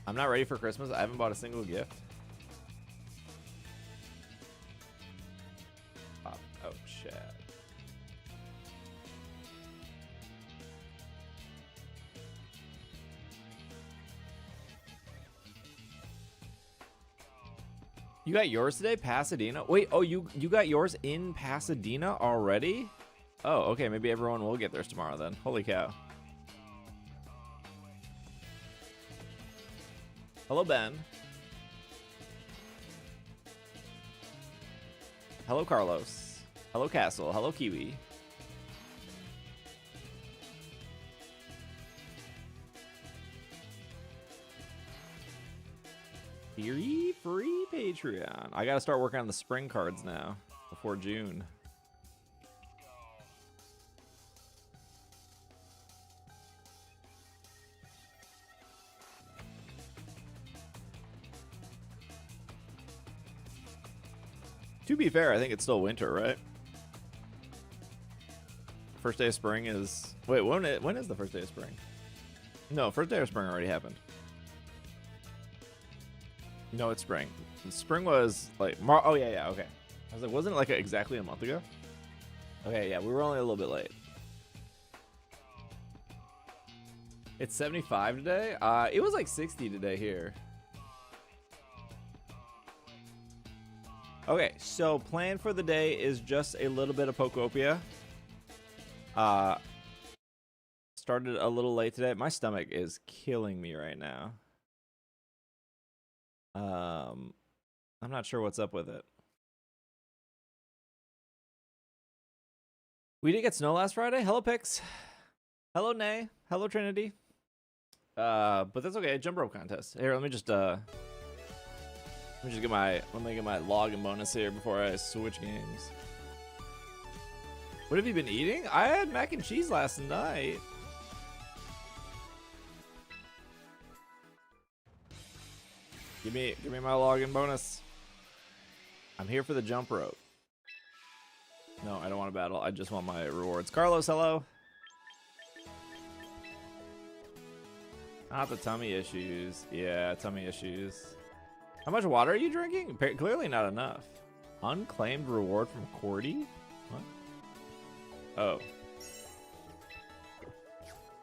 I'm not ready for Christmas. I haven't bought a single gift. Oh, shit. You got yours today, Pasadena? Wait, oh, you got yours in Pasadena already? Oh, okay, maybe everyone will get theirs tomorrow then. Holy cow. Hello, Ben. Hello, Carlos. Hello, Castle. Hello, Kiwi. Free Patreon. I gotta start working on the spring cards now before June. To be fair, I think it's still winter, right? First day of spring is... Wait, when is the first day of spring? No, first day of spring already happened. No, it's spring. Spring was like... Oh, yeah, okay. I was like, wasn't it like exactly a month ago? Okay, yeah, we were only a little bit late. It's 75 today? It was like 60 today here. Okay, so plan for the day is just a little bit of Pokopia. Started a little late today. My stomach is killing me right now. I'm not sure what's up with it. We did get snow last Friday. Hello, Pix. Hello, Nay. Hello, Trinity. But that's okay. Jump rope contest. Here, let me get my login bonus here before I switch games. What have you been eating? I had mac and cheese last night. Give me my login bonus. I'm here for the jump rope. No, I don't want to battle. I just want my rewards. Carlos, hello. Not the tummy issues. Yeah, tummy issues. How much water are you drinking? Clearly not enough. Unclaimed reward from Cordy? What? Oh.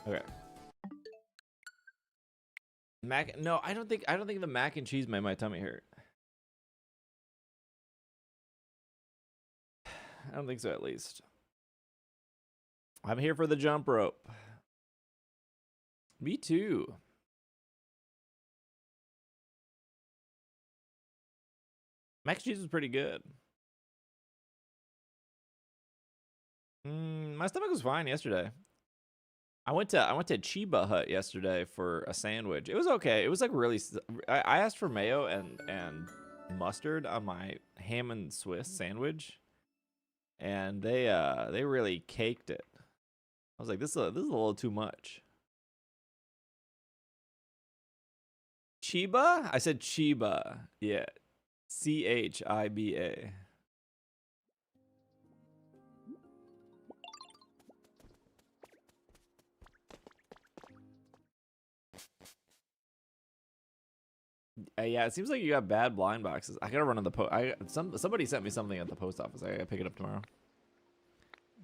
Okay. No, I don't think the mac and cheese made my tummy hurt. I don't think so, at least. I'm here for the jump rope. Me too. Mac and cheese was pretty good. My stomach was fine yesterday. I went to Chiba Hut yesterday for a sandwich. It was okay. It was like really. I asked for mayo and mustard on my ham and Swiss sandwich, and they really caked it. I was like, this is a little too much. Chiba? I said Chiba. Yeah, CHIBA. Yeah, it seems like you got bad blind boxes. I gotta run on the somebody sent me something at the post office. I gotta pick it up tomorrow.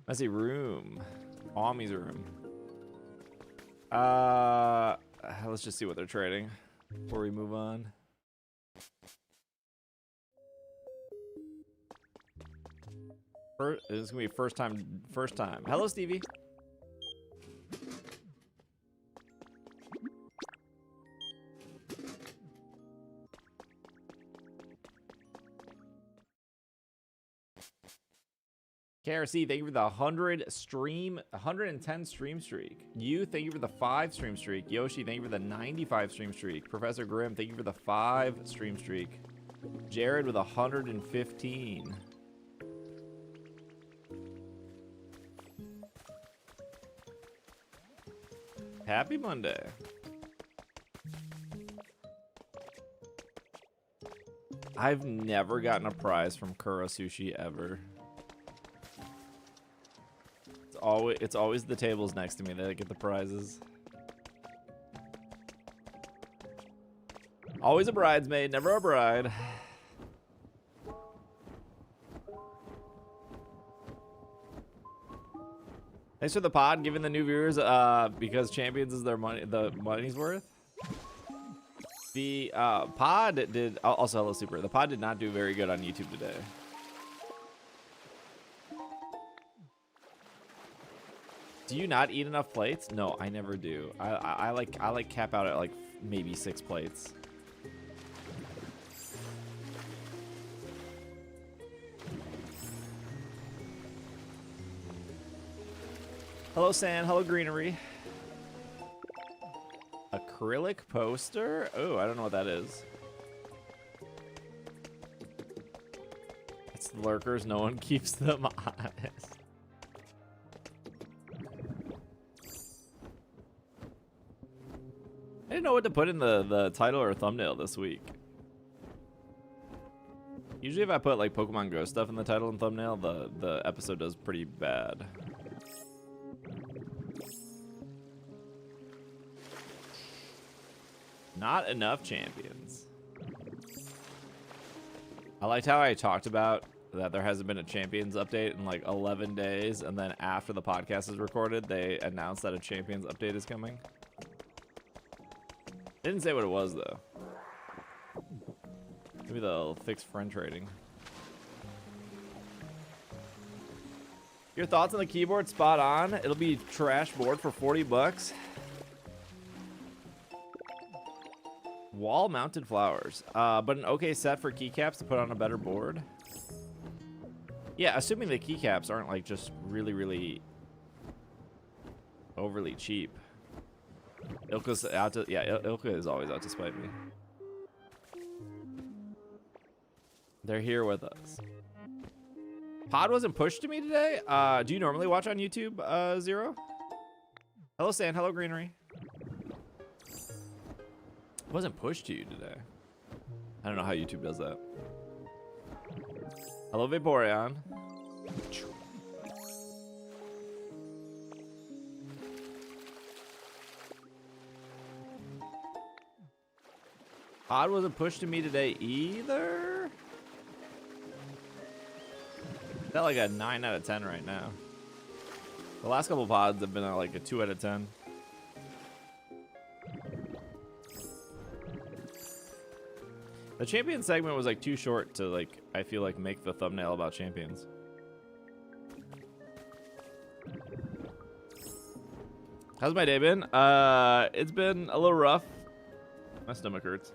Messy room. Ami's room. Let's just see what they're trading before we move on. This is gonna be first time. Hello, Stevie. KRC, thank you for the 110 stream streak. You, thank you for the 5 stream streak. Yoshi, thank you for the 95 stream streak. Professor Grimm, thank you for the 5 stream streak. Jared with 115. Happy Monday. I've never gotten a prize from Kuro Sushi ever. It's always the tables next to me that get the prizes. Always a bridesmaid, never a bride. Thanks for the pod, giving the new viewers because Champions is their money, the money's worth. The pod did also hello super. The pod did not do very good on YouTube today. Do you not eat enough plates? No, I never do. I like cap out at like maybe 6 plates. Hello sand, hello greenery. Acrylic poster? Oh, I don't know what that is. It's lurkers, no one keeps them honest. I didn't know what to put in the title or thumbnail this week. Usually if I put like Pokemon Go stuff in the title and thumbnail, the episode does pretty bad. Not enough champions. I liked how I talked about that there hasn't been a champions update in like 11 days, and then after the podcast is recorded, they announced that a champions update is coming. Didn't say what it was though. Maybe they'll fix friend trading. Your thoughts on the keyboard? Spot on. It'll be trash board for 40 bucks. Wall mounted flowers, but an okay set for keycaps to put on a better board. Yeah, assuming the keycaps aren't like just really overly cheap. Ilka's out to, yeah, Ilka is always out to spite me. They're here with us. Pod wasn't pushed to me today. Do you normally watch on YouTube, Zero? Hello sand, hello greenery. It wasn't pushed to you today. I don't know how YouTube does that. Hello, Vaporeon. Pod wasn't pushed to me today either. Is that like a 9 out of 10 right now? The last couple pods have been like a 2 out of 10. The champion segment was like too short to like, I feel like, make the thumbnail about champions. How's my day been? It's been a little rough. My stomach hurts.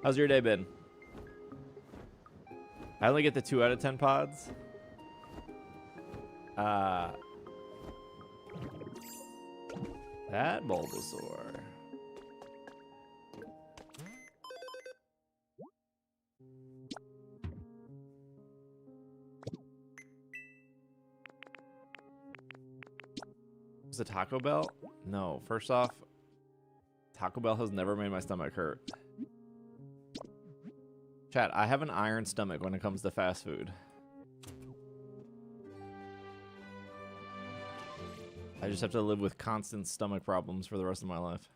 How's your day been? I only get the 2 out of 10 pods. That Bulbasaur. Was it Taco Bell? No, first off, Taco Bell has never made my stomach hurt. Chat, I have an iron stomach when it comes to fast food. I just have to live with constant stomach problems for the rest of my life.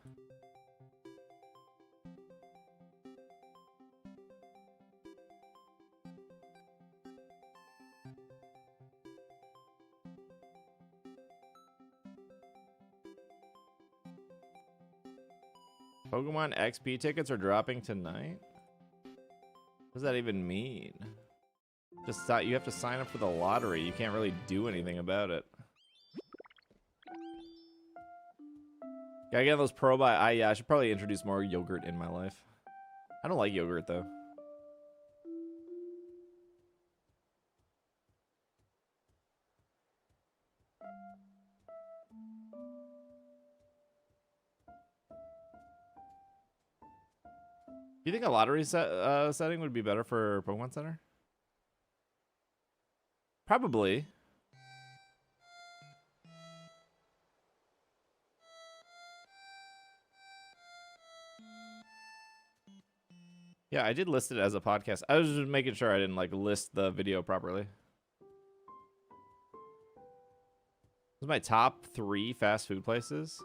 Pokemon XP tickets are dropping tonight? What does that even mean? Just thought you have to sign up for the lottery. You can't really do anything about it. Gotta get those probiotics. Yeah, I should probably introduce more yogurt in my life. I don't like yogurt though. Do you think a lottery setting would be better for Pokemon Center? Probably. Yeah, I did list it as a podcast. I was just making sure I didn't like list the video properly. This is my top 3 fast food places.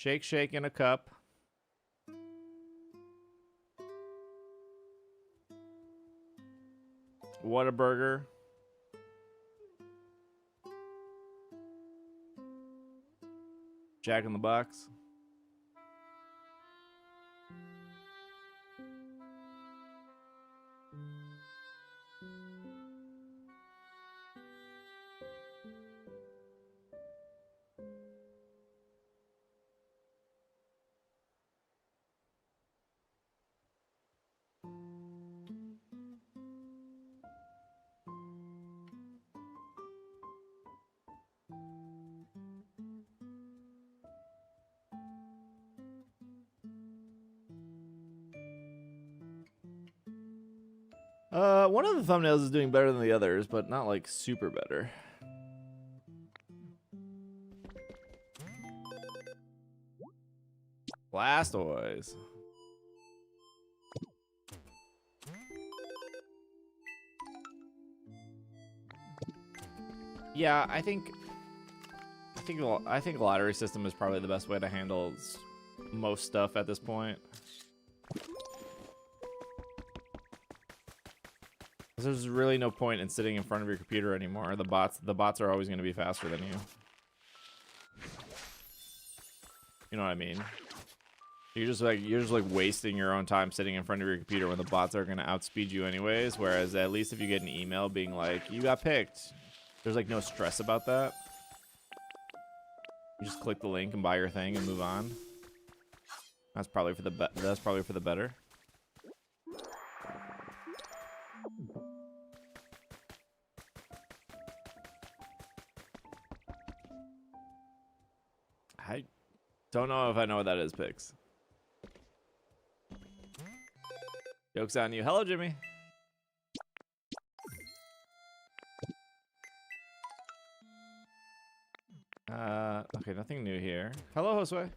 Shake, shake in a cup. Whataburger. Jack in the Box. One of the thumbnails is doing better than the others, but not like super better. Blastoise. Yeah, I think lottery system is probably the best way to handle most stuff at this point. There's really no point in sitting in front of your computer anymore. The bots are always going to be faster than you. You know what I mean? You're just like wasting your own time sitting in front of your computer when the bots are going to outspeed you anyways. Whereas at least if you get an email being like, you got picked, there's like no stress about that. You just click the link and buy your thing and move on. That's probably for the better. I don't know if I know what that is, Pix. Joke's on you. Hello, Jimmy. Okay, nothing new here. Hello, Josue.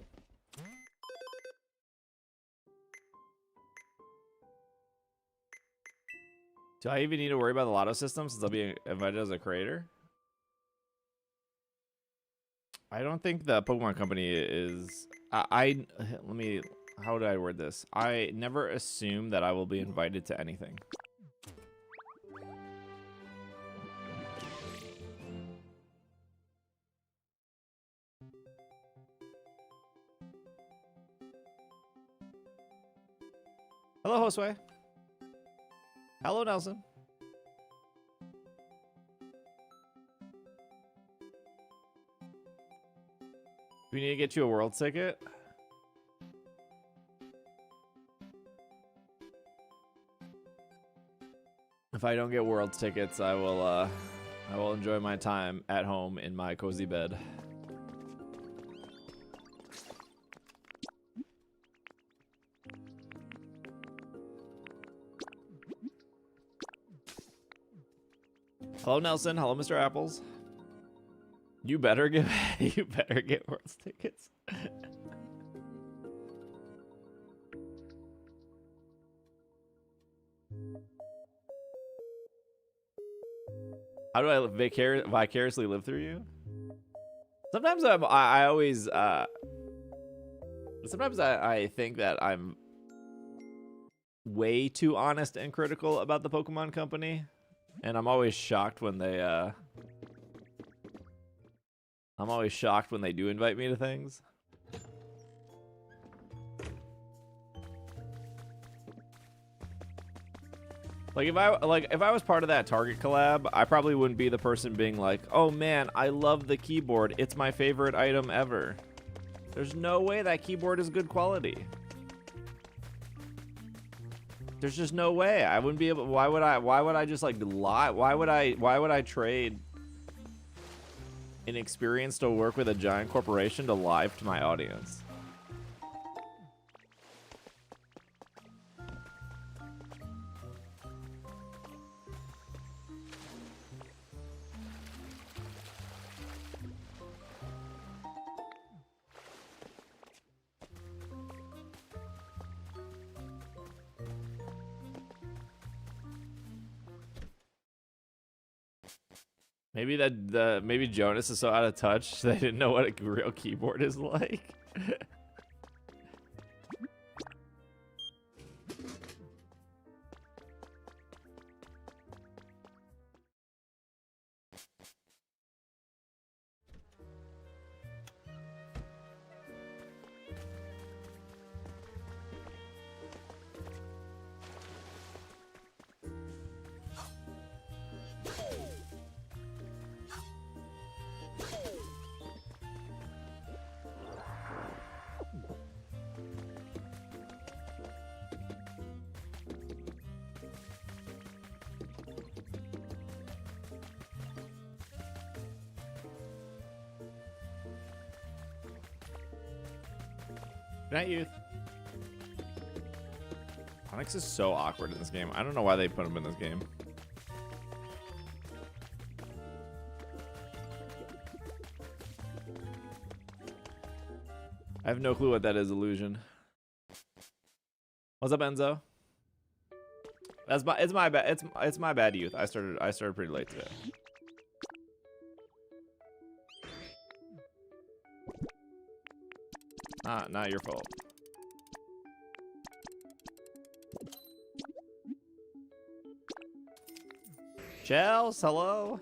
Do I even need to worry about the lotto system since I'll be invited as a creator? I don't think the Pokemon Company is... let me... How would I word this? I never assume that I will be invited to anything. Hello, Josue. Hello, Nelson. Do we need to get you a world ticket? If I don't get world tickets, I will enjoy my time at home in my cozy bed. Hello, Nelson. Hello, Mr. Apples. You better get world tickets. How do I vicariously live through you? Sometimes I think that I'm way too honest and critical about the Pokemon Company, and I'm always shocked when they do invite me to things. Like if I was part of that Target collab, I probably wouldn't be the person being like, "Oh man, I love the keyboard. It's my favorite item ever." There's no way that keyboard is good quality. There's just no way. I wouldn't be able. Why would I just like lie? Why would I trade an experience to work with a giant corporation to lie to my audience? Maybe Jonas is so out of touch they didn't know what a real keyboard is like. Good night, youth. Onyx is so awkward in this game. I don't know why they put him in this game. I have no clue what that is, Illusion. What's up, Enzo? It's my bad. It's my bad, youth. I started pretty late today. Not your fault. Chels, hello.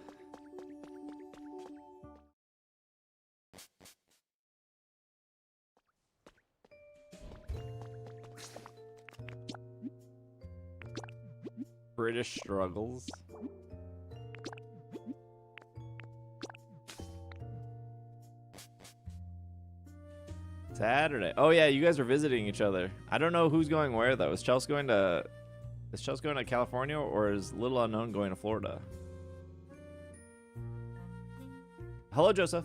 British struggles. Saturday. Oh yeah, you guys are visiting each other. I don't know who's going where though. Is Chelsea going to California, or is Little Unknown going to Florida? Hello, Joseph.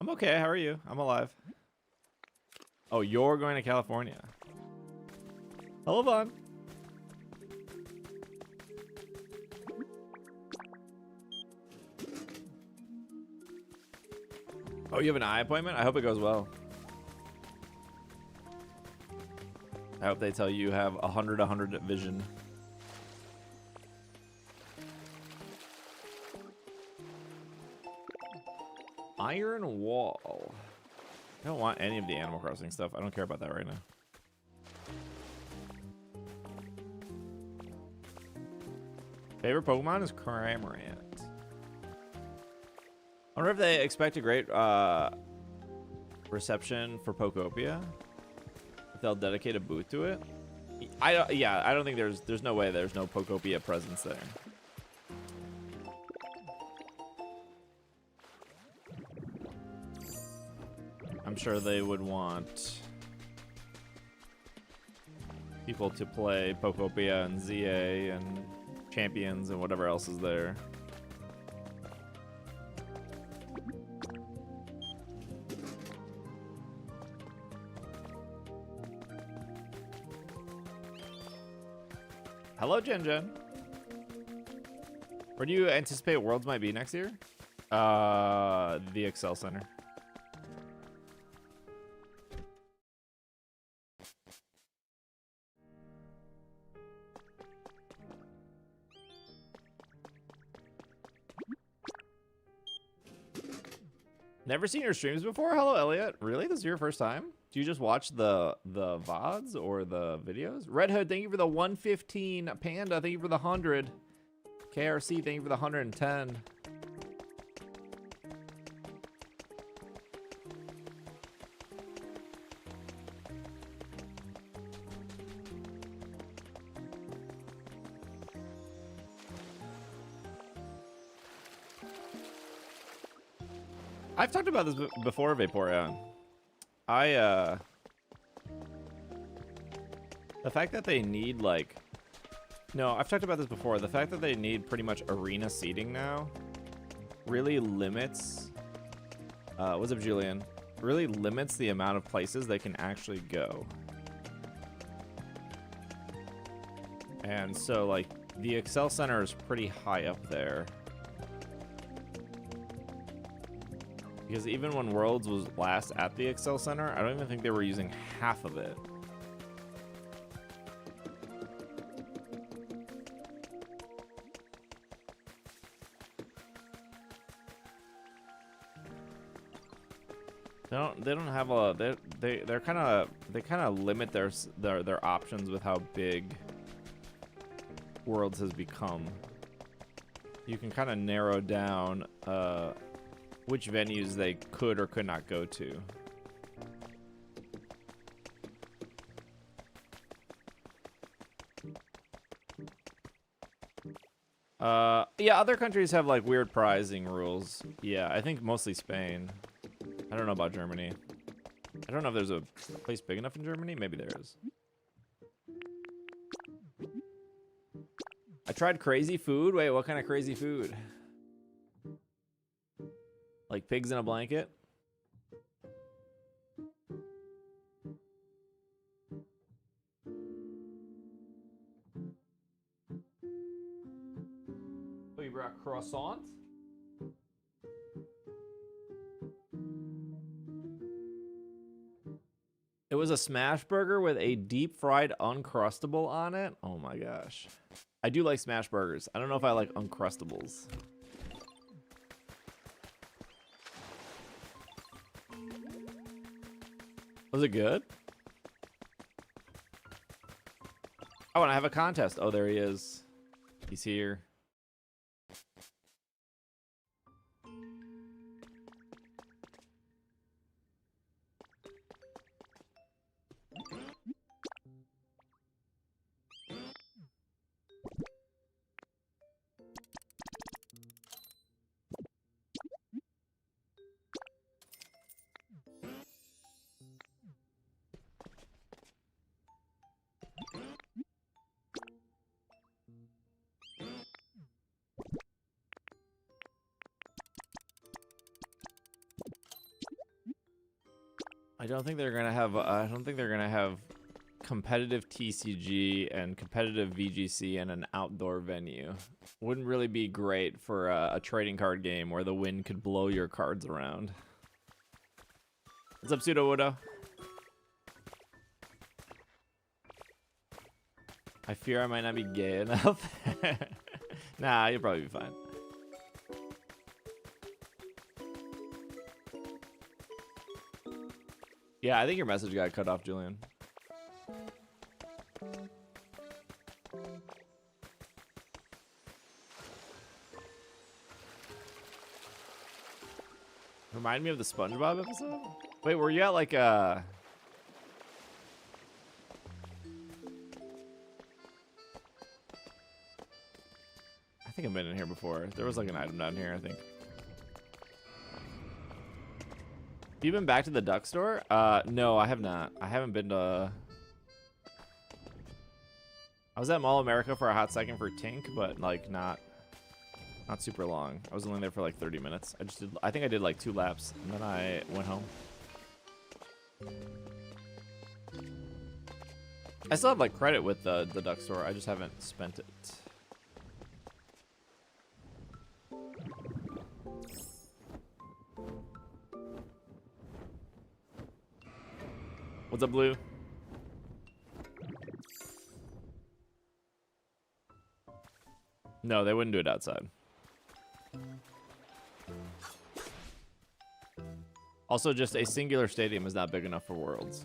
I'm okay. How are you? I'm alive. Oh, you're going to California. Hello, Vaughn. Oh, you have an eye appointment? I hope it goes well. I hope they tell you you have 100 vision. Iron Wall. I don't want any of the Animal Crossing stuff. I don't care about that right now. Favorite Pokemon is Cramorant. I wonder if they expect a great reception for Pokopia. If they'll dedicate a booth to it. I don't think there's no way there's no Pokopia presence there. I'm sure they would want people to play Pokopia and ZA and Champions and whatever else is there. Hello, Jen Jen. Where do you anticipate Worlds might be next year? The Excel Center. Never seen your streams before? Hello, Elliot. Really? This is your first time? Do you just watch the VODs or the videos? Red Hood, thank you for the 115. Panda, thank you for the 100. KRC, thank you for the 110. I've talked about this before, Vaporeon. The fact that they need, like... No, I've talked about this before. The fact that they need pretty much arena seating now really limits... what's up, Julian? Really limits the amount of places they can actually go. And so, like, the Excel Center is pretty high up there. Because even when Worlds was last at the Excel Center, I don't even think they were using half of it. They don't have a they kind of limit their options with how big Worlds has become. You can kind of narrow down which venues they could or could not go to. Yeah, other countries have like weird pricing rules. Yeah, I think mostly Spain. I don't know about Germany. I don't know if there's a place big enough in Germany. Maybe there is. I tried crazy food. Wait, what kind of crazy food? Like pigs in a blanket? Oh, you brought croissant? It was a smash burger with a deep fried Uncrustable on it. Oh my gosh. I do like smash burgers. I don't know if I like Uncrustables. Was it good? Oh, and I have a contest. Oh, there he is. He's here. I don't think they're gonna have. I don't think they're gonna have competitive TCG and competitive VGC and an outdoor venue. Wouldn't really be great for a trading card game where the wind could blow your cards around. What's up, Pseudo Widow? I fear I might not be gay enough. Nah, you'll probably be fine. Yeah, I think your message got cut off, Julian. Remind me of the SpongeBob episode? Wait, were you at like I think I've been in here before. There was like an item down here, I think. Have you been back to the duck store? No, I have not. I haven't been to... I was at Mall of America for a hot second for Tink, but like not super long. I was only there for like 30 minutes. I think I did like 2 laps and then I went home. I still have like credit with the duck store. I just haven't spent it. What's up, Blue? No, they wouldn't do it outside. Also, just a singular stadium is not big enough for Worlds.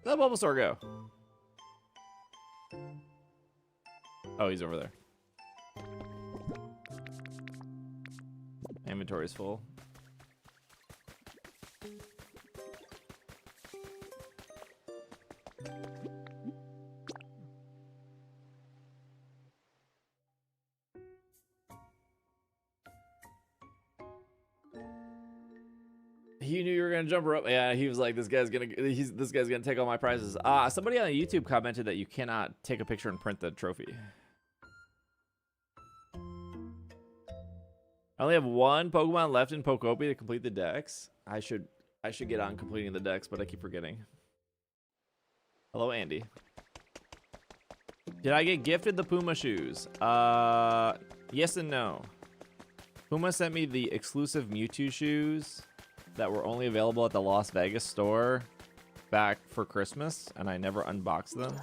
Where'd that Bulbasaur go? Oh, he's over there. Inventory's full. He knew you were gonna jump her up. Yeah, he was like, "This guy's gonna take all my prizes." Somebody on YouTube commented that you cannot take a picture and print the trophy. I only have 1 Pokemon left in Pokopia to complete the decks. I should get on completing the decks, but I keep forgetting. Hello, Andy. Did I get gifted the Puma shoes? Yes and no. Puma sent me the exclusive Mewtwo shoes that were only available at the Las Vegas store back for Christmas, and I never unboxed them.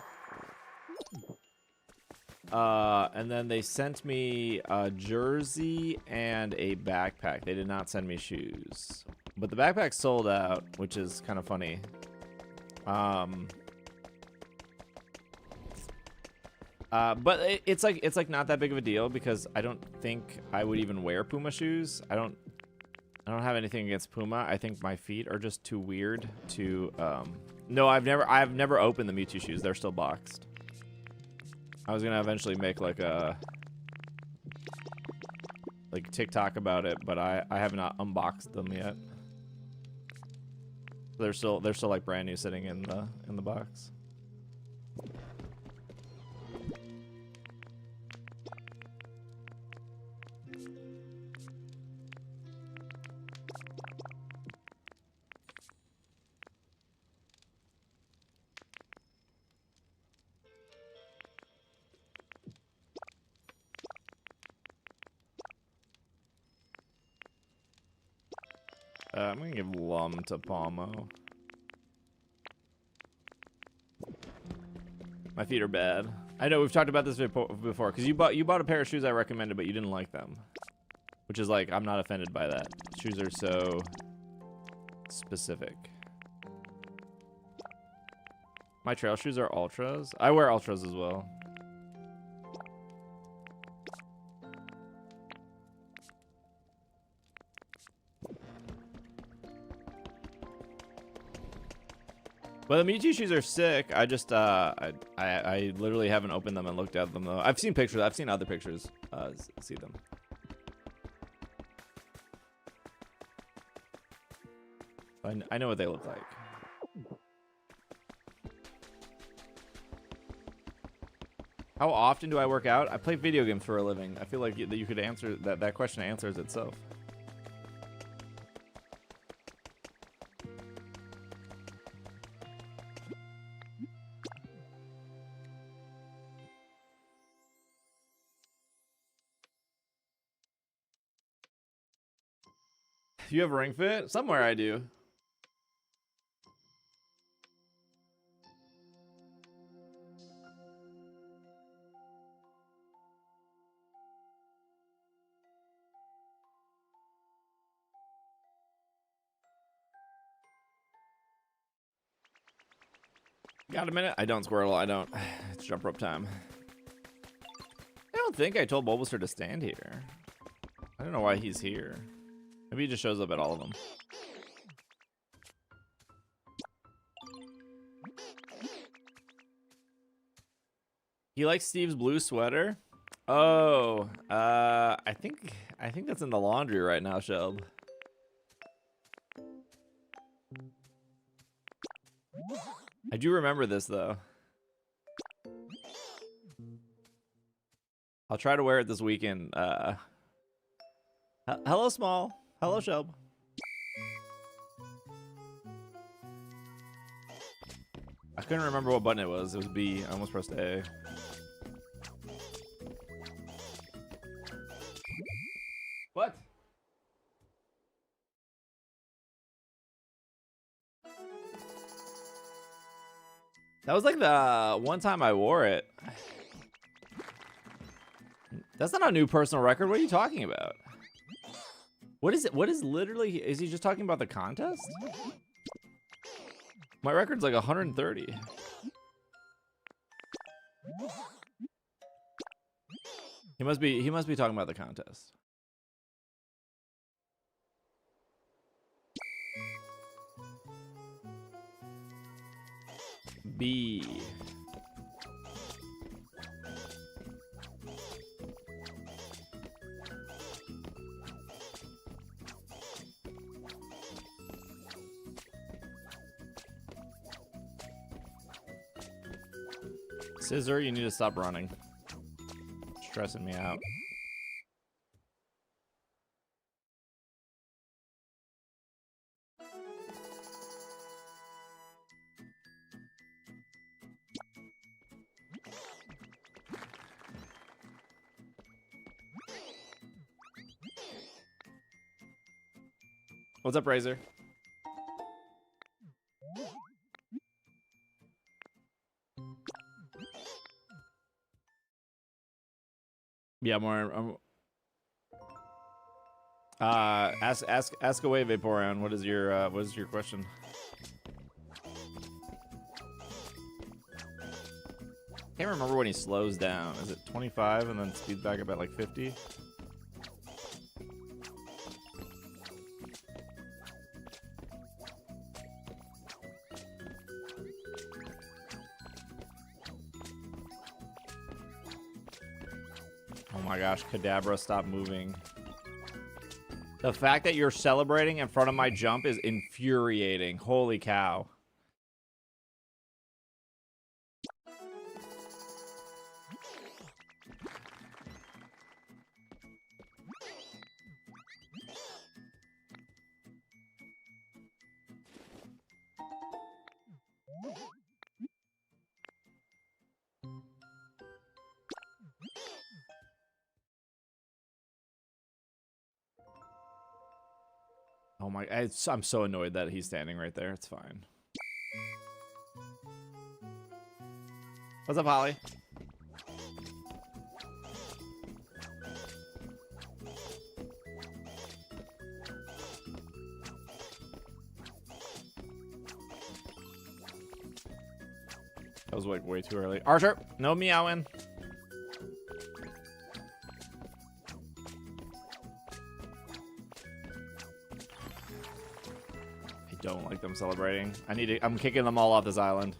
And then they sent me a jersey and a backpack. They did not send me shoes, but the backpack sold out, which is kind of funny. But it's like not that big of a deal because I don't think I would even wear Puma shoes. I don't have anything against Puma. I think my feet are just too weird to. No, I've never opened the Mewtwo shoes. They're still boxed. I was gonna eventually make like a TikTok about it, but I have not unboxed them yet. They're still like brand new, sitting in the box. I'm gonna give Lum to Palmo. My feet are bad. I know we've talked about this before, because you bought a pair of shoes I recommended, but you didn't like them. Which is like, I'm not offended by that. Shoes are so specific. My trail shoes are ultras. I wear ultras as well. But the Mewtwo shoes are sick. I just I literally haven't opened them and looked at them though. I've seen pictures. I've seen other pictures. See them. I know what they look like. How often do I work out? I play video games for a living. I feel like that you could answer that question answers itself. You have a Ring Fit? Somewhere I do. Got a minute? I don't, Squirtle. I don't. It's jump rope time. I don't think I told Bulbasaur to stand here. I don't know why he's here. Maybe he just shows up at all of them. He likes Steve's blue sweater. Oh, I think that's in the laundry right now, Shelb. I do remember this though. I'll try to wear it this weekend. Hello, Small. Hello, Shelb. I couldn't remember what button it was. It was B. I almost pressed A. What? That was like the one time I wore it. That's not a new personal record. What are you talking about? What is it? What is literally? Is he just talking about the contest? My record's like 130. He must be talking about the contest. B. Scissor, you need to stop running. Stressing me out. What's up, Razor? Yeah, more. Ask away, Vaporeon. What is your question? Can't remember when he slows down. Is it 25 and then speeds back up at like 50? Oh my gosh, Kadabra, stop moving. The fact that you're celebrating in front of my jump is infuriating. Holy cow. Oh my, I'm so annoyed that he's standing right there. It's fine. What's up, Holly? That was like way too early. Archer, no meowing. I don't like them celebrating. I'm kicking them all off this island.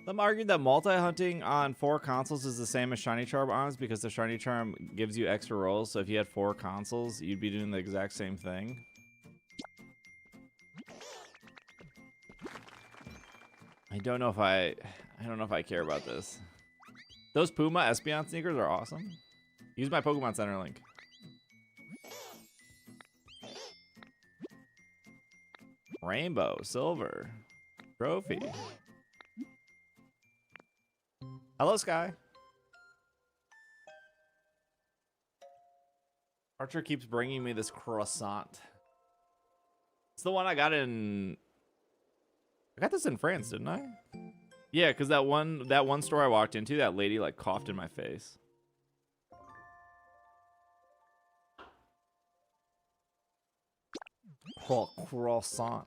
Some argued that multi-hunting on 4 consoles is the same as Shiny Charm arms because the Shiny Charm gives you extra rolls. So if you had 4 consoles, you'd be doing the exact same thing. I don't know if I care about this. Those Puma Espeon sneakers are awesome. Use my Pokemon Center link. Rainbow, silver, trophy. Hello, Sky. Archer keeps bringing me this croissant. It's the one I got in... I got this in France, didn't I? Yeah, because that one store I walked into, that lady like coughed in my face. Croissant.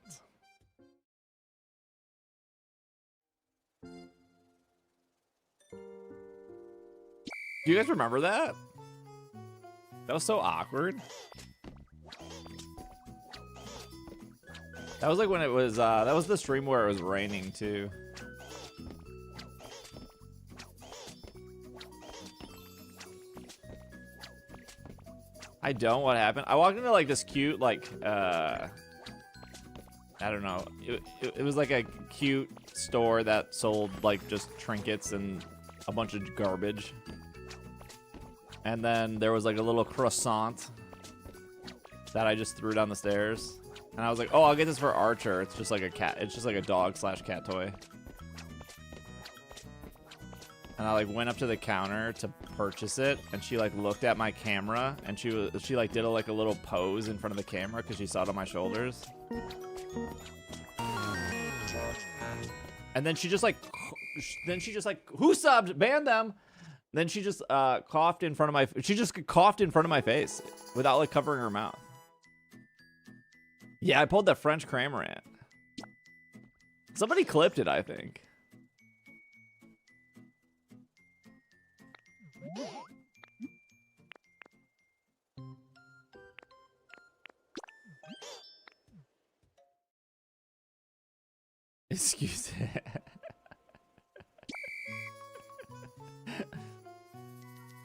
Do you guys remember that? That was so awkward. That was like when it was, that was the stream where it was raining too. I don't, what happened? I walked into like this cute, like, I don't know. It was like a cute store that sold like just trinkets and a bunch of garbage. And then there was like a little croissant that I just threw down the stairs. And I was like, oh, I'll get this for Archer. It's just like a cat. It's just like a dog/cat toy. And I like went up to the counter to purchase it. And she like looked at my camera. And she like did like a little pose in front of the camera because she saw it on my shoulders. And then she just like, who subbed? Ban them. Then she just coughed in front of my face without like covering her mouth. Yeah, I pulled the French Cramorant. Somebody clipped it, I think. Excuse me.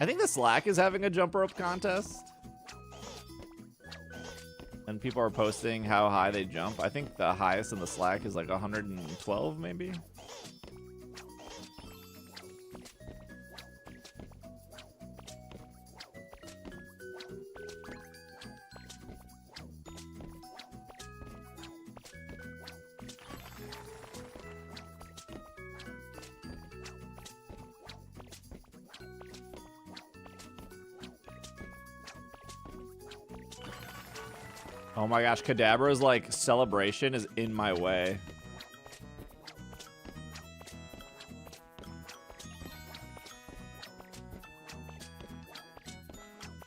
I think the Slack is having a jump rope contest. And people are posting how high they jump. I think the highest in the Slack is like 112 maybe. Oh my gosh, Kadabra's like celebration is in my way.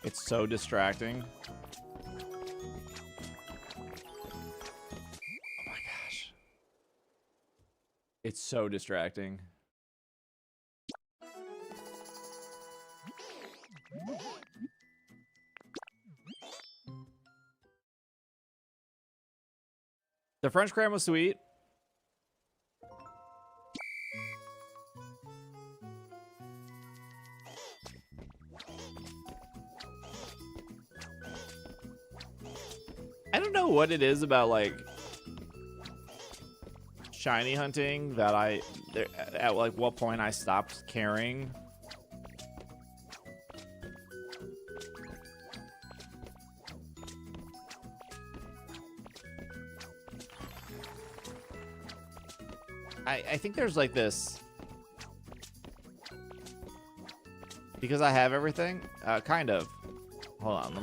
It's so distracting. Oh my gosh. It's so distracting. The French crème was sweet. I don't know what it is about like shiny hunting that at like what point I stopped caring. I think there's like this because I have everything, kind of. Hold on,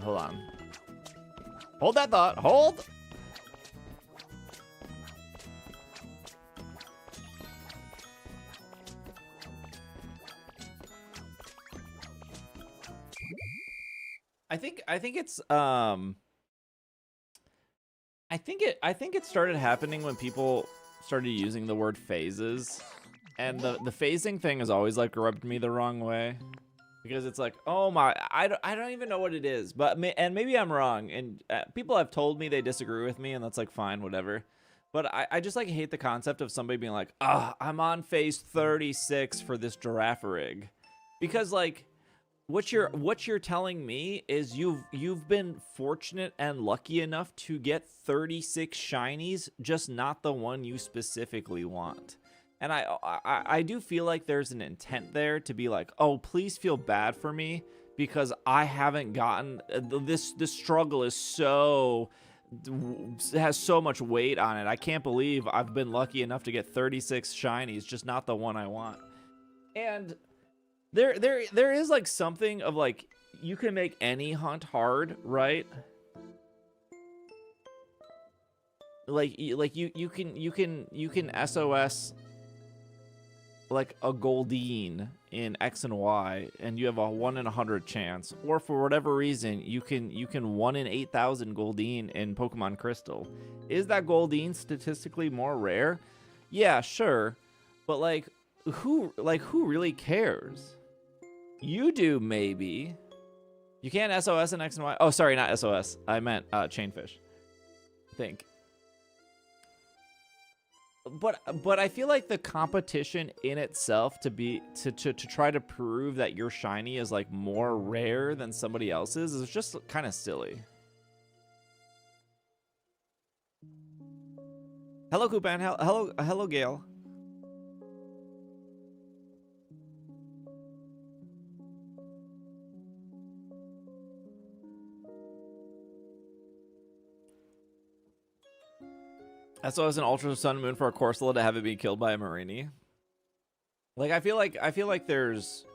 hold on. Hold that thought. Hold. I think it's I think it started happening when people started using the word phases, and the phasing thing has always like rubbed me the wrong way. Because it's like, oh my, I don't even know what it is, but maybe I'm wrong, and people have told me they disagree with me, and that's like fine, whatever. But I just like hate the concept of somebody being like, I'm on phase 36 for this giraffe rig, because like, what you're telling me is you've been fortunate and lucky enough to get 36 shinies, just not the one you specifically want. And I do feel like there's an intent there to be like, oh, please feel bad for me because I haven't gotten this struggle is so has so much weight on it. I can't believe I've been lucky enough to get 36 shinies, just not the one I want. And there is like something of like you can make any hunt hard, right? Like you can SOS like a Goldeen in X and Y, and you have a 1 in 100 chance, or for whatever reason you can 1 in 8,000 Goldeen in Pokemon Crystal. Is that Goldeen statistically more rare? Yeah, sure, but like who really cares? You do, maybe. You can't SOS in X and Y. Oh, sorry, not SOS. I meant Chainfish, I think. But I feel like the competition in itself to try to prove that your shiny is like more rare than somebody else's is just kind of silly. Hello, Kupan. Hello, Gale. That's why I was an Ultra Sun and Moon for a Corsola to have it be killed by a Marini. Like I feel like there's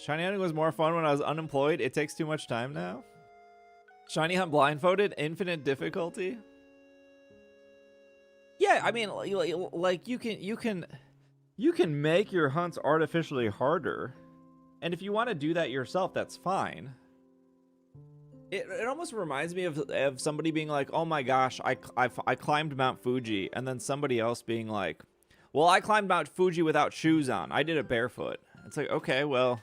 Shiny hunting was more fun when I was unemployed. It takes too much time now. Shiny hunt blindfolded, infinite difficulty. Yeah, I mean, like you can make your hunts artificially harder, and if you want to do that yourself, that's fine. It almost reminds me of somebody being like, "Oh my gosh, I climbed Mount Fuji," and then somebody else being like, "Well, I climbed Mount Fuji without shoes on. I did it barefoot." It's like, okay, well,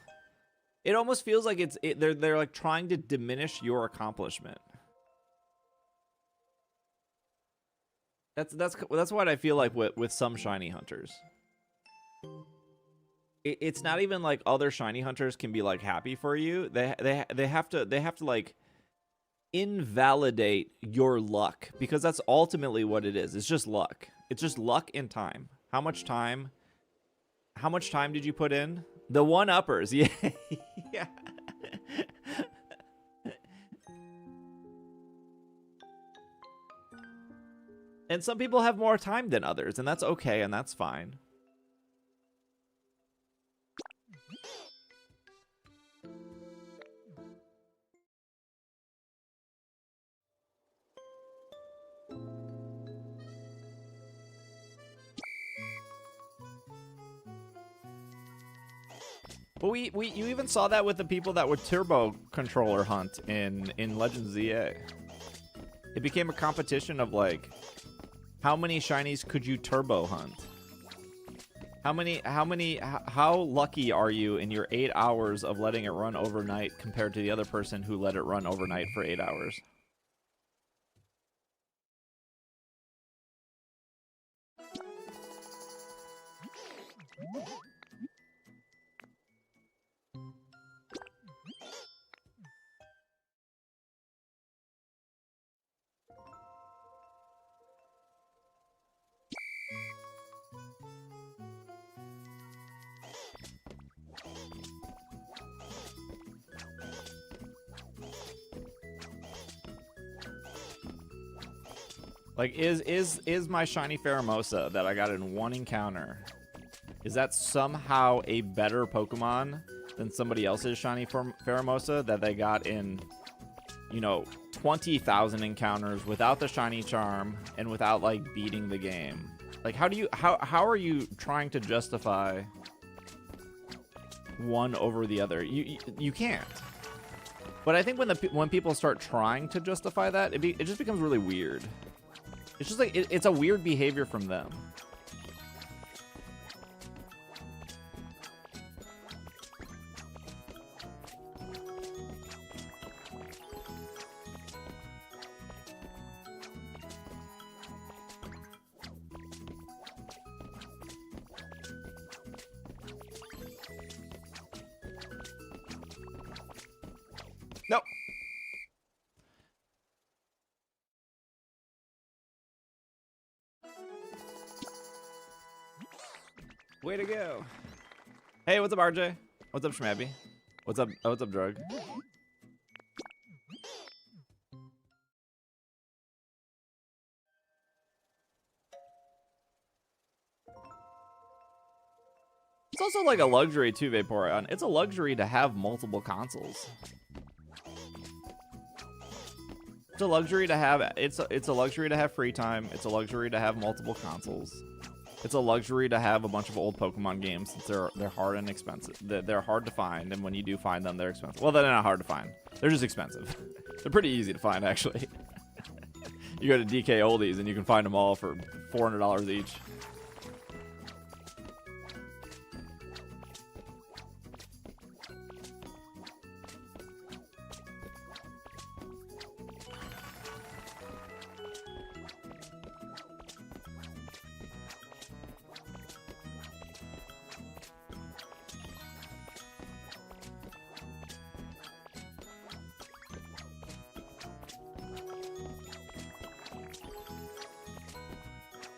it almost feels like they're like trying to diminish your accomplishment. That's what I feel like with some shiny hunters. It's not even like other shiny hunters can be like happy for you. They have to like invalidate your luck, because that's ultimately what it is. It's just luck. It's just luck and time. How much time did you put in? The one-uppers. Yeah. Yeah. And some people have more time than others, and that's okay, and that's fine. Well, you even saw that with the people that would turbo controller hunt in Legends ZA. It became a competition of like, how many shinies could you turbo hunt? How lucky are you in your 8 hours of letting it run overnight compared to the other person who let it run overnight for 8 hours? Like, is my shiny Pheromosa that I got in one encounter, is that somehow a better Pokemon than somebody else's shiny Pheromosa that they got in, you know, 20,000 encounters without the shiny charm and without like beating the game? Like, how are you trying to justify one over the other? You can't. But I think when people start trying to justify that, it just becomes really weird. It's just like, it's a weird behavior from them. Nope. Way to go. Hey, what's up, RJ? What's up, Schmabby? What's up, Drug? It's also like a luxury too, Vaporeon. It's a luxury to have multiple consoles. It's a luxury to have it's a luxury to have free time. It's a luxury to have multiple consoles. It's a luxury to have a bunch of old Pokemon games since they're hard and expensive. They're hard to find, and when you do find them, they're expensive. Well, they're not hard to find. They're just expensive. They're pretty easy to find, actually. You go to DK Oldies, and you can find them all for $400 each.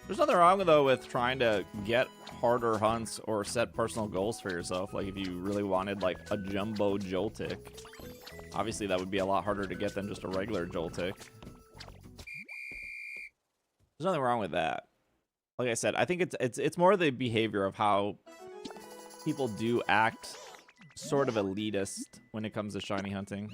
There's nothing wrong, though, with trying to get harder hunts or set personal goals for yourself. Like, if you really wanted, like, a jumbo Joltik, obviously that would be a lot harder to get than just a regular Joltik. There's nothing wrong with that. Like I said, I think it's more the behavior of how people do act sort of elitist when it comes to shiny hunting.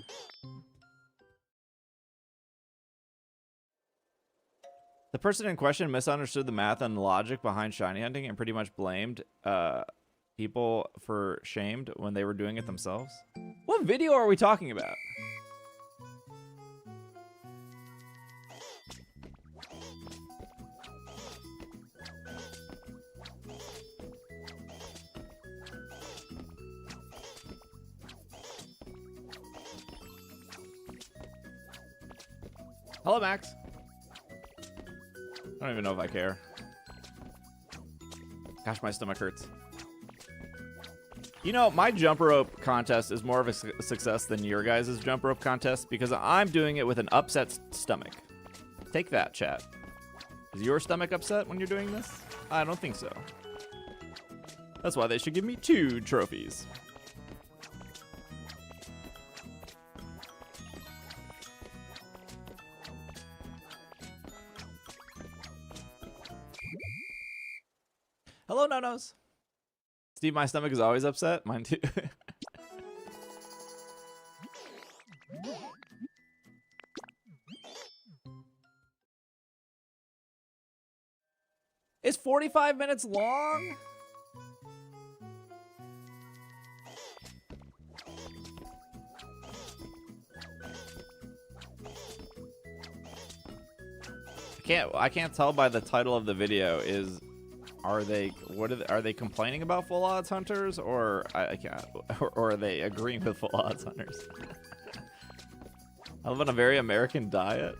The person in question misunderstood the math and logic behind shiny hunting and pretty much blamed people for shamed when they were doing it themselves. What video are we talking about? Hello, Max. I don't even know if I care. Gosh, my stomach hurts. You know, my jump rope contest is more of a success than your guys' jump rope contest because I'm doing it with an upset stomach. Take that, chat. Is your stomach upset when you're doing this? I don't think so. That's why they should give me 2 trophies. Hello, no-nos. Steve, my stomach is always upset. Mine too. It's 45 minutes long? can't tell by the title of the video. Are they complaining about full odds hunters, or I can't, or are they agreeing with full odds hunters? I live on a very American diet.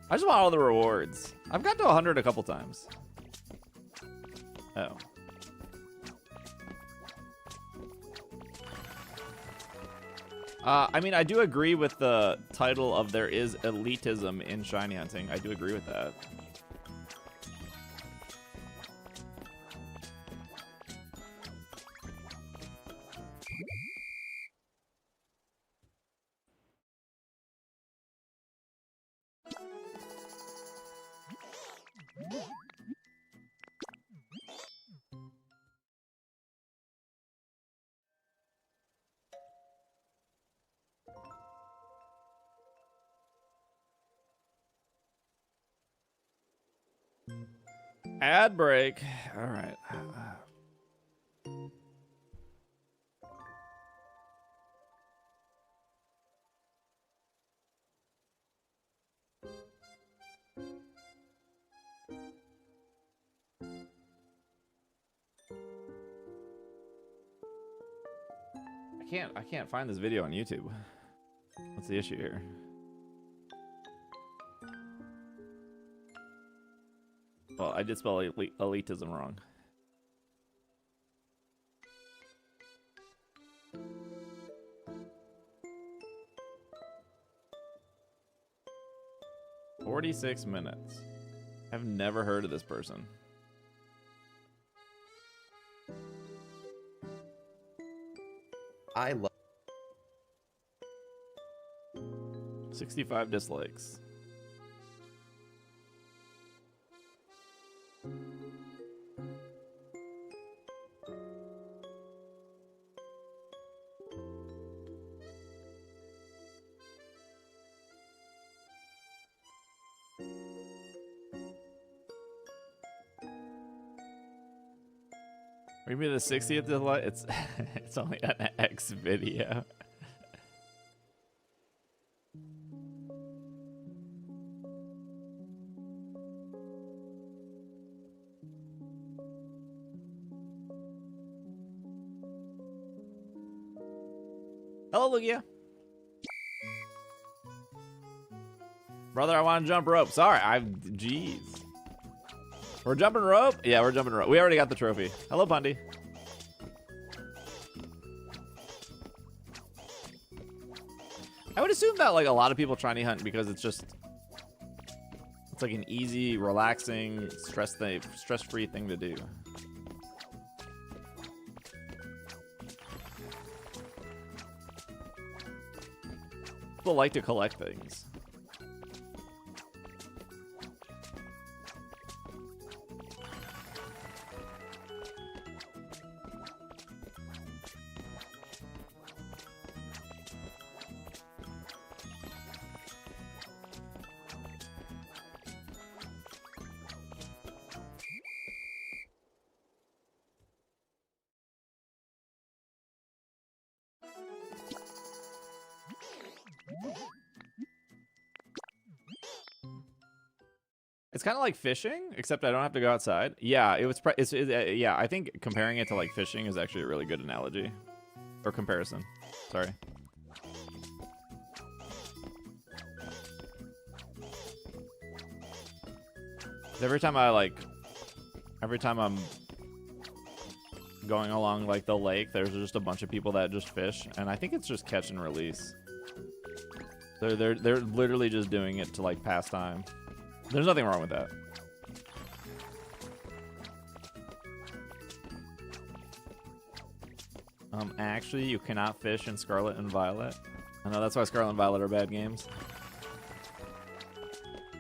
I just want all the rewards. I've got to 100 a couple times. Oh. I mean, I do agree with the title of there is elitism in shiny hunting. I do agree with that. Ad break. All right. I can't find this video on YouTube. What's the issue here? Well, I did spell elitism wrong. "46 minutes. I've never heard of this person. I love 65 dislikes. Maybe the 60th dislike. It's only an X video. Hello, Lugia. Brother, I want to jump rope. Sorry, jeez. We're jumping rope? Yeah, we're jumping rope. We already got the trophy. Hello, Pundy. I would assume that like a lot of people shiny hunt because it's like an easy, relaxing, stress-free thing to do. People like to collect things. It's kind of like fishing, except I don't have to go outside. Yeah, yeah, I think comparing it to like fishing is actually a really good analogy. Or comparison. Sorry. Every time I'm going along like the lake, there's just a bunch of people that just fish, and I think it's just catch and release. They're literally just doing it to like pass time. There's nothing wrong with that. Actually, you cannot fish in Scarlet and Violet. I know that's why Scarlet and Violet are bad games.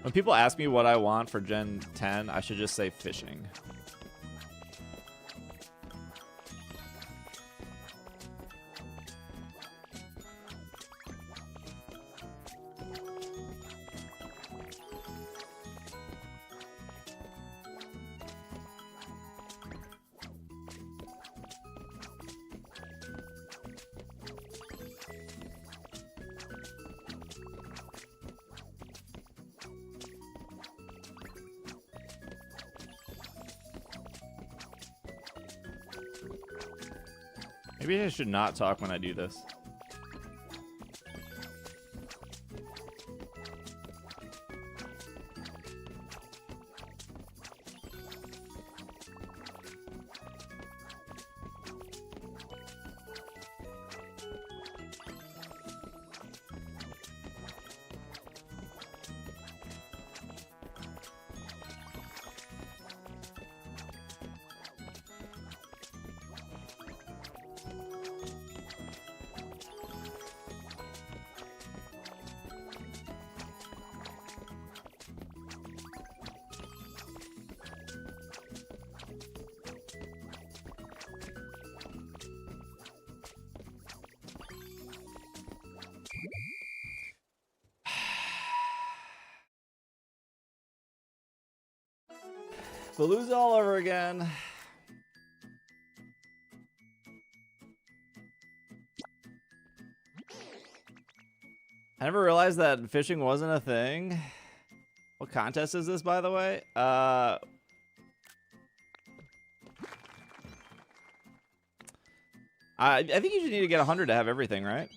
When people ask me what I want for Gen 10, I should just say fishing. Maybe I should not talk when I do this. So lose all over again. I never realized that fishing wasn't a thing. What contest is this, by the way? I think you just need to get 100 to have everything, right?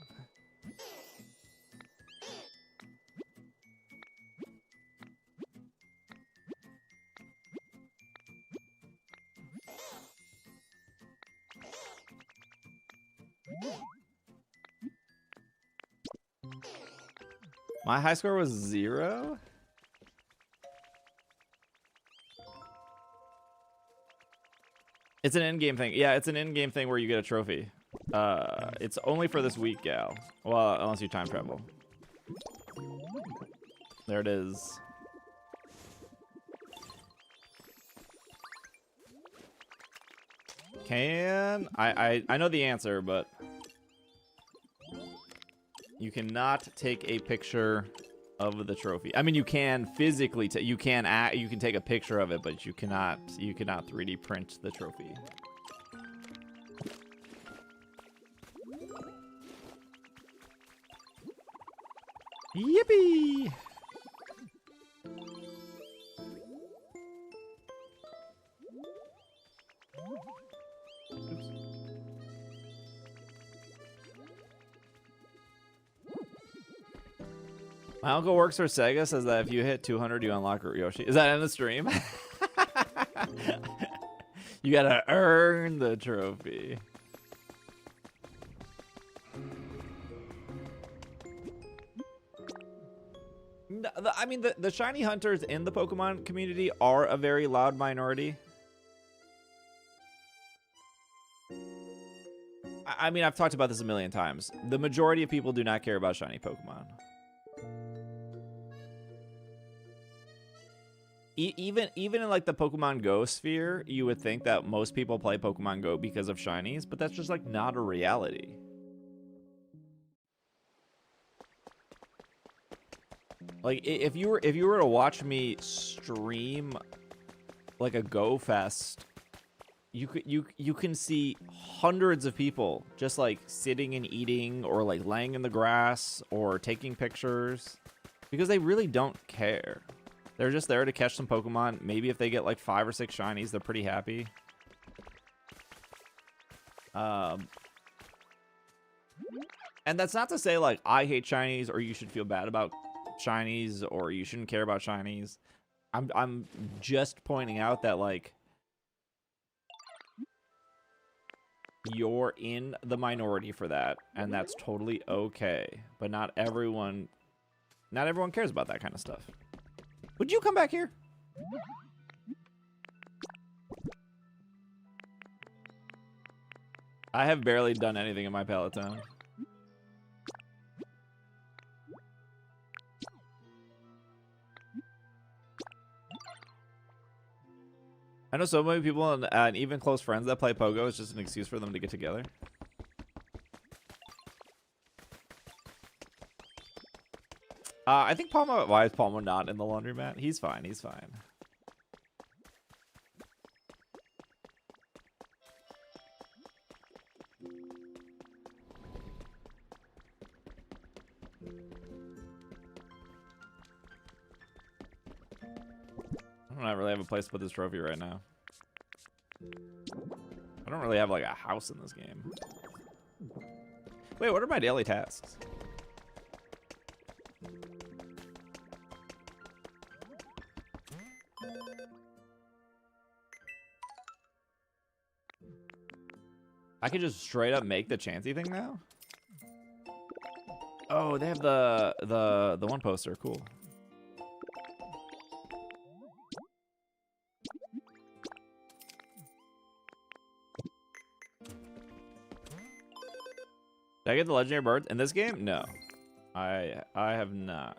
My high score was 0. It's an in-game thing. Yeah, it's an in-game thing where you get a trophy. It's only for this week, Gal. Well, unless you time travel. There it is. I know the answer, but you cannot take a picture of the trophy. I mean, you can physically you can take a picture of it, but you cannot 3D print the trophy. Yippee! My uncle works for Sega, says that if you hit 200, you unlock Yoshi. Is that in the stream? You gotta earn the trophy. I mean, the shiny hunters in the Pokemon community are a very loud minority. I mean, I've talked about this a million times. The majority of people do not care about shiny Pokemon. Even in like the Pokemon Go sphere, you would think that most people play Pokemon Go because of shinies, but that's just like not a reality. Like if you were to watch me stream like a Go Fest, you can see hundreds of people just like sitting and eating or like laying in the grass or taking pictures because they really don't care. They're just there to catch some Pokemon. Maybe if they get like 5 or 6 shinies, they're pretty happy. And that's not to say like I hate shinies or you should feel bad about shinies or you shouldn't care about shinies. I'm just pointing out that like you're in the minority for that, and that's totally okay. But not everyone cares about that kind of stuff. Would you come back here? I have barely done anything in my Peloton. I know so many people and even close friends that play Pogo. It's just an excuse for them to get together. I think Palmo. Why is Palmo not in the laundromat? He's fine. He's fine. I don't really have a place to put this trophy right now. I don't really have like a house in this game. Wait, what are my daily tasks? I can just straight up make the Chansey thing now? Oh, they have the one poster. Cool. Did I get the legendary birds in this game? No. I have not.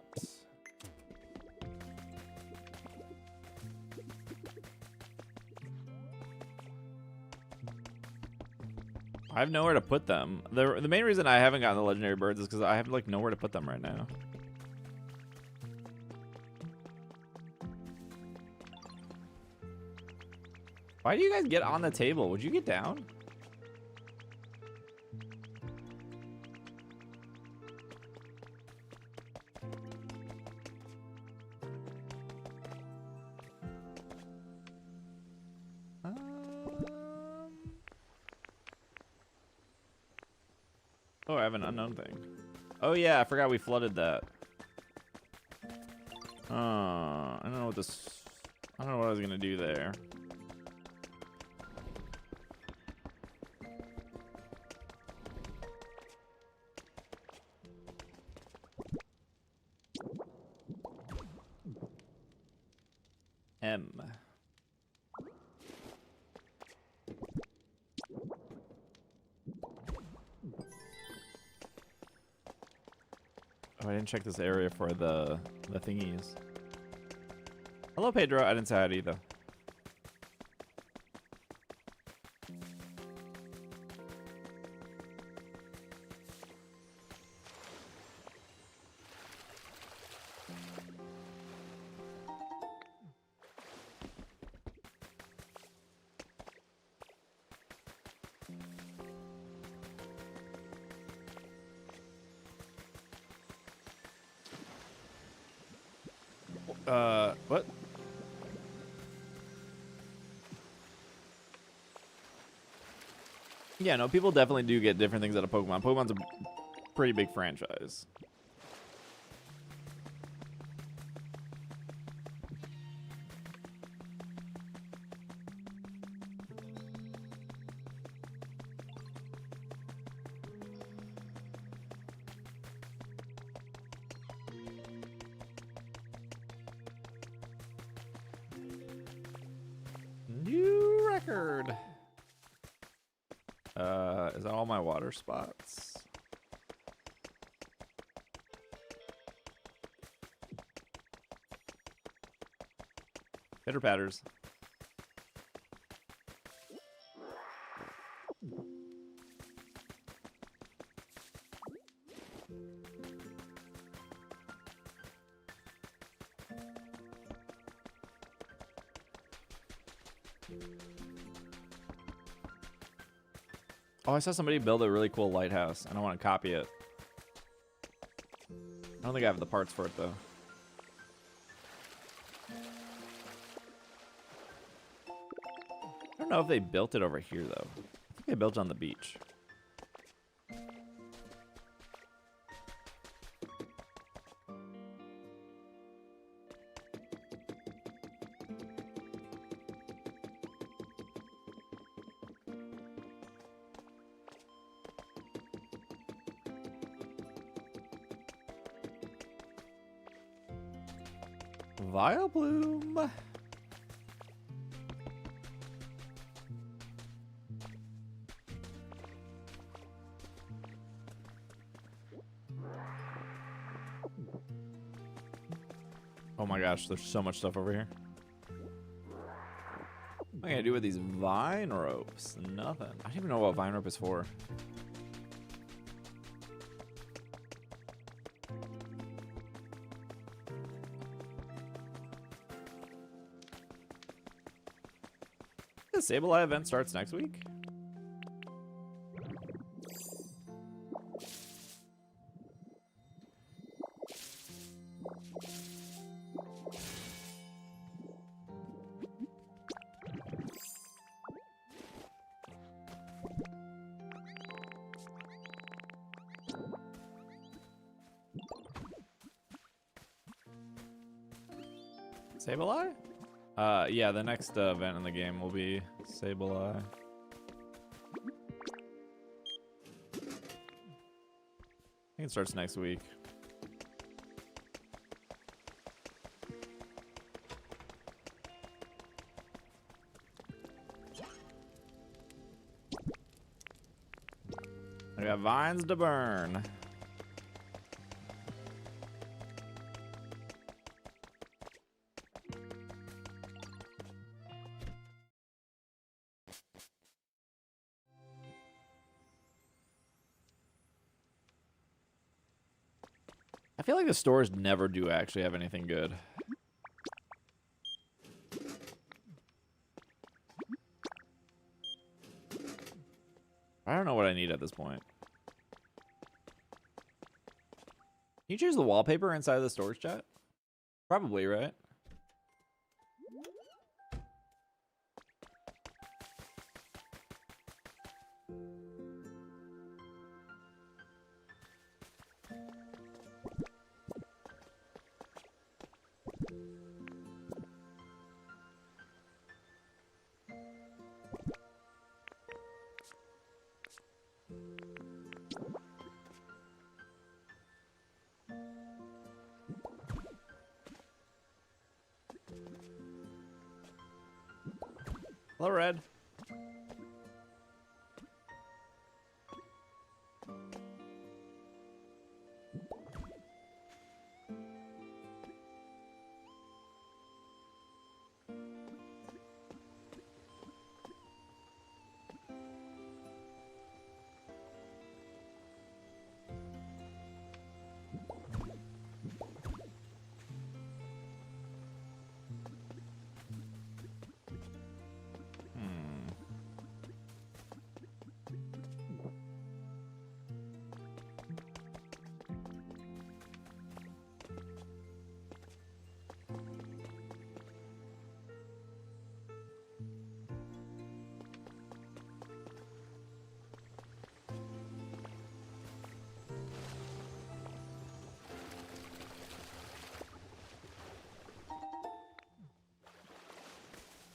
I have nowhere to put them. The main reason I haven't gotten the legendary birds is because I have like nowhere to put them right now. Why do you guys get on the table? Would you get down? Oh, I have an unknown thing. Oh yeah, I forgot we flooded that. I don't know what this. I don't know what I was gonna do there. M. Oh, I didn't check this area for the thingies. Hello, Pedro. I didn't say hi either. What? Yeah, no, people definitely do get different things out of Pokemon. Pokemon's a pretty big franchise. New record. Is that all my water spots? Pitter patters. Oh, I saw somebody build a really cool lighthouse, and I want to copy it. I don't think I have the parts for it, though. I don't know if they built it over here, though. I think they built it on the beach. Vileplume. Oh my gosh, there's so much stuff over here. What am I gonna do with these vine ropes? Nothing. I don't even know what vine rope is for. The Sableye event starts next week? Sableye? Yeah, the next event in the game will be Sableye. I think it starts next week. I got vines to burn. I feel like the stores never do actually have anything good. I don't know what I need at this point. Can you choose the wallpaper inside of the storage chat? Probably, right? Hello, Red.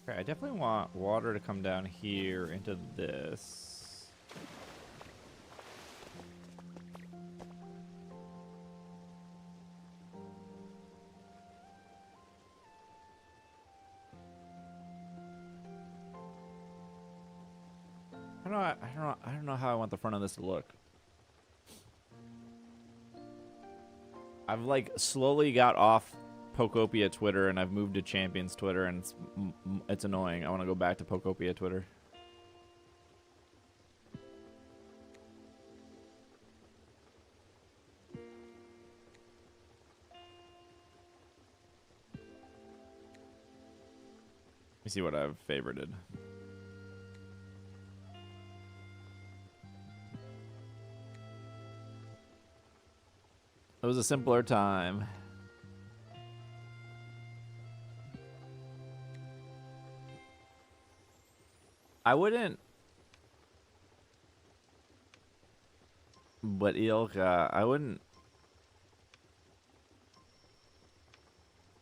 Okay, I definitely want water to come down here into this. I don't know how I want the front of this to look. I've like slowly got off Pokopia Twitter and I've moved to Champions Twitter, and it's annoying. I want to go back to Pokopia Twitter. Let me see what I've favorited. It was a simpler time. I wouldn't. But Ilka, I wouldn't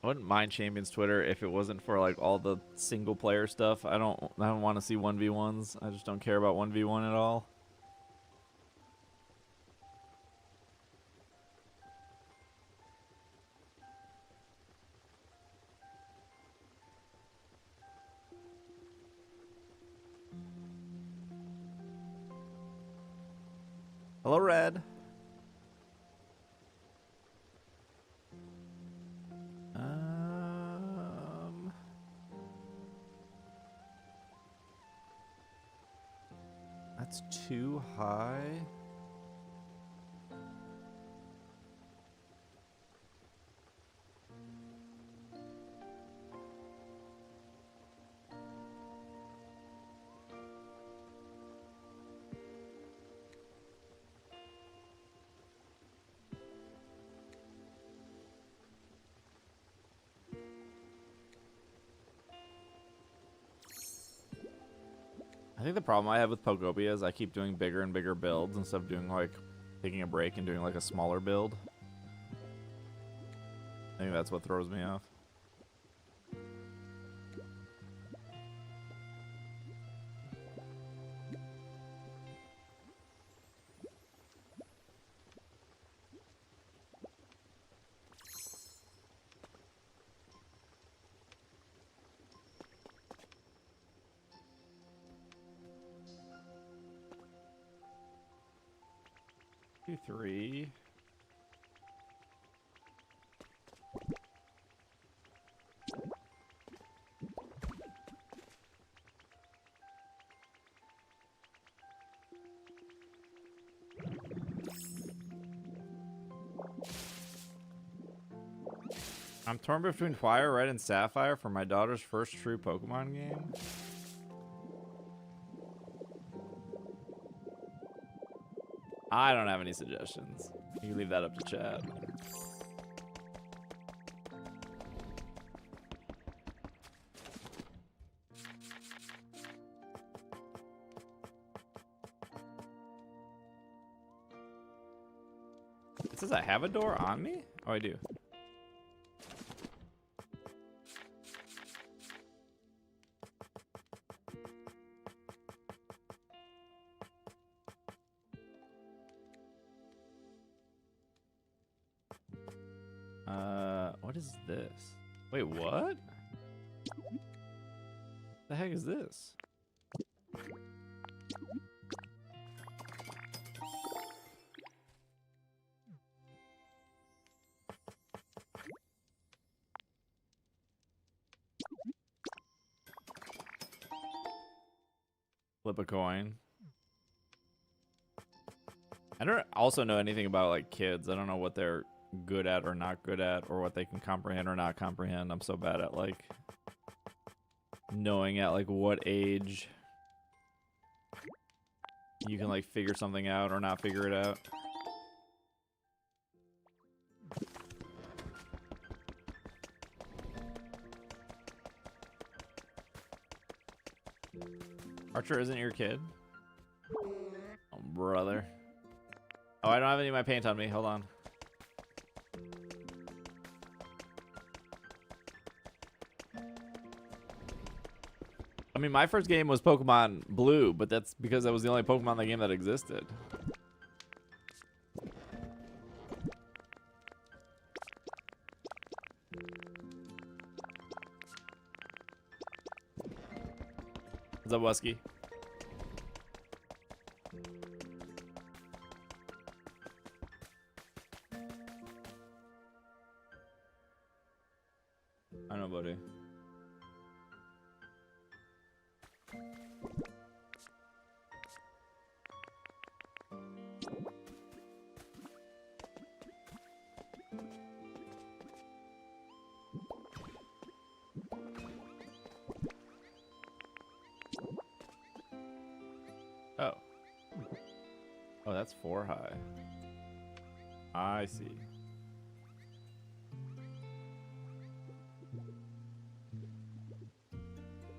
mind Champions Twitter if it wasn't for like all the single player stuff. I don't want to see 1v1s. I just don't care about 1v1 at all. Hello, Red. That's too high. I think the problem I have with Pokopia is I keep doing bigger and bigger builds instead of doing like taking a break and doing like a smaller build. I think that's what throws me off. 2, 3. I'm torn between Fire Red and Sapphire for my daughter's first true Pokemon game. I don't have any suggestions. You can leave that up to chat. It says I have a door on me? Oh, I do. What is this? Wait, what? The heck is this? Flip a coin. I don't also know anything about like kids. I don't know what they're good at or not good at, or what they can comprehend or not comprehend. I'm so bad at like knowing at like what age you can like figure something out or not figure it out. Archer isn't your kid? Oh, brother. Oh, I don't have any of my paint on me. Hold on. I mean, my first game was Pokemon Blue, but that's because that was the only Pokemon in the game that existed. What's up, Wusky? I don't know, buddy. Oh. Oh, that's 4 high. I see.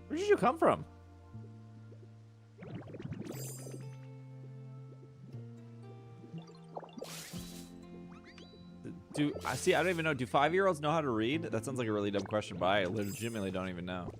Where did you come from? I see. I don't even know. Do 5-year-olds know how to read? That sounds like a really dumb question, but I legitimately don't even know.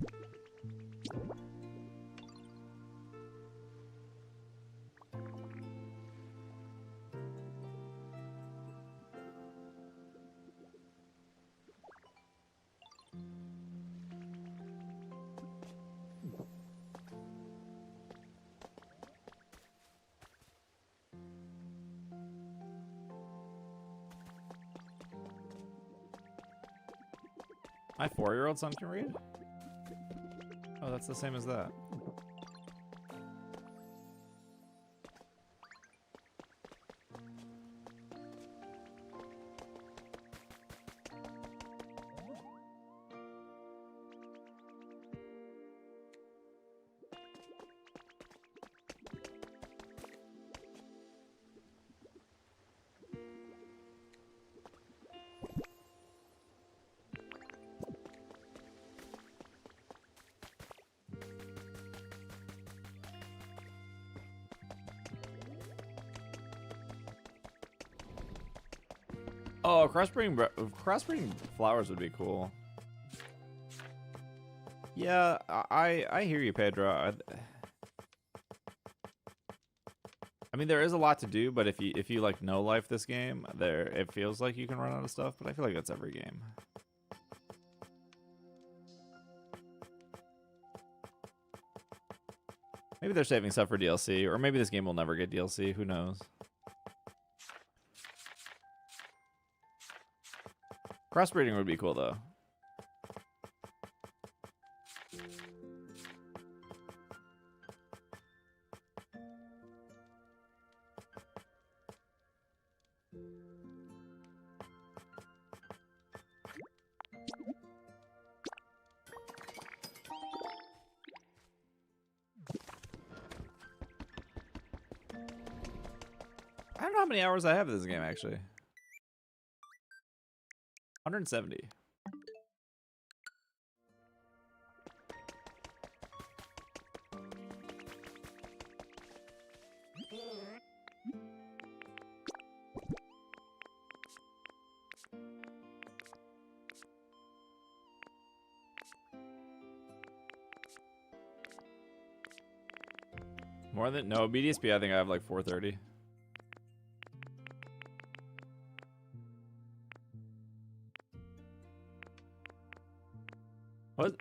My 4-year-old son can read? Oh, that's the same as that. Oh, crossbreeding flowers would be cool. Yeah, I hear you, Pedro. I mean, there is a lot to do, but if you like no life this game, it feels like you can run out of stuff. But I feel like that's every game. Maybe they're saving stuff for DLC, or maybe this game will never get DLC. Who knows? Crossbreeding would be cool though. I don't know how many hours I have in this game actually. 170. More than no BDSP. I think I have like 430.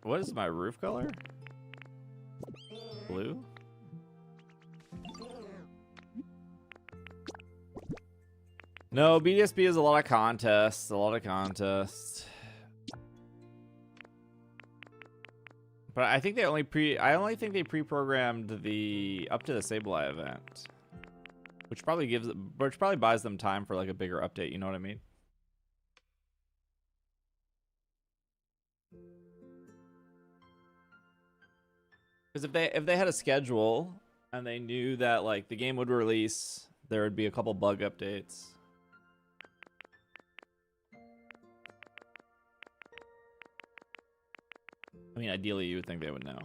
What is my roof color? Blue? No, BDSP is a lot of contests. But I think they I only think they pre-programmed the up to the Sableye event, which probably buys them time for like a bigger update. You know what I mean? Because if they had a schedule and they knew that like the game would release, there would be a couple bug updates. I mean, ideally, you would think they would know.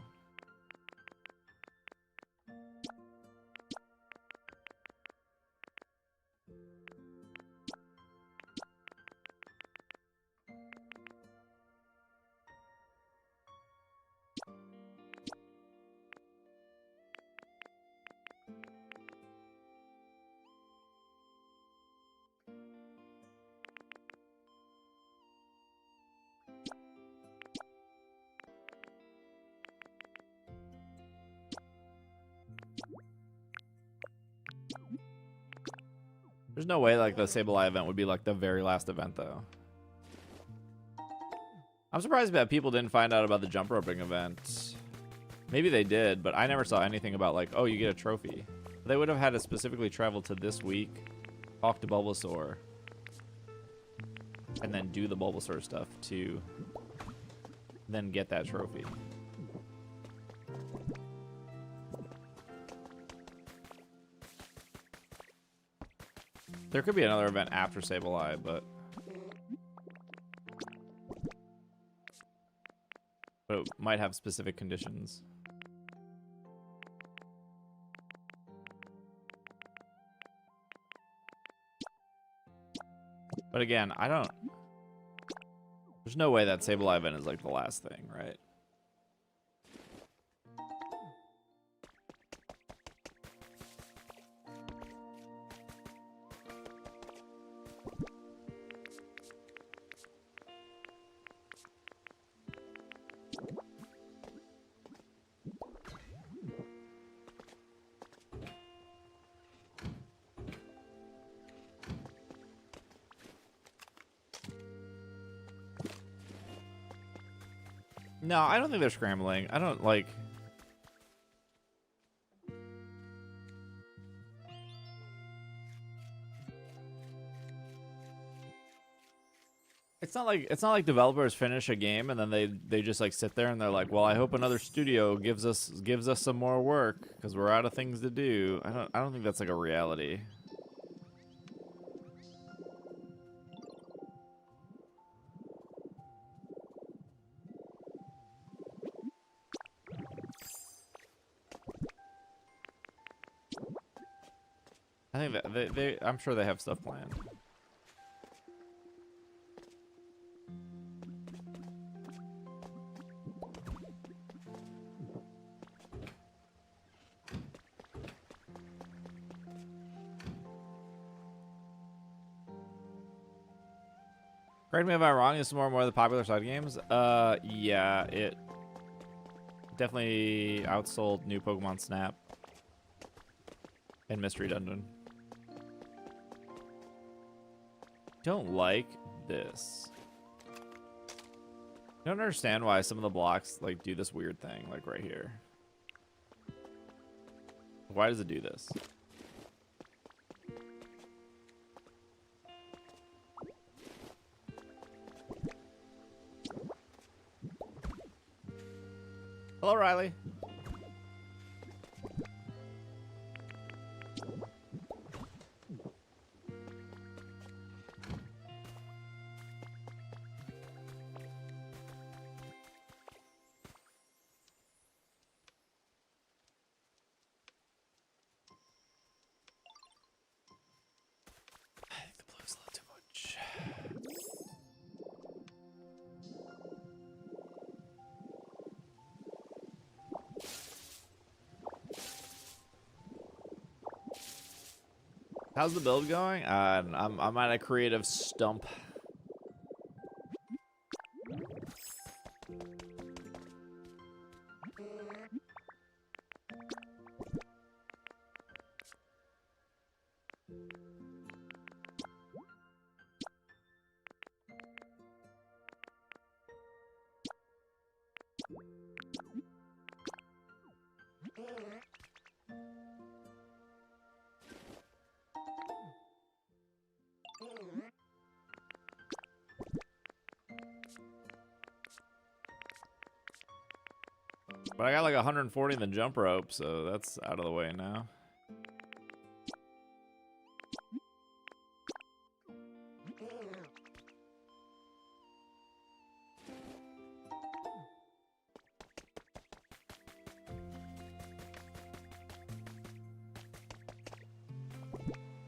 There's no way like the Sableye event would be like the very last event though. I'm surprised that people didn't find out about the jump roping event. Maybe they did, but I never saw anything about like, oh, you get a trophy. They would have had to specifically travel to this week, talk to Bulbasaur, and then do the Bulbasaur stuff to then get that trophy. There could be another event after Sableye, but it might have specific conditions. But again, there's no way that Sableye event is like the last thing, right? No, I don't think they're scrambling. I don't like... It's not like developers finish a game and then they just like sit there and they're like, well, I hope another studio gives us some more work because we're out of things to do. I don't think that's like a reality. I think that I'm sure they have stuff planned. Correct me if I'm wrong, is more and more of the popular side games. Yeah, it definitely outsold new Pokemon Snap and Mystery Dungeon. Don't like this. I don't understand why some of the blocks like do this weird thing, like right here. Why does it do this? Hello, Riley. How's the build going? I'm at a creative stump. But I got like 140 in the jump rope, so that's out of the way now.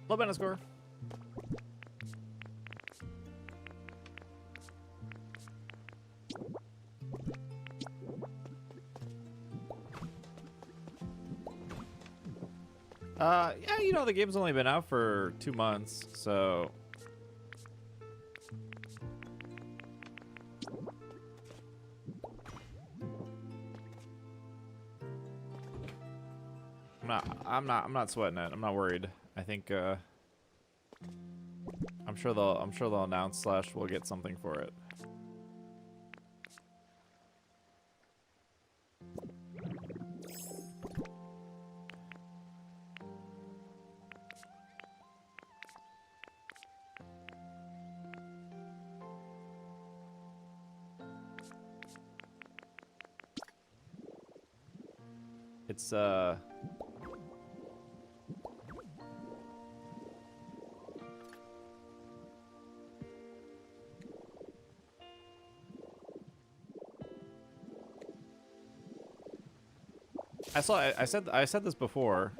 Low benefit score. Yeah, you know, the game's only been out for 2 months, so... I'm not sweating it. I'm not worried. I think, I'm sure they'll announce / we'll get something for it. It's I said this before.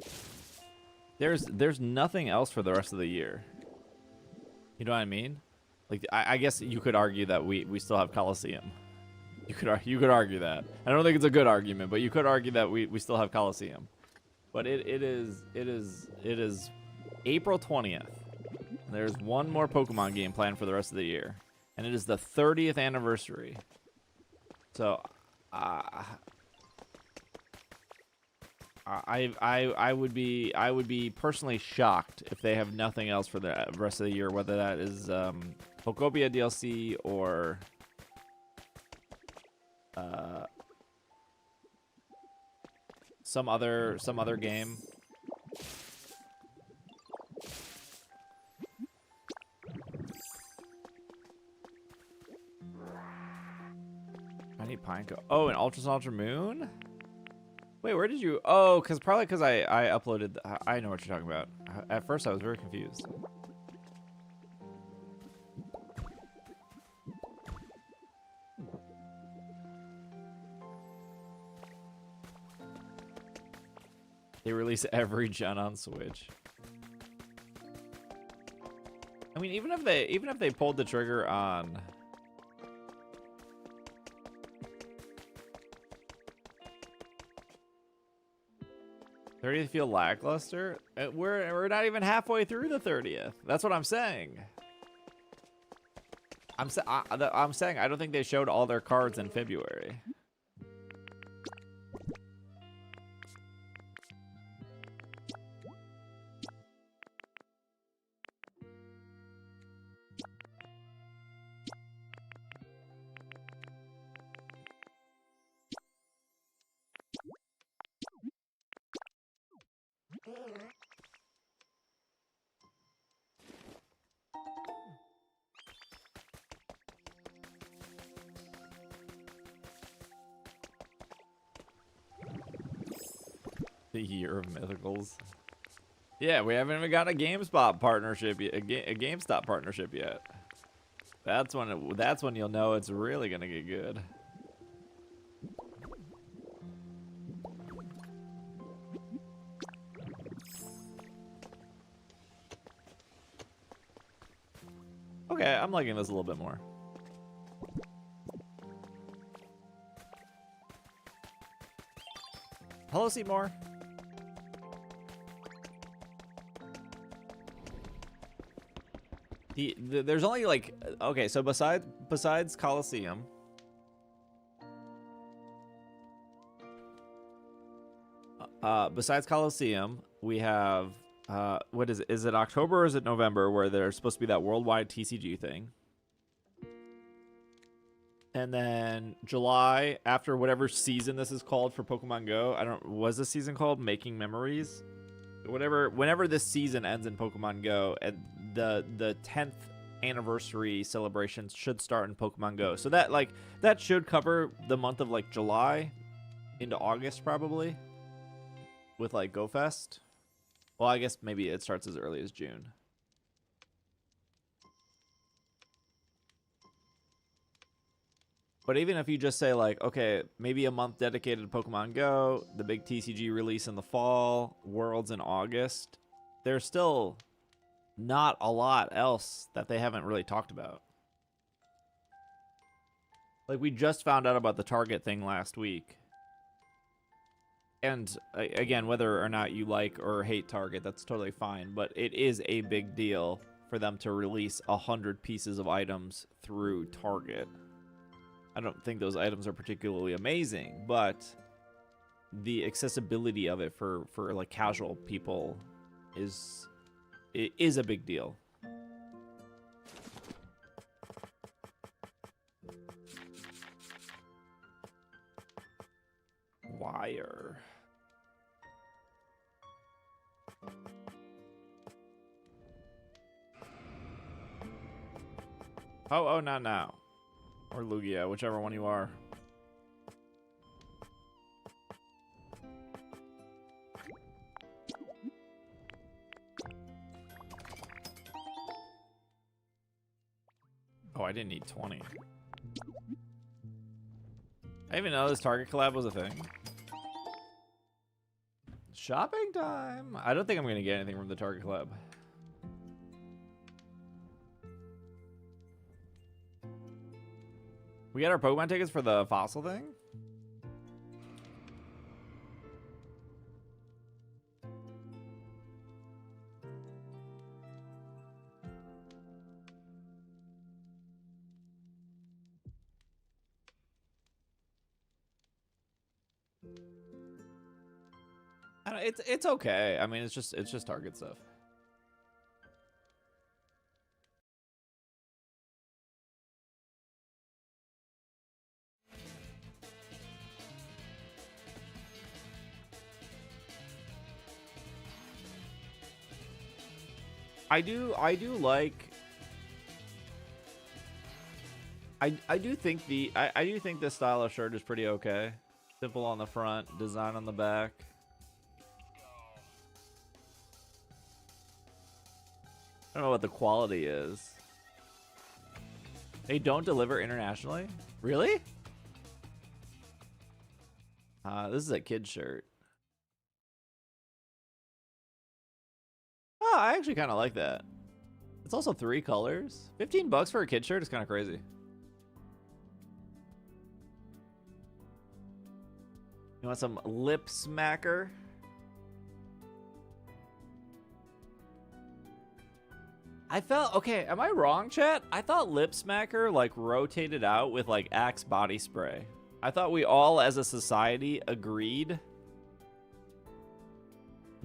There's nothing else for the rest of the year. You know what I mean? Like I guess you could argue that we still have Coliseum. You could argue that. I don't think it's a good argument, but you could argue that we still have Coliseum. But it is April 20th. There's one more Pokemon game planned for the rest of the year, and it is the 30th anniversary. So, I would be personally shocked if they have nothing else for the rest of the year, whether that is Pokopia DLC or some other game. I need Pineco. Oh, an Ultra Moon? Wait, where did you... Oh, probably because I uploaded... I know what you're talking about. At first, I was very confused. They release every gen on Switch. I mean, even if they pulled the trigger on... '30th feel lackluster? We're not even halfway through the 30th. That's what I'm saying. I'm saying I don't think they showed all their cards in February. The year of mythicals. Yeah, we haven't even got a GameSpot partnership yet. A GameStop partnership yet. That's when you'll know it's really gonna get good. Okay, I'm liking this a little bit more. Hello, Seymour. There's only like, okay, so besides Coliseum, we have what is it? Is it October or is it November where there's supposed to be that worldwide TCG thing? And then July, after whatever season this is called for Pokemon Go, was this season called Making Memories? Whenever this season ends in Pokemon Go, and the 10th anniversary celebrations should start in Pokemon Go. So that should cover the month of like July into August probably with like Go Fest. Well, I guess maybe it starts as early as June. But even if you just say like, okay, maybe a month dedicated to Pokemon Go, the big TCG release in the fall, Worlds in August, there's still not a lot else that they haven't really talked about. Like, we just found out about the Target thing last week. And again, whether or not you like or hate Target, that's totally fine. But it is a big deal for them to release 100 pieces of items through Target. I don't think those items are particularly amazing, but the accessibility of it for like casual people is a big deal. Wire. Oh, not now. Or Lugia, whichever one you are. Oh, I didn't need 20. I didn't even know this Target collab was a thing. Shopping time! I don't think I'm going to get anything from the Target collab. We got our Pokemon tickets for the fossil thing? I don't, it's okay. I mean, it's just Target stuff. I do like. I do think this style of shirt is pretty okay. Simple on the front, design on the back. I don't know what the quality is. They don't deliver internationally? Really? This is a kid shirt. Oh, I actually kind of like that. It's also 3 colors. 15 bucks for a kid shirt is kind of crazy. You want some lip smacker? I felt, okay, am I wrong, chat? I thought lip smacker like rotated out with like Axe body spray. I thought we all as a society agreed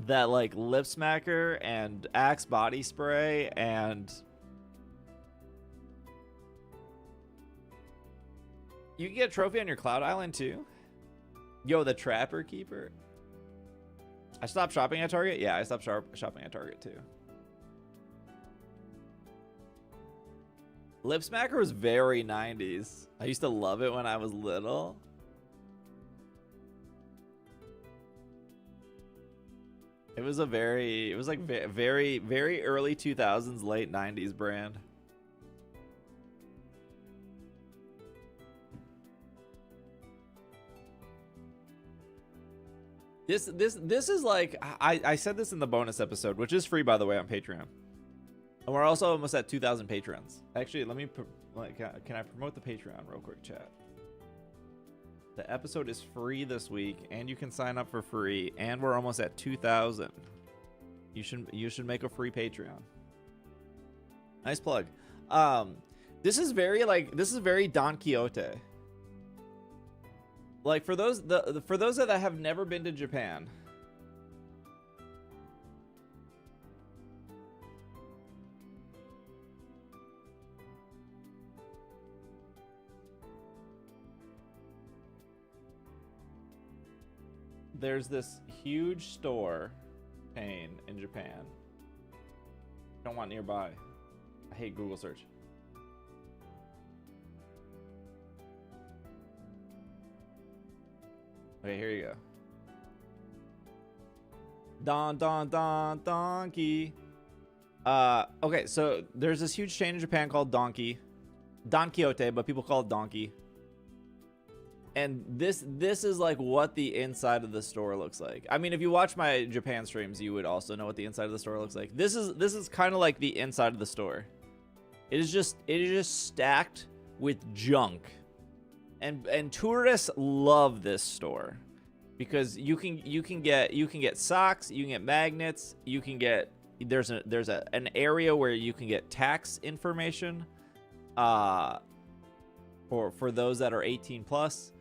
that like lip smacker and Axe body spray and you can get a trophy on your Cloud Island too. Yo, the Trapper Keeper. I stopped shopping at Target. Yeah, I stopped shopping at Target too. Lip smacker was very 90s. I used to love it when I was little. It was like very, very early 2000s, late 90s brand. This is like, I said this in the bonus episode, which is free, by the way, on Patreon. And we're also almost at 2,000 patrons. Actually, let me, can I promote the Patreon real quick, chat? The episode is free this week, and you can sign up for free, and we're almost at 2,000. You should make a free Patreon. Nice plug. This is very Don Quixote. Like, for those that have never been to Japan, there's this huge store chain in Japan. Don't want nearby. I hate Google search. Okay, here you go. Donkey. Okay, so there's this huge chain in Japan called Don Quixote, but people call it Donkey. And this is like what the inside of the store looks like. I mean, if you watch my Japan streams, you would also know what the inside of the store looks like. This is kind of like the inside of the store. It is just stacked with junk. And tourists love this store because you can get socks, you can get magnets, you can get there's an area where you can get tax information for those that are 18 plus.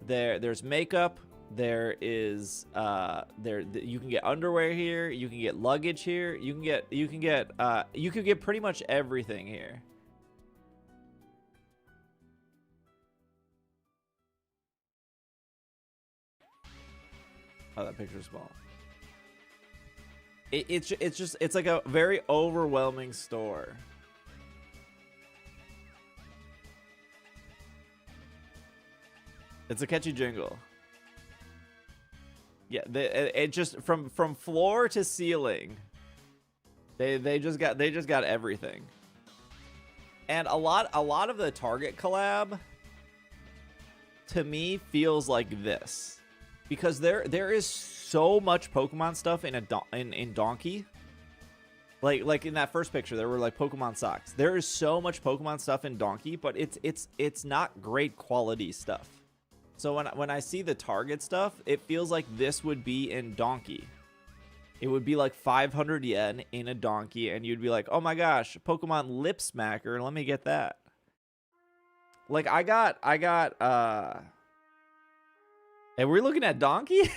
There's makeup, there is you can get underwear here, you can get luggage here, you can get pretty much everything here. Oh, that picture's small. It's like a very overwhelming store. It's a catchy jingle. Yeah, it just from floor to ceiling. They just got everything. And a lot of the Target collab to me feels like this. Because there is so much Pokemon stuff in Donkey. Like in that first picture, there were like Pokemon socks. There is so much Pokemon stuff in Donkey, but it's not great quality stuff. So when I see the Target stuff, it feels like this would be in Donkey. It would be like 500 yen in a Donkey, and you'd be like, oh my gosh, Pokemon Lip Smacker, let me get that. Like I got and we're looking at Donkey?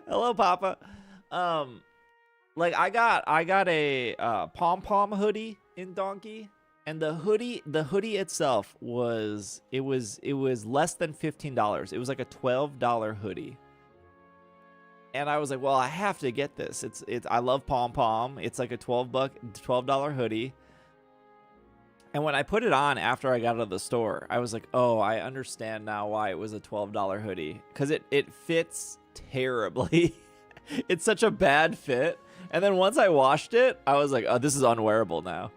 Hello, Papa. Like I got a Pom Pom hoodie in Donkey, and the hoodie itself was less than $15. It was like a $12 hoodie. And I was like, well, I have to get this. I love Pom Pom. It's like a $12 hoodie. And when I put it on after I got out of the store, I was like, oh, I understand now why it was a $12 hoodie. Because it fits terribly. It's such a bad fit. And then once I washed it, I was like, oh, this is unwearable now.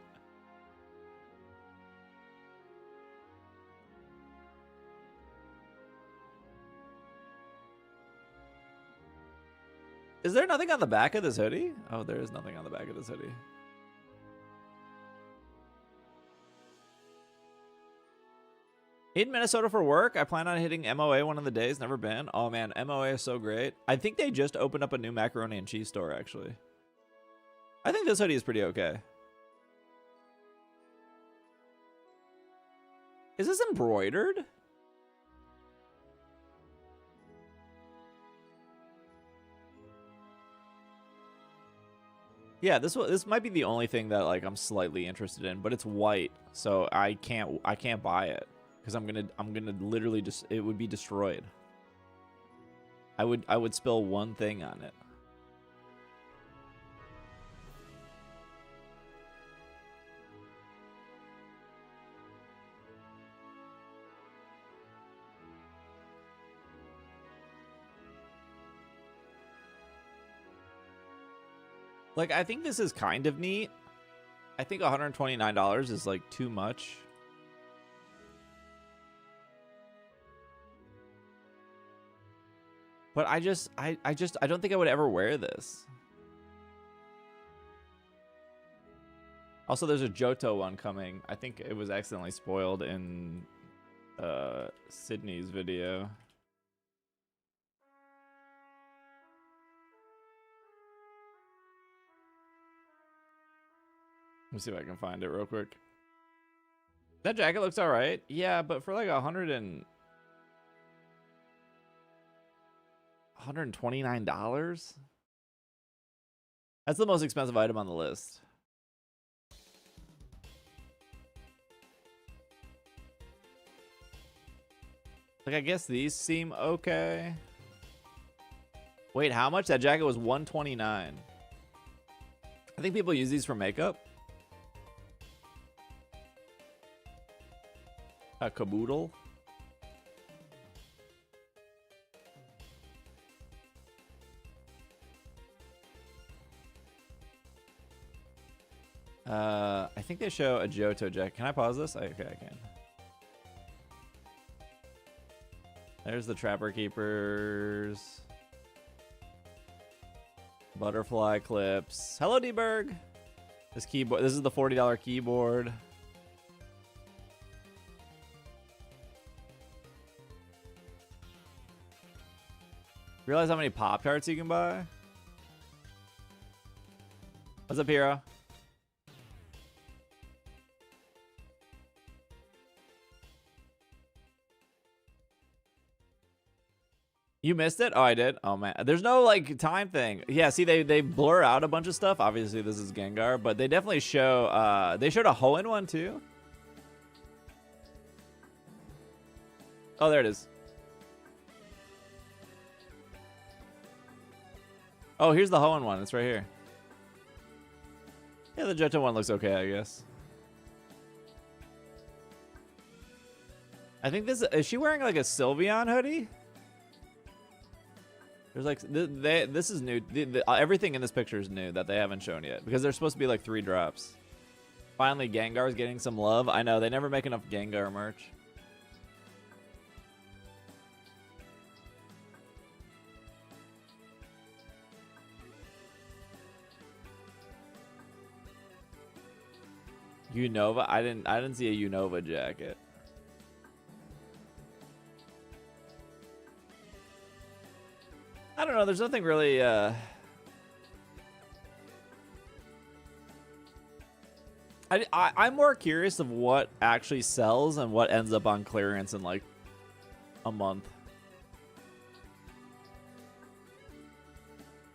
Is there nothing on the back of this hoodie? Oh, there is nothing on the back of this hoodie. In Minnesota for work, I plan on hitting MOA one of the days. Never been. Oh man, MOA is so great. I think they just opened up a new macaroni and cheese store, actually. I think this hoodie is pretty okay. Is this embroidered? Yeah, this might be the only thing that like I'm slightly interested in, but it's white, so I can't buy it. Because I'm gonna literally just, it would be destroyed. I would spill one thing on it. Like, I think this is kind of neat. I think $129 is like too much. But I don't think I would ever wear this. Also, there's a Johto one coming. I think it was accidentally spoiled in Sydney's video. Let me see if I can find it real quick. That jacket looks all right. Yeah, but for like $129? That's the most expensive item on the list. Like, I guess these seem okay. Wait, how much? That jacket was $129. I think people use these for makeup. A caboodle. I think they show a Johto jacket. Can I pause this? Okay, I can. There's the Trapper Keepers. Butterfly clips. Hello, D-Berg. This keyboard. This is the $40 keyboard. Realize how many Pop-Tarts you can buy? What's up, Hero? You missed it? Oh, I did? Oh, man. There's no, like, time thing. Yeah, see, they blur out a bunch of stuff. Obviously, this is Gengar, but they definitely show... they showed a Hoenn one, too. Oh, there it is. Oh, here's the Hoenn one. It's right here. Yeah, the Johto one looks okay, I guess. I think this... Is she wearing, like, a Sylveon hoodie? There's like this is new. Everything in this picture is new that they haven't shown yet because there's supposed to be like 3 drops. Finally, Gengar's getting some love. I know they never make enough Gengar merch. Unova. I didn't see a Unova jacket. I don't know. There's nothing really. I'm more curious of what actually sells and what ends up on clearance in like a month.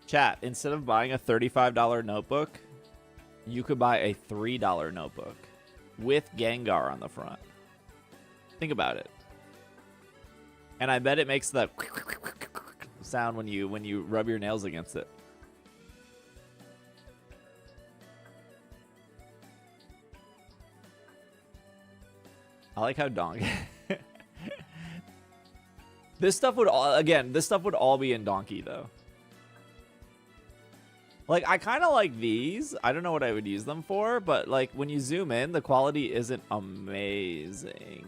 Chat, instead of buying a $35 notebook, you could buy a $3 notebook with Gengar on the front. Think about it. And I bet it makes the sound when you rub your nails against it. I like how Donkey. This stuff would all be in Donkey though. Like, I kind of like these. I don't know what I would use them for, but like when you zoom in, the quality isn't amazing.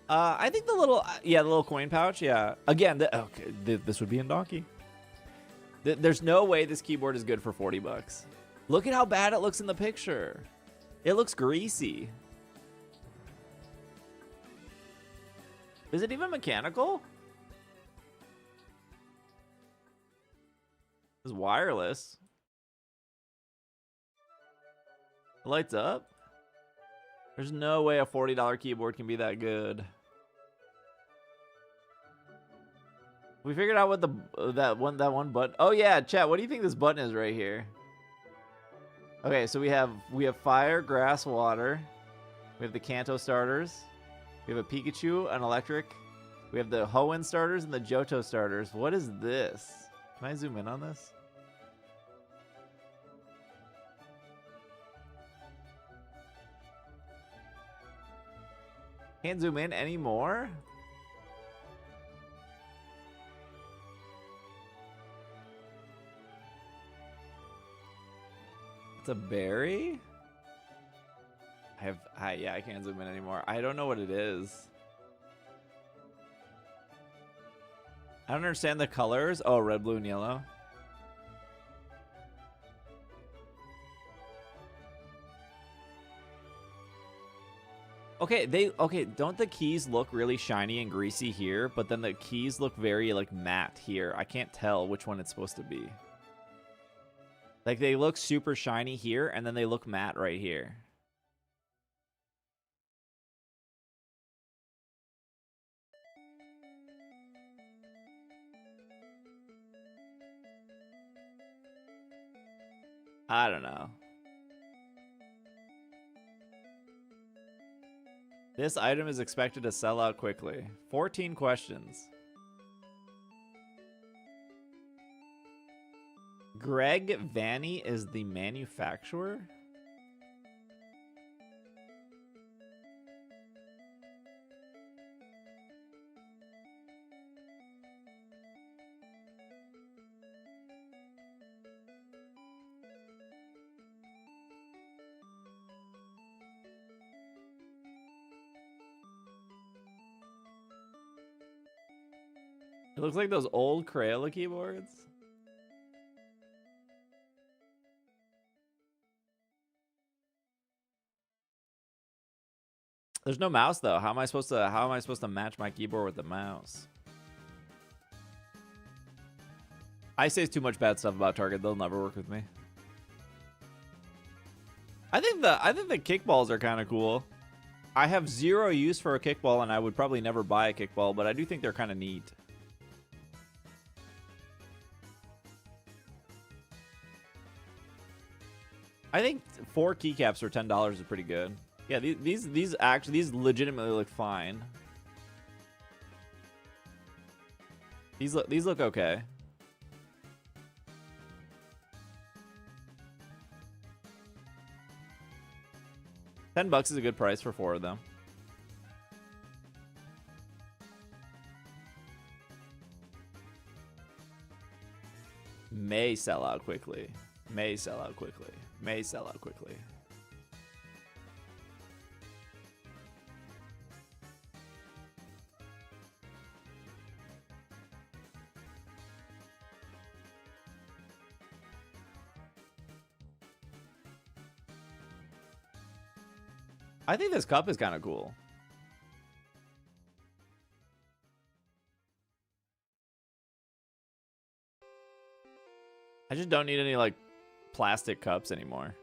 I think the little coin pouch, yeah. Again, this would be in Donkey. There's no way this keyboard is good for 40 bucks. Look at how bad it looks in the picture. It looks greasy. Is it even mechanical? It's wireless. It lights up. There's no way a $40 keyboard can be that good. We figured out what that one button. Oh yeah, chat. What do you think this button is right here? Okay, so we have fire, grass, water. We have the Kanto starters. We have a Pikachu, an electric. We have the Hoenn starters and the Johto starters. What is this? Can I zoom in on this? Can't zoom in anymore? It's a berry? Yeah, I can't zoom in anymore. I don't know what it is. I don't understand the colors. Oh, red, blue, and yellow. Okay, don't the keys look really shiny and greasy here, but then the keys look very like matte here. I can't tell which one it's supposed to be. Like they look super shiny here and then they look matte right here. I don't know. This item is expected to sell out quickly. 14 questions. Greg Vanny is the manufacturer? It looks like those old Crayola keyboards. There's no mouse though. How am I supposed to match my keyboard with the mouse? I say too much bad stuff about Target. They'll never work with me. I think the kickballs are kind of cool. I have zero use for a kickball, and I would probably never buy a kickball, but I do think they're kind of neat. I think 4 keycaps for $10 is pretty good. Yeah, these legitimately look fine. These look okay. $10 is a good price for 4 of them. May sell out quickly. May sell out quickly. May sell out quickly. I think this cup is kind of cool. I just don't need any like plastic cups anymore.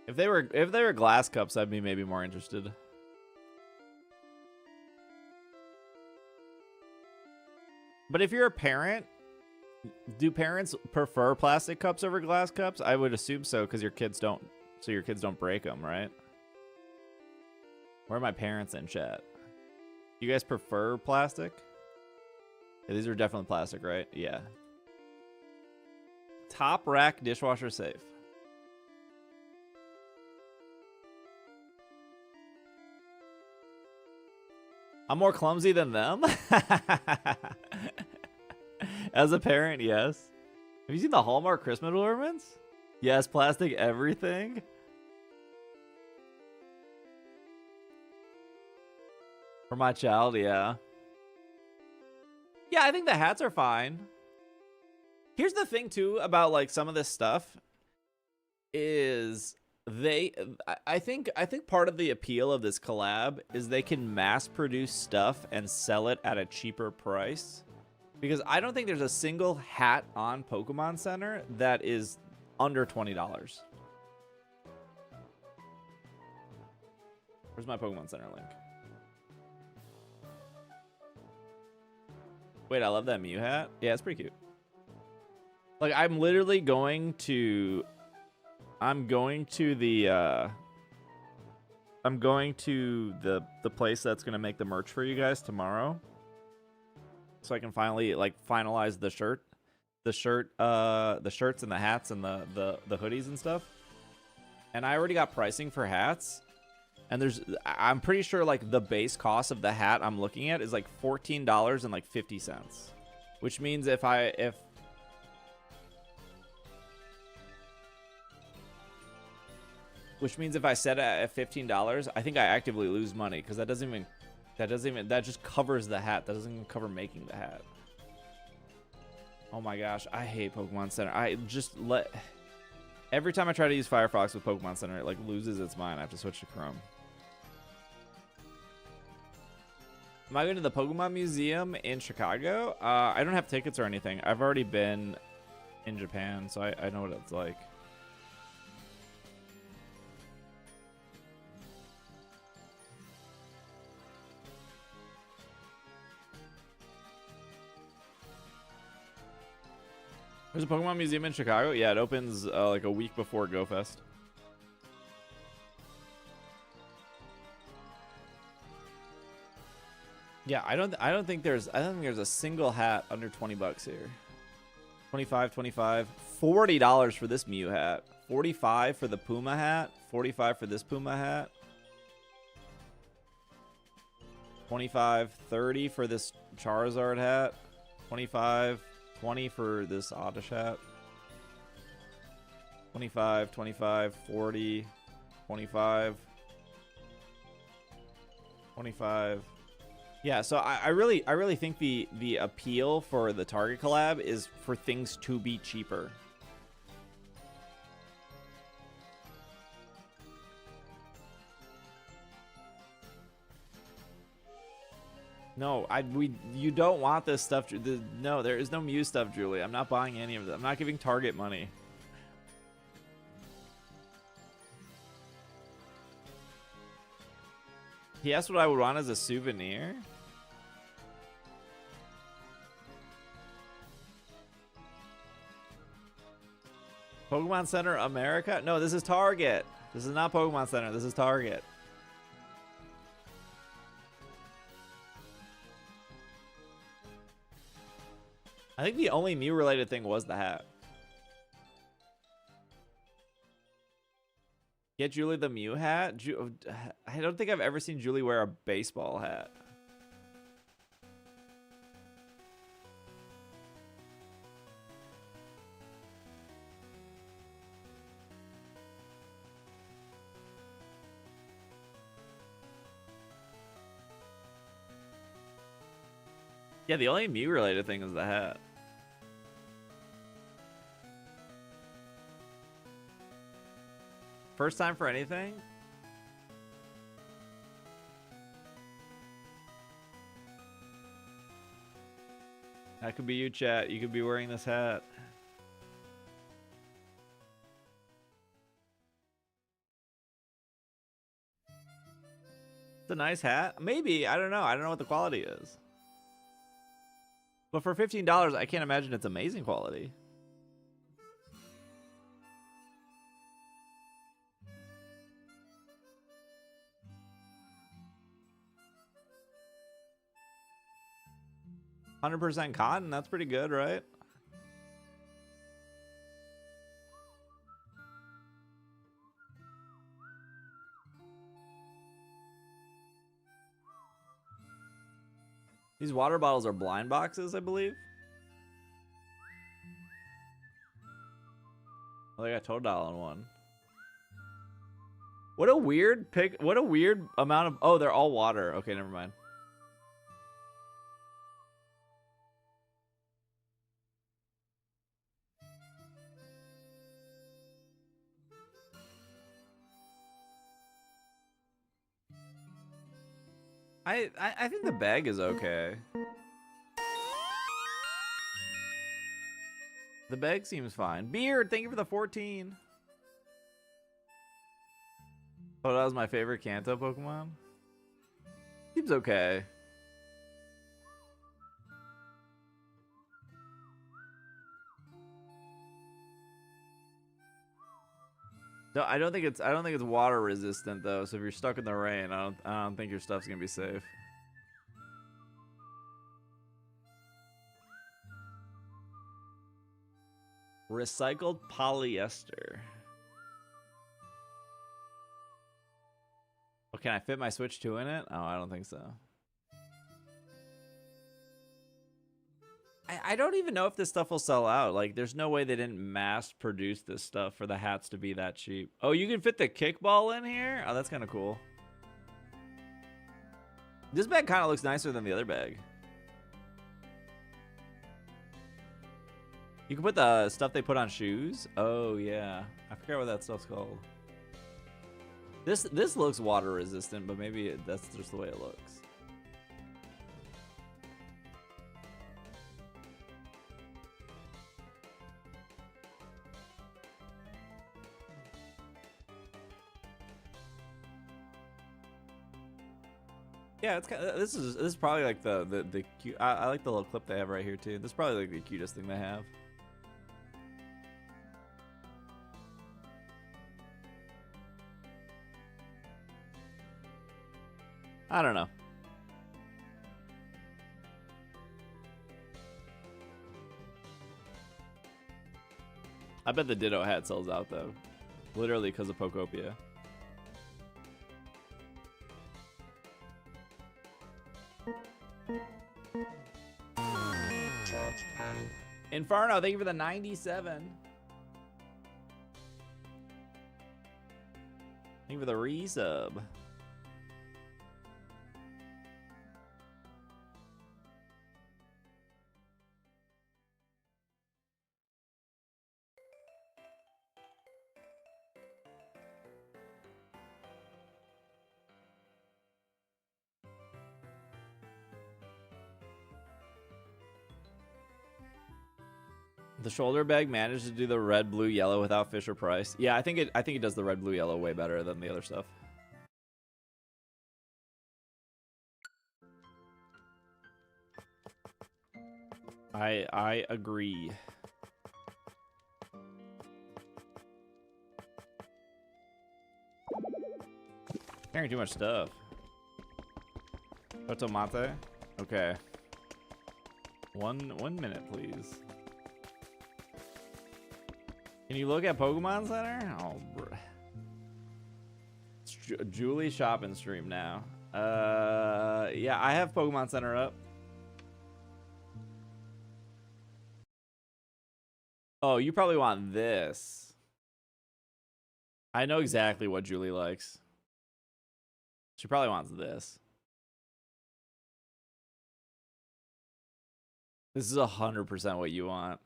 If they were glass cups, I'd be maybe more interested. But if you're a parent, do parents prefer plastic cups over glass cups? I would assume so, because your kids don't break them, right? Where are my parents in chat? You guys prefer plastic? Yeah, these are definitely plastic, right? Yeah. Top rack dishwasher safe. I'm more clumsy than them? As a parent, yes. Have you seen the Hallmark Christmas ornaments? Yes, plastic everything. For my child, yeah. Yeah, I think the hats are fine. Here's the thing too about like some of this stuff is I think part of the appeal of this collab is they can mass produce stuff and sell it at a cheaper price. Because I don't think there's a single hat on Pokemon Center that is under $20. Where's my Pokemon Center link? Wait, I love that Mew hat. Yeah, it's pretty cute. Like, I'm literally going to... I'm going to the place that's going to make the merch for you guys tomorrow. So I can finally, like, finalize the shirts and the hats and the hoodies and stuff. And I already got pricing for hats. And I'm pretty sure like the base cost of the hat I'm looking at is like $14.50. Which means if I set it at $15, I think I actively lose money because that just covers the hat. That doesn't even cover making the hat. Oh my gosh, I hate Pokemon Center. Every time I try to use Firefox with Pokemon Center, it like loses its mind. I have to switch to Chrome. Am I going to the Pokemon Museum in Chicago? I don't have tickets or anything. I've already been in Japan, so I know what it's like. There's a Pokemon Museum in Chicago? Yeah, it opens like a week before GoFest. Yeah, I don't think there's a single hat under 20 bucks here. 25, 25, $40 for this Mew hat. 45 for the Puma hat. 45 for this Puma hat. 25, 30 for this Charizard hat. 25, 20 for this Oddish hat. 25, 25, 40, 25, 25. Yeah, so I really think the appeal for the Target collab is for things to be cheaper. No, you don't want this stuff. No, there is no Mew stuff, Julie. I'm not buying any of them. I'm not giving Target money. He asked what I would want as a souvenir. Pokemon Center America? No, this is Target. This is not Pokemon Center. This is Target. I think the only Mew related thing was the hat. Get Julie the Mew hat? I don't think I've ever seen Julie wear a baseball hat. Yeah, the only Mew related thing is the hat. First time for anything? That could be you, chat. You could be wearing this hat. It's a nice hat. Maybe. I don't know. I don't know what the quality is. But for $15, I can't imagine it's amazing quality. $100% cotton, that's pretty good, right? These water bottles are blind boxes, I believe. Oh, they got Totodile on one. What a weird what a weird amount of... Oh, they're all water. Okay, never mind. I think the bag is okay. The bag seems fine. Beard, thank you for the 14. Oh, that was my favorite Kanto Pokemon. Seems okay. No, I don't think it's water resistant though. So if you're stuck in the rain, I don't think your stuff's gonna be safe. Recycled polyester. Oh, can I fit my Switch 2 in it? Oh, I don't think so. I don't even know if this stuff will sell out. Like, there's no way they didn't mass produce this stuff for the hats to be that cheap. Oh, you can fit the kickball in here? Oh, that's kind of cool. This bag kind of looks nicer than the other bag. You can put the stuff they put on shoes. Oh, yeah. I forget what that stuff's called. This looks water resistant, but maybe that's just the way it looks. Yeah, it's kind of, this is probably like the cute. I like the little clip they have right here too. This is probably like the cutest thing they have. I don't know. I bet the Ditto hat sells out though, literally because of Pokopia. Inferno, thank you for the 97. Thank you for the resub. The shoulder bag managed to do the red, blue, yellow without Fisher Price. Yeah, I think it does the red, blue, yellow way better than the other stuff. I agree. Carrying too much stuff. Otomate? Okay. One minute, please. Can you look at Pokemon Center? Oh, bruh. It's Julie shopping stream now. Yeah, I have Pokemon Center up. Oh, you probably want this. I know exactly what Julie likes. She probably wants this. This is 100% what you want.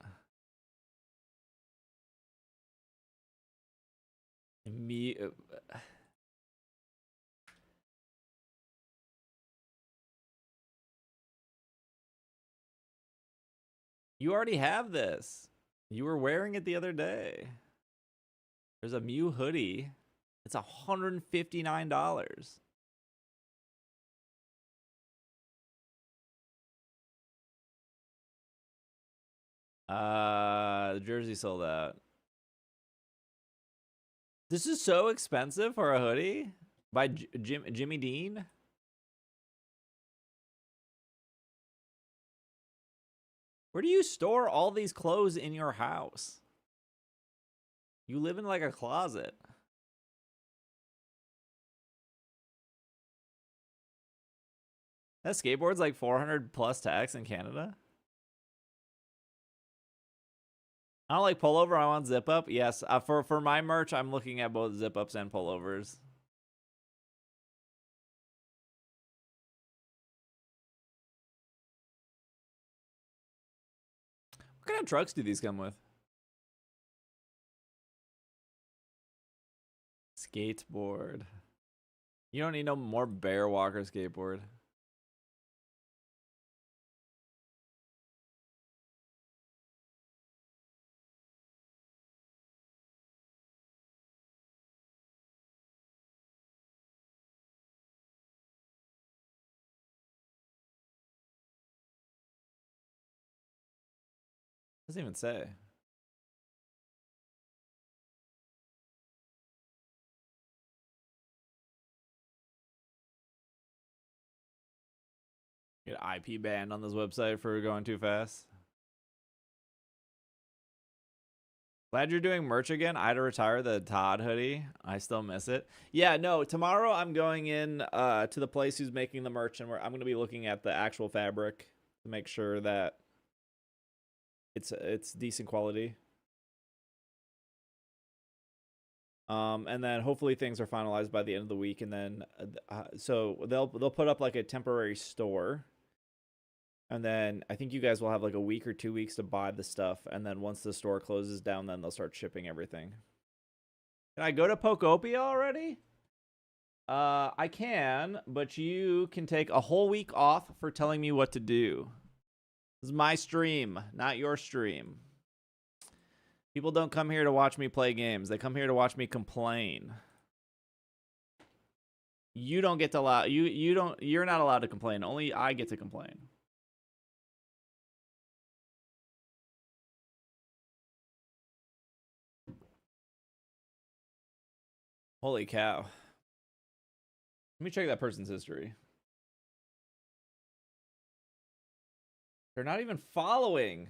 Me. You already have this. You were wearing it the other day. There's a Mew hoodie. It's $159. The jersey sold out. This is so expensive for a hoodie by Jimmy Dean. Where do you store all these clothes in your house? You live in like a closet. That skateboard's like 400 plus tax in Canada. I don't like pullover. I want zip up. Yes, for my merch, I'm looking at both zip ups and pullovers. What kind of trucks do these come with? Skateboard. You don't need no more Bear Walker skateboard. Doesn't even say. Get IP banned on this website for going too fast. Glad you're doing merch again. I had to retire the Todd hoodie. I still miss it. Yeah, no, tomorrow I'm going in to the place who's making the merch, and I'm going to be looking at the actual fabric to make sure that it's decent quality. And then hopefully things are finalized by the end of the week, and then so they'll put up like a temporary store. And then I think you guys will have like a week or 2 weeks to buy the stuff. And then once the store closes down, then they'll start shipping everything. Can I go to Pokopia already? I can, but you can take a whole week off for telling me what to do. This is my stream, not your stream. People don't come here to watch me play games. They come here to watch me complain. You don't get to allow you're not allowed to complain. Only I get to complain. Holy cow. Let me check that person's history. They're not even following.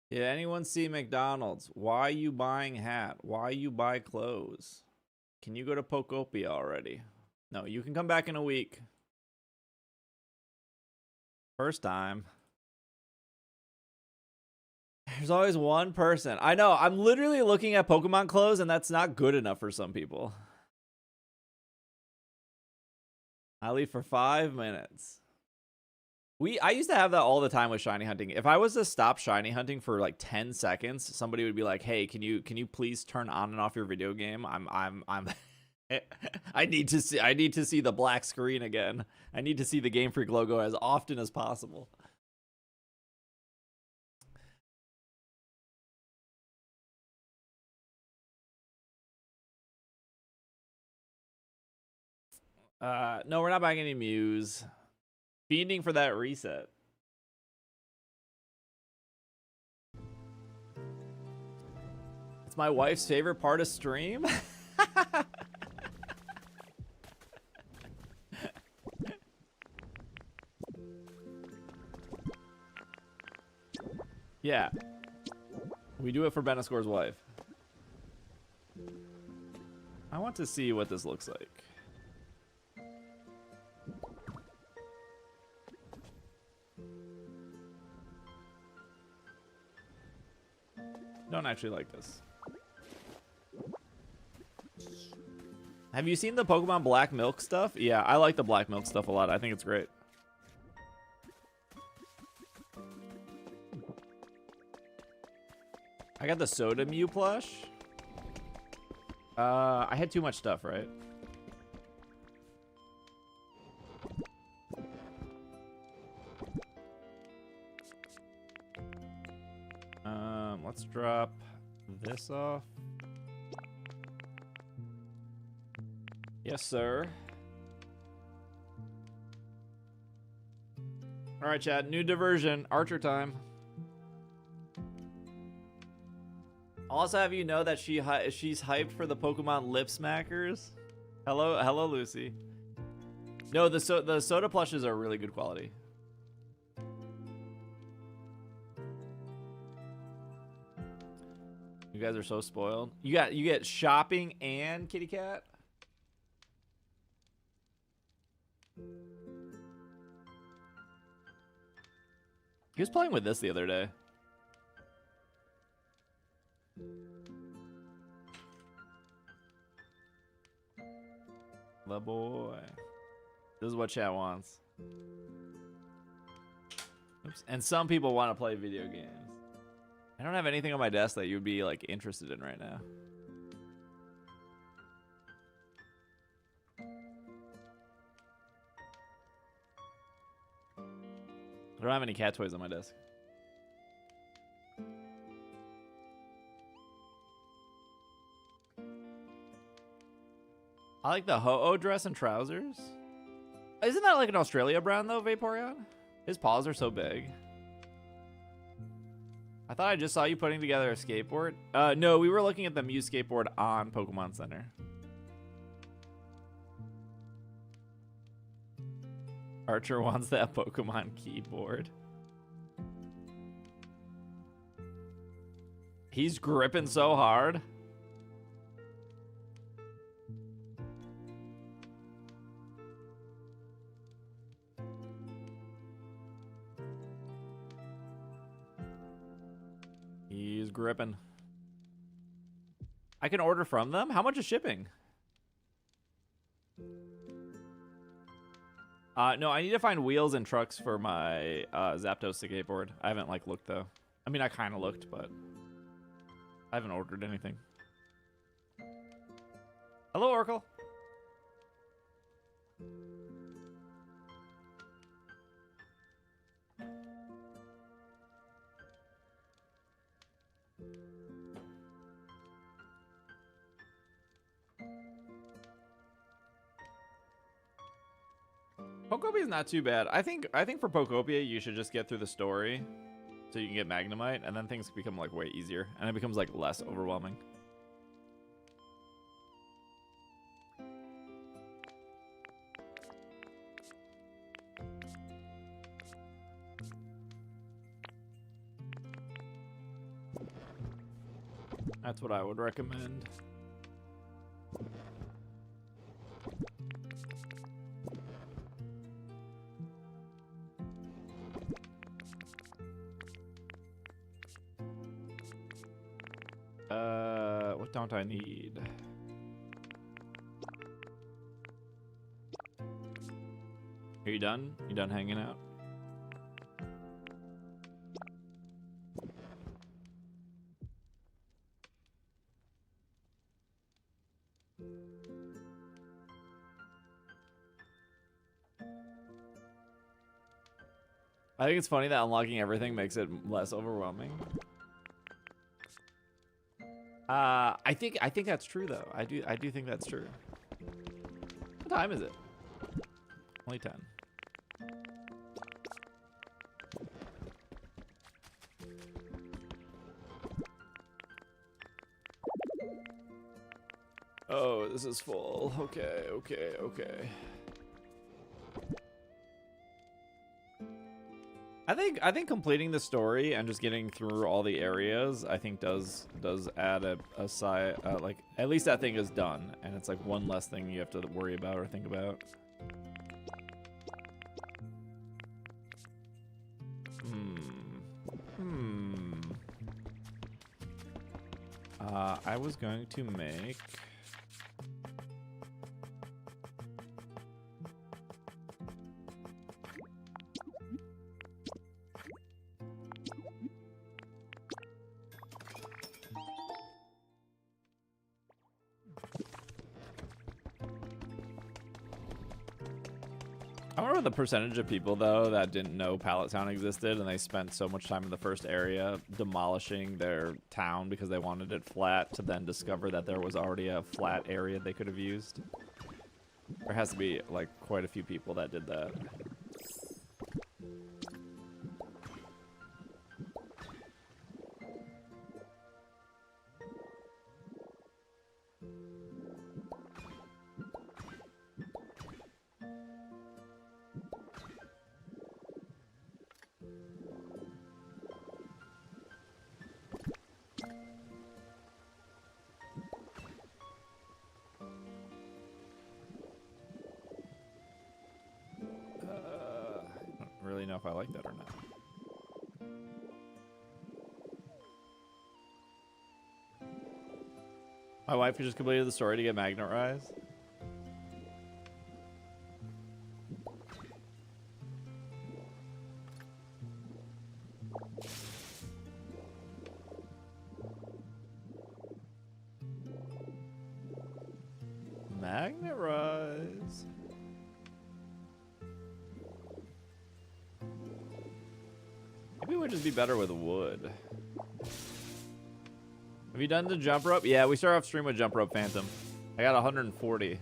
Yeah, anyone see McDonald's? Why you buying hat? Why you buy clothes? Can you go to Pokopia already? No, you can come back in a week. First time. There's always one person. I know, I'm literally looking at Pokemon clothes, and that's not good enough for some people. I leave for 5 minutes. I used to have that all the time with shiny hunting. If I was to stop shiny hunting for like 10 seconds, somebody would be like, "Hey, can you please turn on and off your video game? I'm I need to see the black screen again. I need to see the Game Freak logo as often as possible." No, we're not buying any Mews. Fiending for that reset. It's my wife's favorite part of stream. Yeah. We do it for Benescore's wife. I want to see what this looks like. Don't actually like this. Have you seen the Pokemon Black Milk stuff? Yeah, I like the Black Milk stuff a lot. I think it's great. I got the Soda Mew plush. I had too much stuff, right? Let's drop this off. Yes, sir. All right, Chad. New diversion. Archer time. I'll also have you know that she's hyped for the Pokemon Lip Smackers. Hello, Lucy. No, the soda plushes are really good quality. You guys are so spoiled. You get shopping and kitty cat. He was playing with this the other day. The boy. This is what chat wants. Oops. And some people want to play video games. I don't have anything on my desk that you'd be like interested in right now. I don't have any cat toys on my desk. I like the Ho-Oh dress and trousers. Isn't that like an Australia brand though, Vaporeon? His paws are so big. I thought I just saw you putting together a skateboard. No, we were looking at the Mew skateboard on Pokemon Center. Archer wants that Pokemon keyboard. He's gripping so hard. He's gripping. I can order from them? How much is shipping? No, I need to find wheels and trucks for my Zapdos skateboard. I haven't like looked though. I mean, I kind of looked, but I haven't ordered anything. Hello, Oracle. Pokopia is not too bad. I think for Pokopia you should just get through the story so you can get Magnemite, and then things become like way easier, and it becomes like less overwhelming. That's what I would recommend. What don't I need? Are you done? You done hanging out? I think it's funny that unlocking everything makes it less overwhelming. I think that's true though. I do think that's true. What time is it? Only 10. Oh, this is full. Okay. I think completing the story and just getting through all the areas, I think does add a side, like at least that thing is done, and it's like one less thing you have to worry about or think about. I was going to make. I wonder the percentage of people though that didn't know Pallet Town existed, and they spent so much time in the first area demolishing their town because they wanted it flat, to then discover that there was already a flat area they could have used. There has to be like quite a few people that did that. Know if I like that or not. My wife just completed the story to get Magnet Rise. Magnet Rise. Maybe it would just be better with wood. Have you done the jump rope? Yeah, we start off stream with jump rope Phantom. I got 140.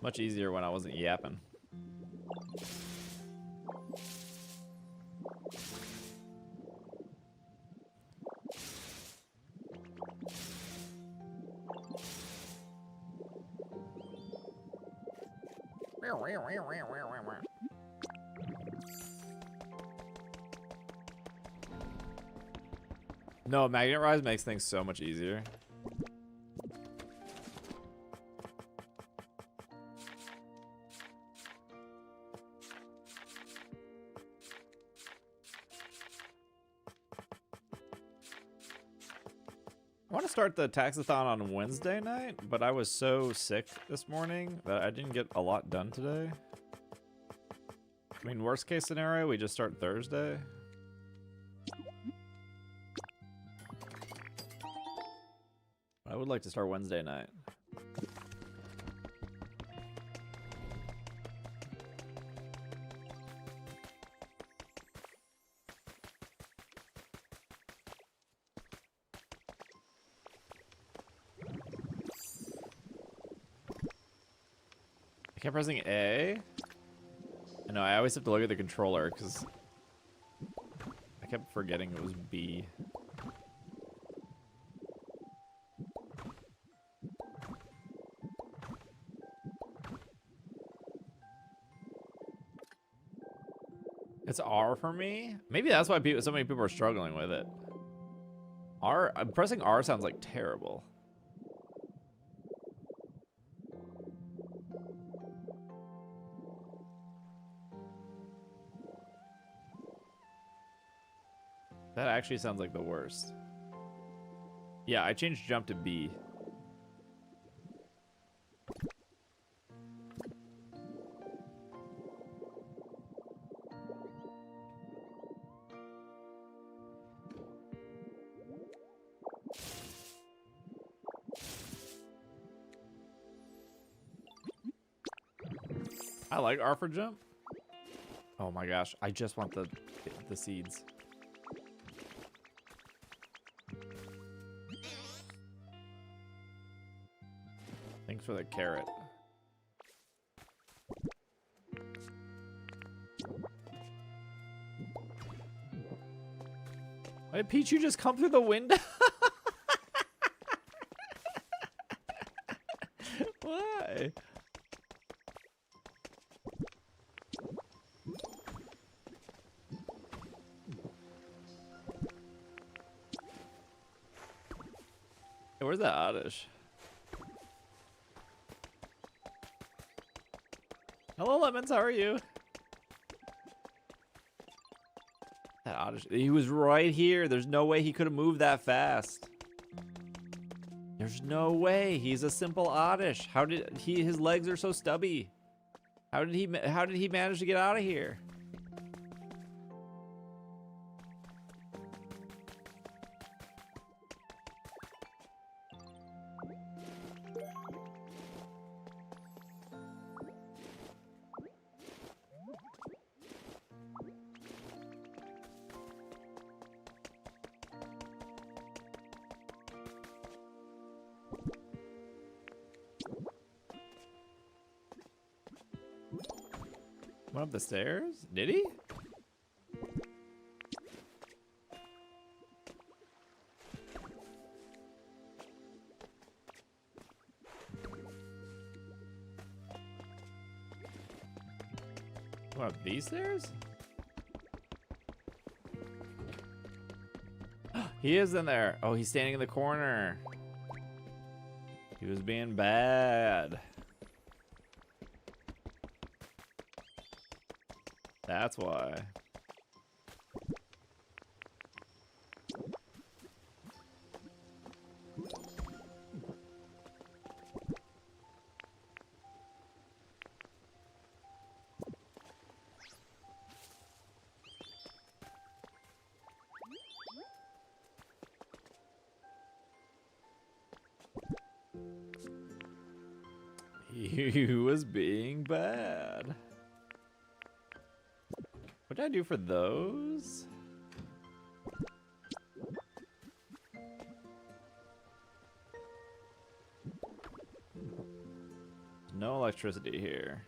Much easier when I wasn't yapping. No, Magnet Rise makes things so much easier. I want to start the taxathon on Wednesday night, but I was so sick this morning that I didn't get a lot done today. I mean, worst case scenario, we just start Thursday. I would like to start Wednesday night. I kept pressing A. I know, I always have to look at the controller because I kept forgetting it was B. It's R for me? Maybe that's why so many people are struggling with it. Pressing R sounds like terrible. That actually sounds like the worst. Yeah, I changed jump to B. I like R for jump. Oh my gosh, I just want the seeds. Thanks for the carrot. Why did Pichu just come through the window? Why? Hey, where's that Oddish? Hello, Lemons. How are you? That Oddish. He was right here. There's no way he could have moved that fast. There's no way. He's a simple Oddish. How did his legs are so stubby? How did he manage to get out of here? Went up the stairs? Did he? Went up these stairs? He is in there. Oh, he's standing in the corner. He was being bad. That's why. He was being bad. What did I do for those? No electricity here.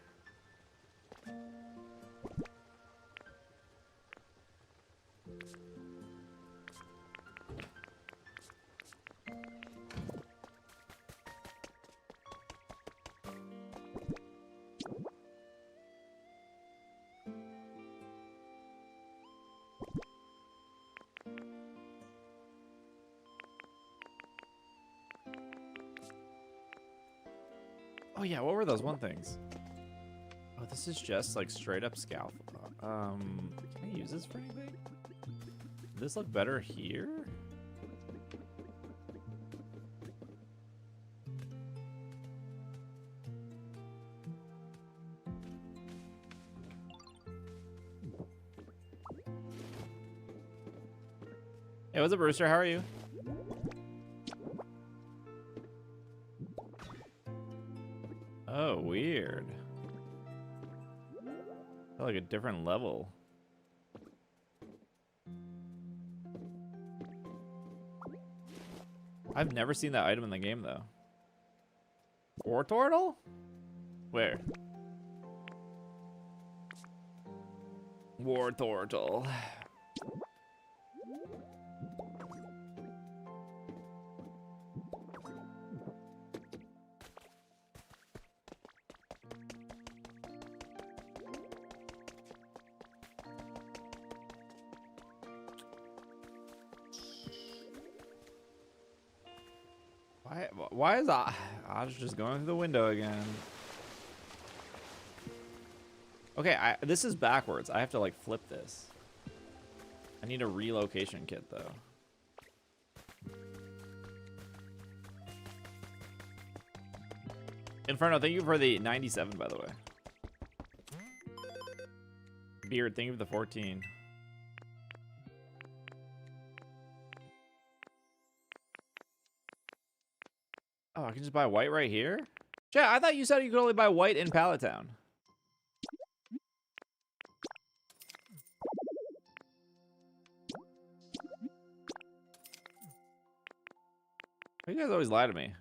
yeah, what were those one things? Oh, this is just like straight up scaffold. Can I use this for anything? Does this look better here? Hey, what's up, Brewster? How are you? Oh, weird. Felt like a different level. I've never seen that item in the game, though. War turtle? Where? War turtle. Why is I was just going through the window again. Okay, this is backwards. I have to like flip this. I need a relocation kit though. Inferno, thank you for the 97, by the way. Beard, thank you for the 14. Oh, I can just buy white right here? Chat, I thought you said you could only buy white in Pallet Town. You guys always lie to me.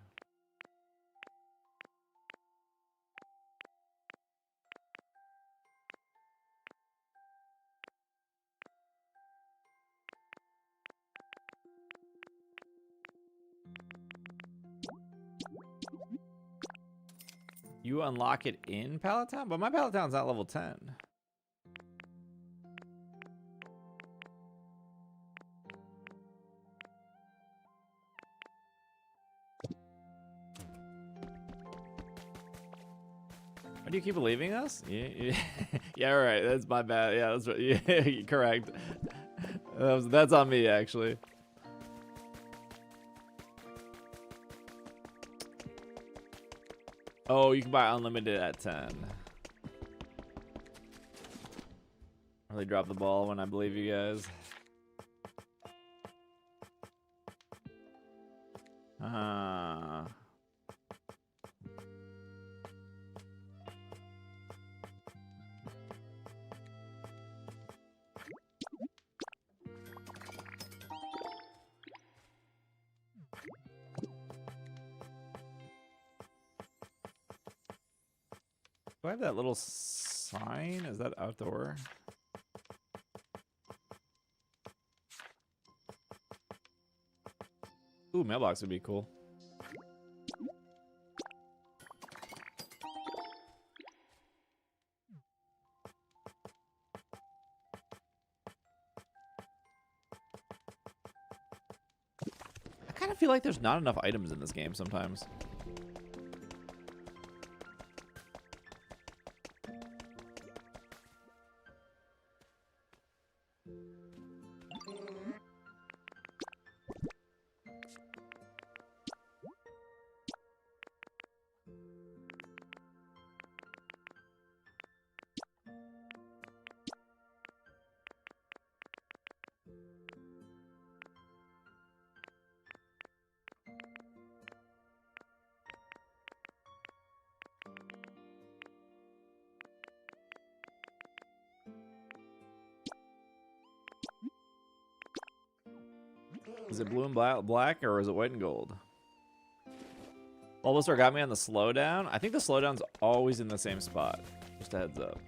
You unlock it in Pallet Town? But my Pallet Town's not level 10. Why do you keep leaving us? Yeah, right. That's my bad. Yeah, that's right. Yeah, correct. That's on me, actually. Oh, you can buy unlimited at 10. Really dropped the ball when I believe you guys. Do I have that little sign? Is that outdoor? Ooh, mailbox would be cool. I kind of feel like there's not enough items in this game sometimes. Is it blue and black or is it white and gold? Bulbasaur got me on the slowdown. I think the slowdown's always in the same spot. Just a heads up.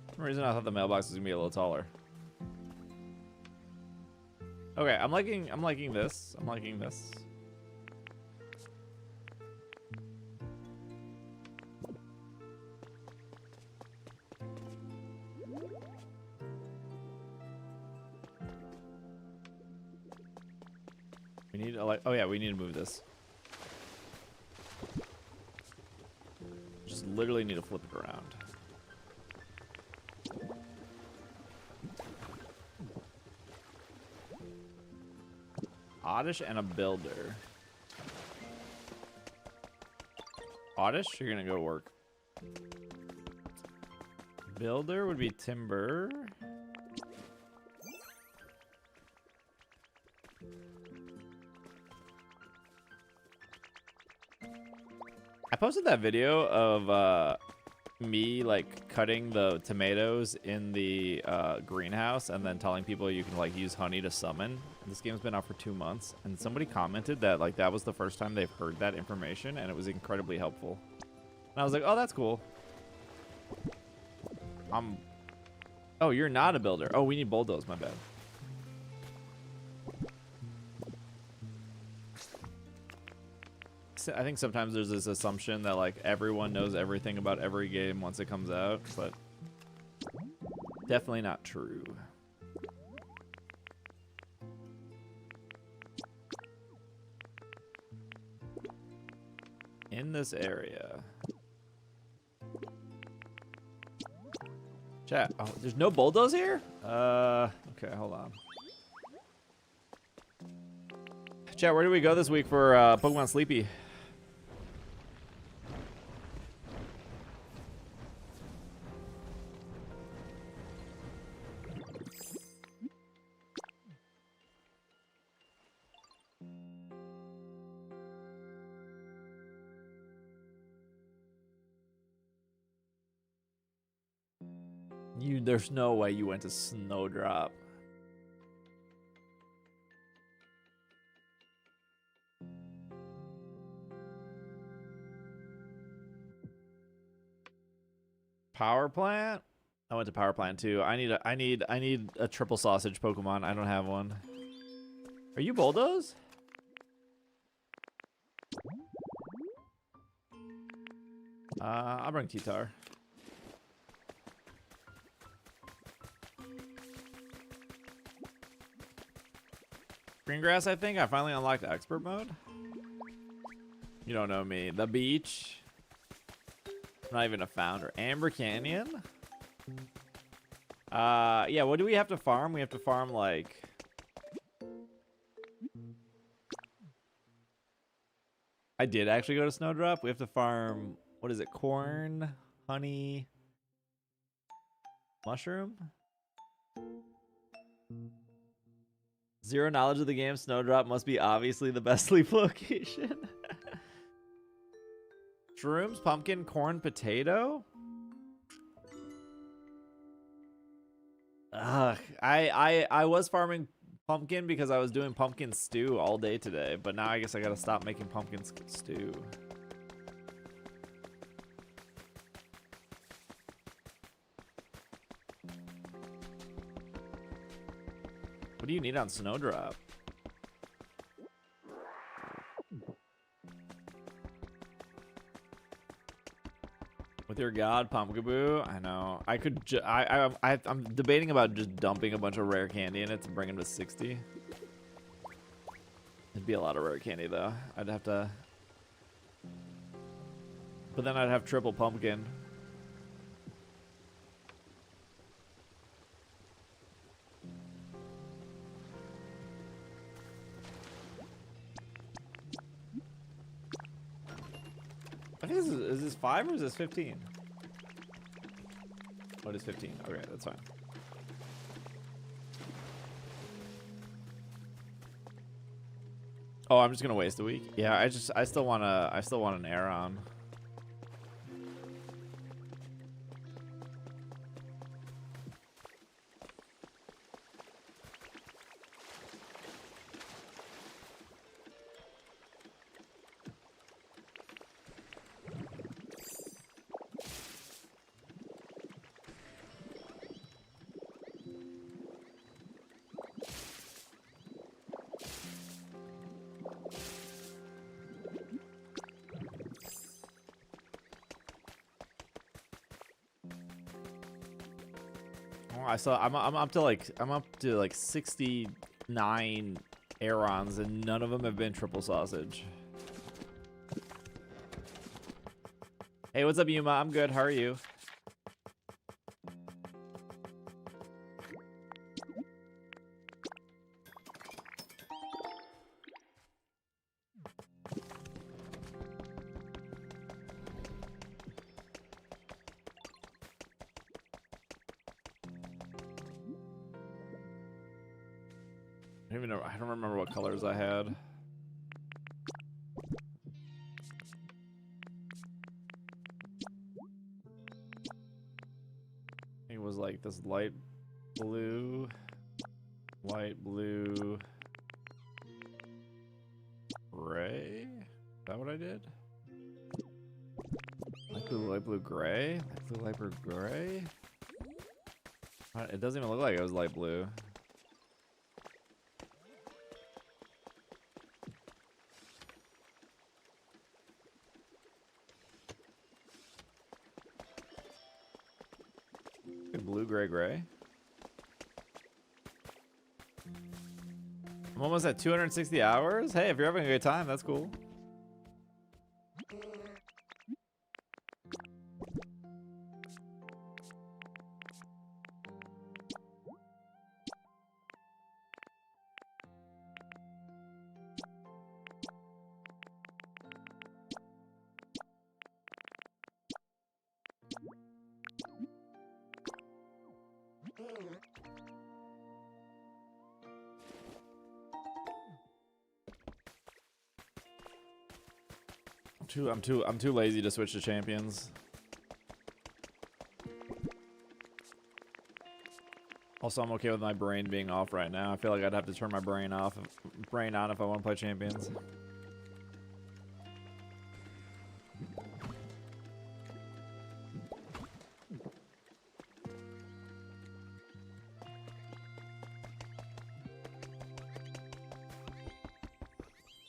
For some reason I thought the mailbox was gonna be a little taller. Okay, I'm liking this. I'm liking this. We need to like. Oh yeah, we need to move this. Just literally need to flip it around. Oddish and a builder. Oddish, you're gonna go work. Builder would be timber. I posted that video of me like cutting the tomatoes in the greenhouse and then telling people you can like use honey to summon. This game's been out for 2 months, and somebody commented that like that was the first time they've heard that information, and it was incredibly helpful. And I was like, oh, that's cool. Oh, you're not a builder. Oh, we need bulldoze. My bad. I think sometimes there's this assumption that like everyone knows everything about every game once it comes out, but definitely not true. In this area. Chat. Oh, there's no bulldoze here? Okay, hold on. Chat, where do we go this week for Pokemon Sleepy? There's no way you went to Snowdrop. Power plant? I went to power plant too. I need a triple sausage Pokemon. I don't have one. Are you bulldoze? I'll bring T-Tar. Green grass, I think. I finally unlocked expert mode. You don't know me. The beach. I'm not even a founder. Amber Canyon. Yeah, what do we have to farm? We have to farm like I did actually go to Snowdrop. We have to farm, what is it? Corn, honey, mushroom? Zero knowledge of the game. Snowdrop must be obviously the best sleep location. Shrooms, pumpkin, corn, potato. Ugh, I was farming pumpkin because I was doing pumpkin stew all day today, but now I guess I gotta stop making pumpkin stew. What do you need on Snowdrop? With your god, Pumpkaboo? I know. I could I'm debating about just dumping a bunch of rare candy in it to bring him to 60. It'd be a lot of rare candy though. I'd have to... But then I'd have triple pumpkin. I think is this 5 or is this 15? What is 15? Okay, that's fine. Oh, I'm just gonna waste a week. Yeah, I still want an Aeron. I'm up to like 69 Aerons, and none of them have been triple sausage. Hey, what's up, Yuma? I'm good. How are you? I don't remember what colors I had. It was like this light blue, light blue, gray. Is that what I did? Light blue, gray? Light blue, gray? It doesn't even look like it was light blue. Blue, gray, gray. I'm almost at 260 hours. Hey, if you're having a good time, that's cool. I'm too lazy to switch to champions. Also, I'm okay with my brain being off right now. I feel like I'd have to turn my brain on if I want to play champions.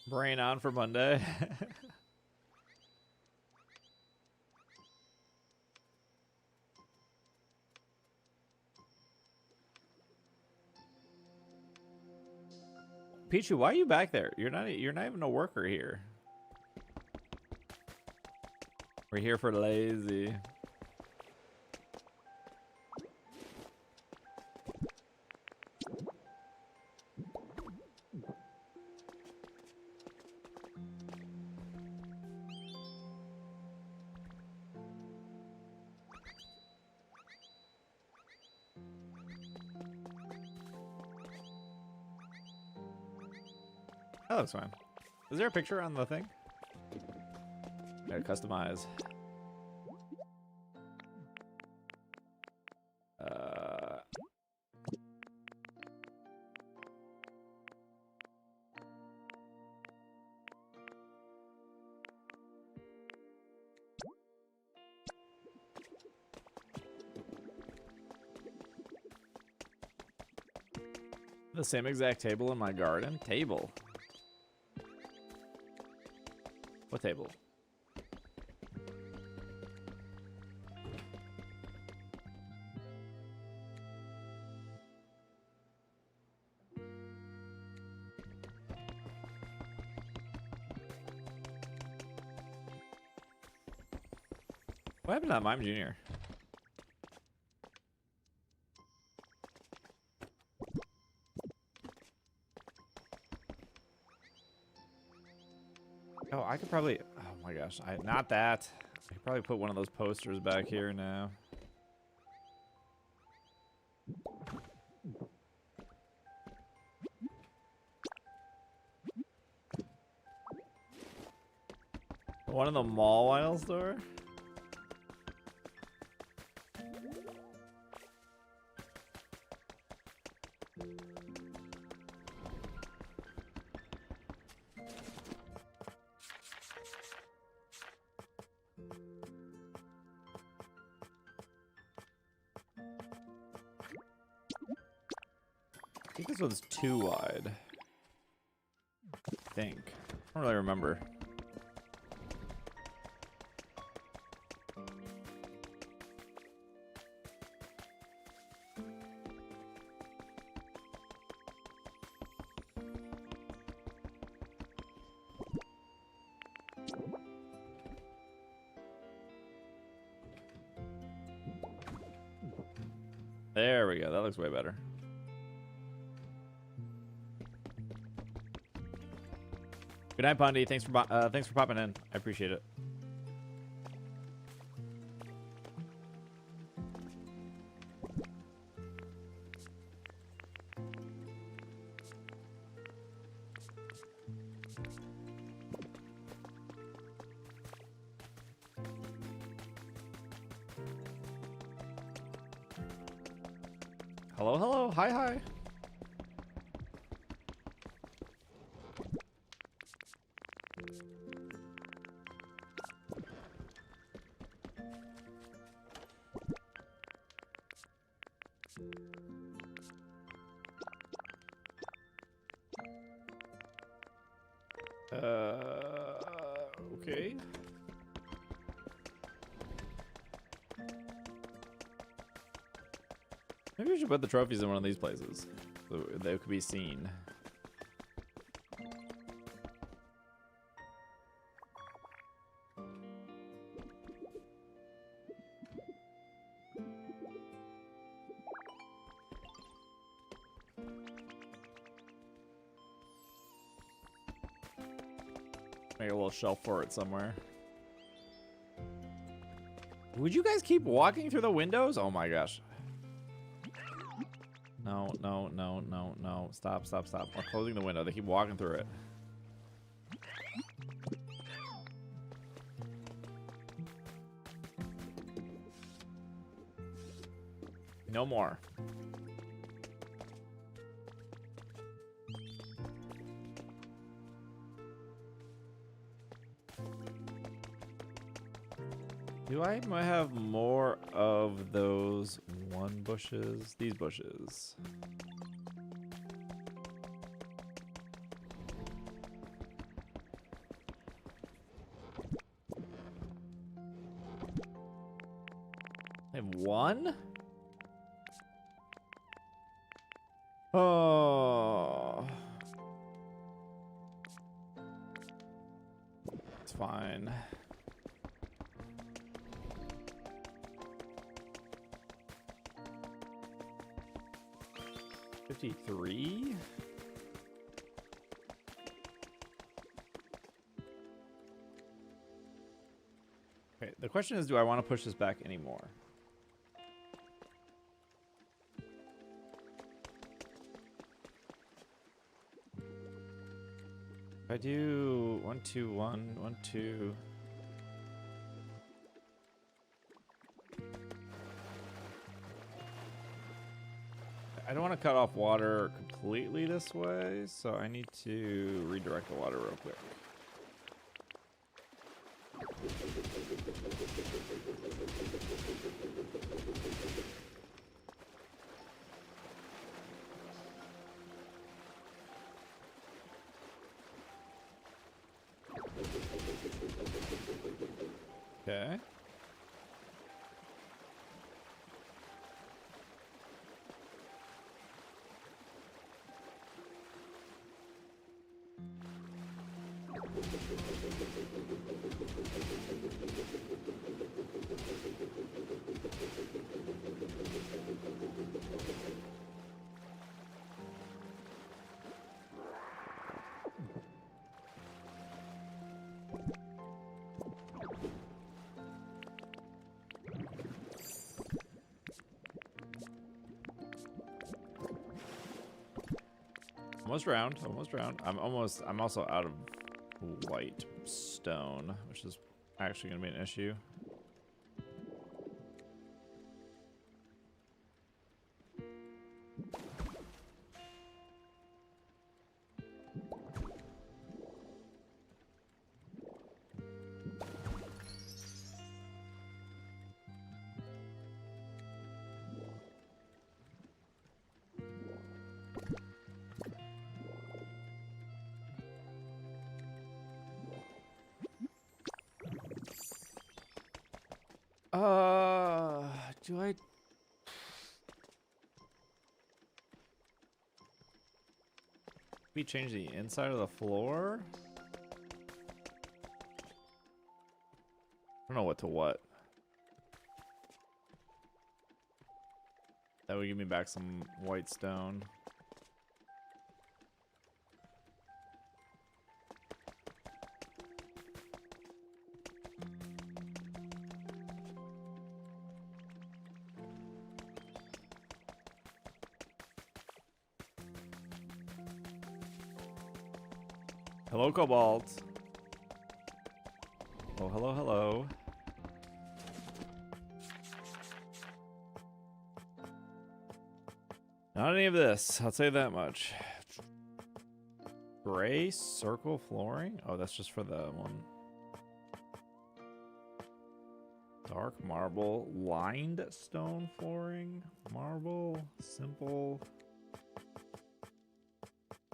Brain on for Monday. Pichu, why are you back there? You're not even a worker here. We're here for lazy. That looks fine. Is there a picture on the thing? Gotta customize. The same exact table in my garden? Table? What table? What happened to Mime Jr.? Oh, I could probably... Oh my gosh, not that. I could probably put one of those posters back here now. One in the mall aisle store? I think this one's too wide. I think. I don't really remember. There we go. That looks way better. Good night, Bundy. Thanks for popping in. I appreciate it. Hello, hello. Hi, hi. Okay. Maybe we should put the trophies in one of these places so they could be seen. Make a little shelf for it somewhere. Would you guys keep walking through the windows? Oh my gosh. No, no, no, no, no. Stop, stop, stop. We're closing the window. They keep walking through it. No more. Do I might have more of those one bushes? These bushes. I have one? Oh. It's fine. $53? Okay, the question is, do I want to push this back anymore? If I do 1, 2, 1, 1, 2. I don't want to cut off water completely this way, so I need to redirect the water real quick. Okay. Almost round, almost round. I'm also out of white stone, which is actually gonna be an issue. Do I? We change the inside of the floor? I don't know what to what. That would give me back some white stone. Hello, Cobalt. Oh, hello, hello. Not any of this, I'll say that much. Gray circle flooring? Oh, that's just for the one. Dark marble, lined stone flooring, marble, simple.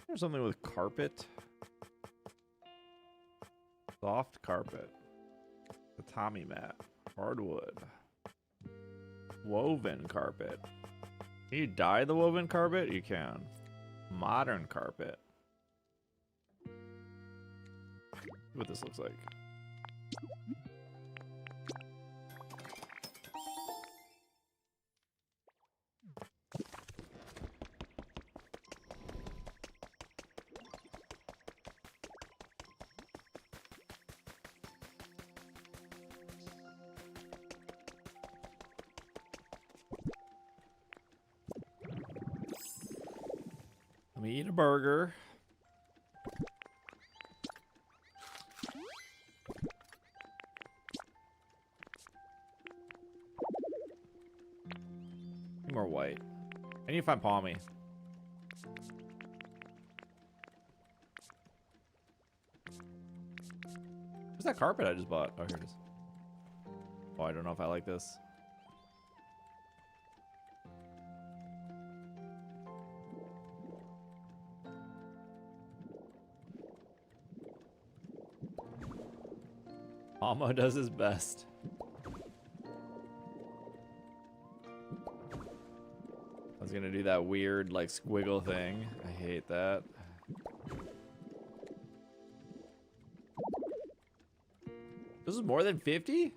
There's something with carpet. Soft carpet. Tatami mat. Hardwood. Woven carpet. Can you dye the woven carpet? You can. Modern carpet. See what this looks like. Let me eat a burger. Need more white. I need to find Palmy. Where's that carpet I just bought? Oh, here it is. Oh, I don't know if I like this. Amo does his best. I was gonna do that weird like squiggle thing. I hate that. This is more than 50?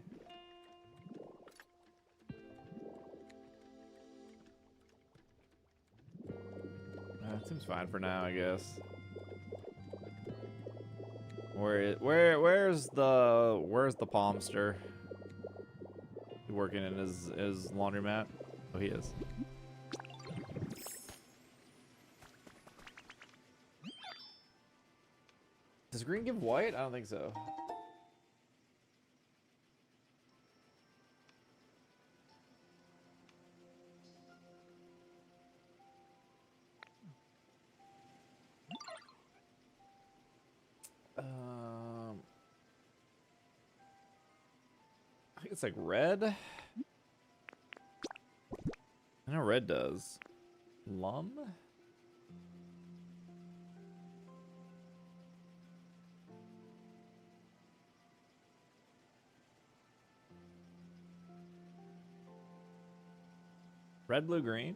That seems fine for now, I guess. Where's the palmster? He working in his laundromat? Oh, he is. Does green give white? I don't think so. I think it's like red. I know red does. Lum? Red, blue, green?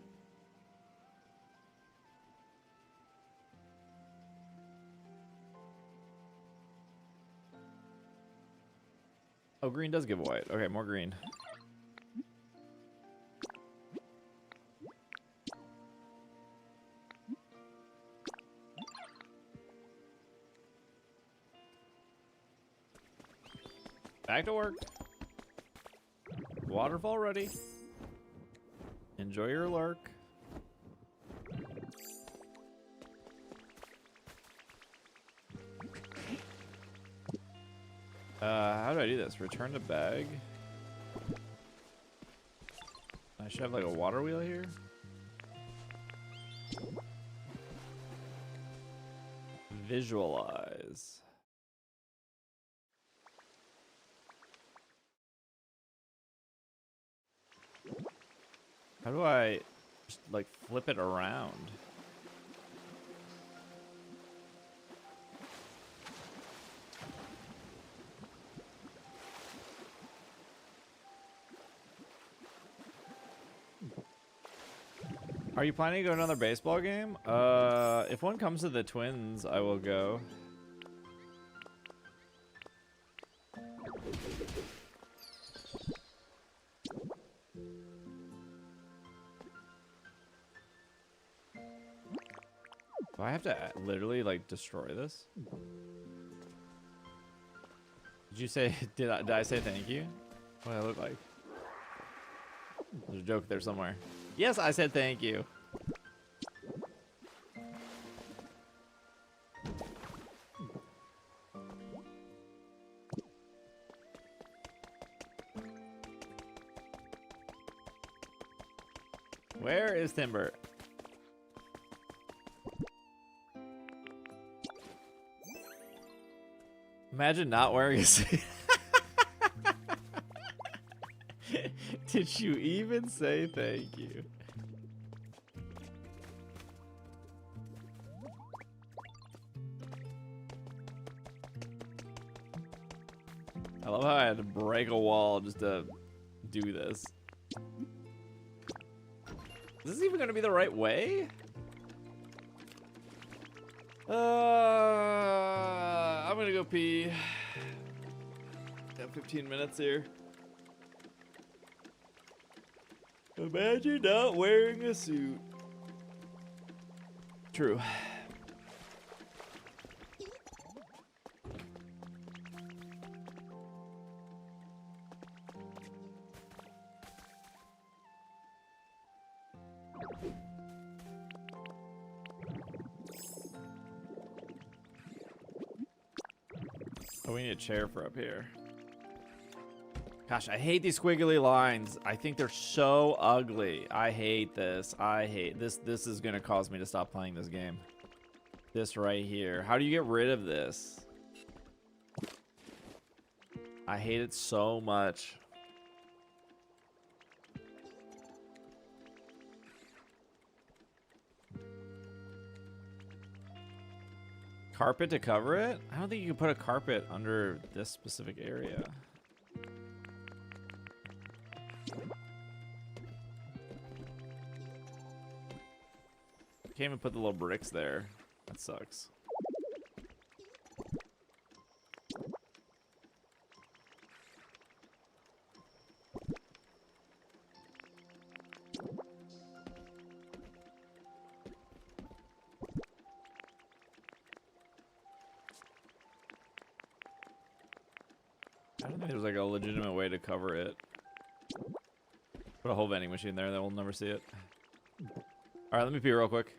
Oh, green does give white. Okay, more green. Back to work. Waterfall ready. Enjoy your lurk. How do I do this? Return to bag. I should have like a water wheel here. Visualize. How do I just like flip it around? Are you planning to go to another baseball game? If one comes to the Twins, I will go. Do I have to literally like destroy this? Did you say, did I say thank you? What do I look like? There's a joke there somewhere. Yes, I said thank you. Where is Timber? Imagine not wearing a suit. Did you even say thank you? I love how I had to break a wall just to do this. Is this even gonna be the right way? I'm gonna go pee. Got 15 minutes here. Imagine not wearing a suit. True. Oh, we need a chair for up here. Gosh, I hate these squiggly lines. I think they're so ugly. I hate this. I hate this. This is gonna cause me to stop playing this game. This right here. How do you get rid of this? I hate it so much. Carpet to cover it? I don't think you can put a carpet under this specific area. Can't even put the little bricks there. That sucks. I don't think there's like a legitimate way to cover it. Put a whole vending machine there, then we'll never see it. Alright, let me pee real quick.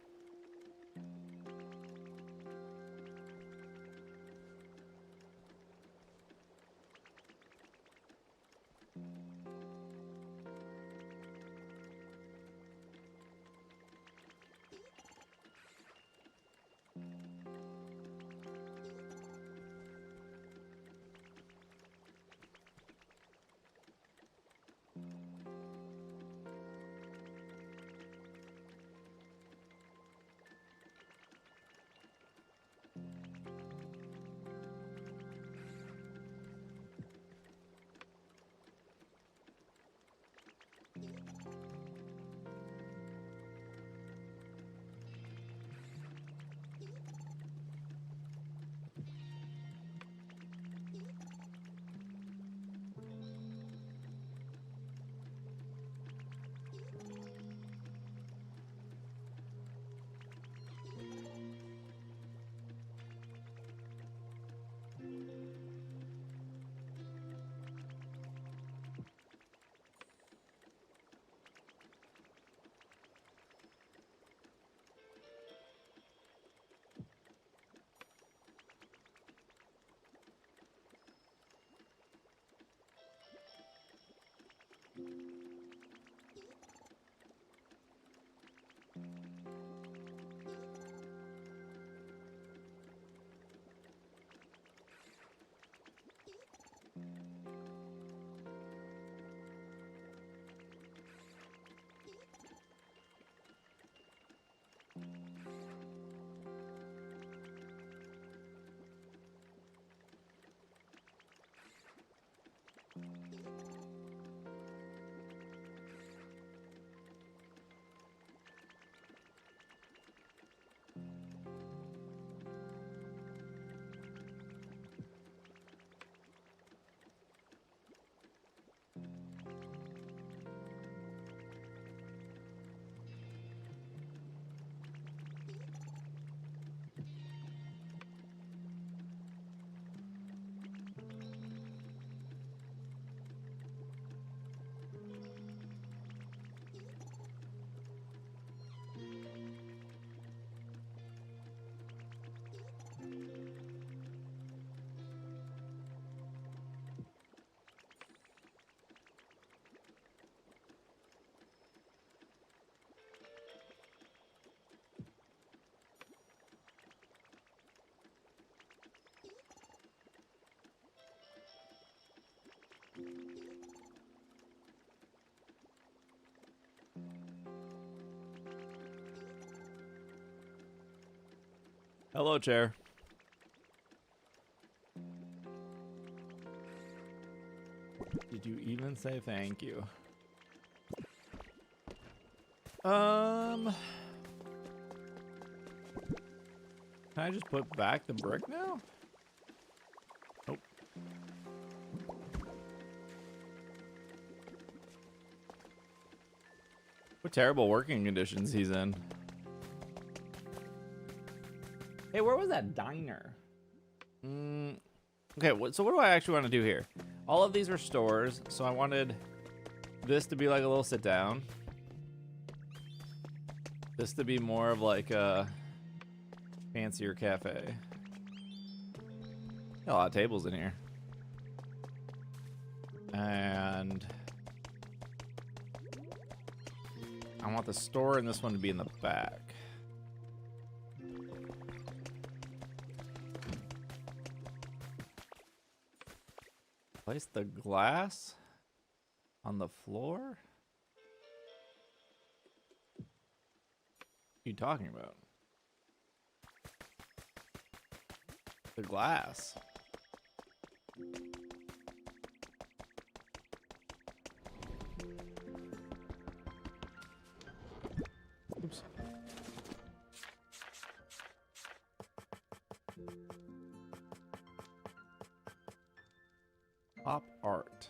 Hello, chair. Did you even say thank you? Can I just put back the brick now? Nope. What terrible working conditions he's in. Hey, where was that diner? Okay, so what do I actually want to do here? All of these are stores, so I wanted this to be like a little sit down. This to be more of like a fancier cafe. Got a lot of tables in here. And I want the store and this one to be in the back. Place the glass on the floor? What are you talking about? The glass. Oops. Pop art.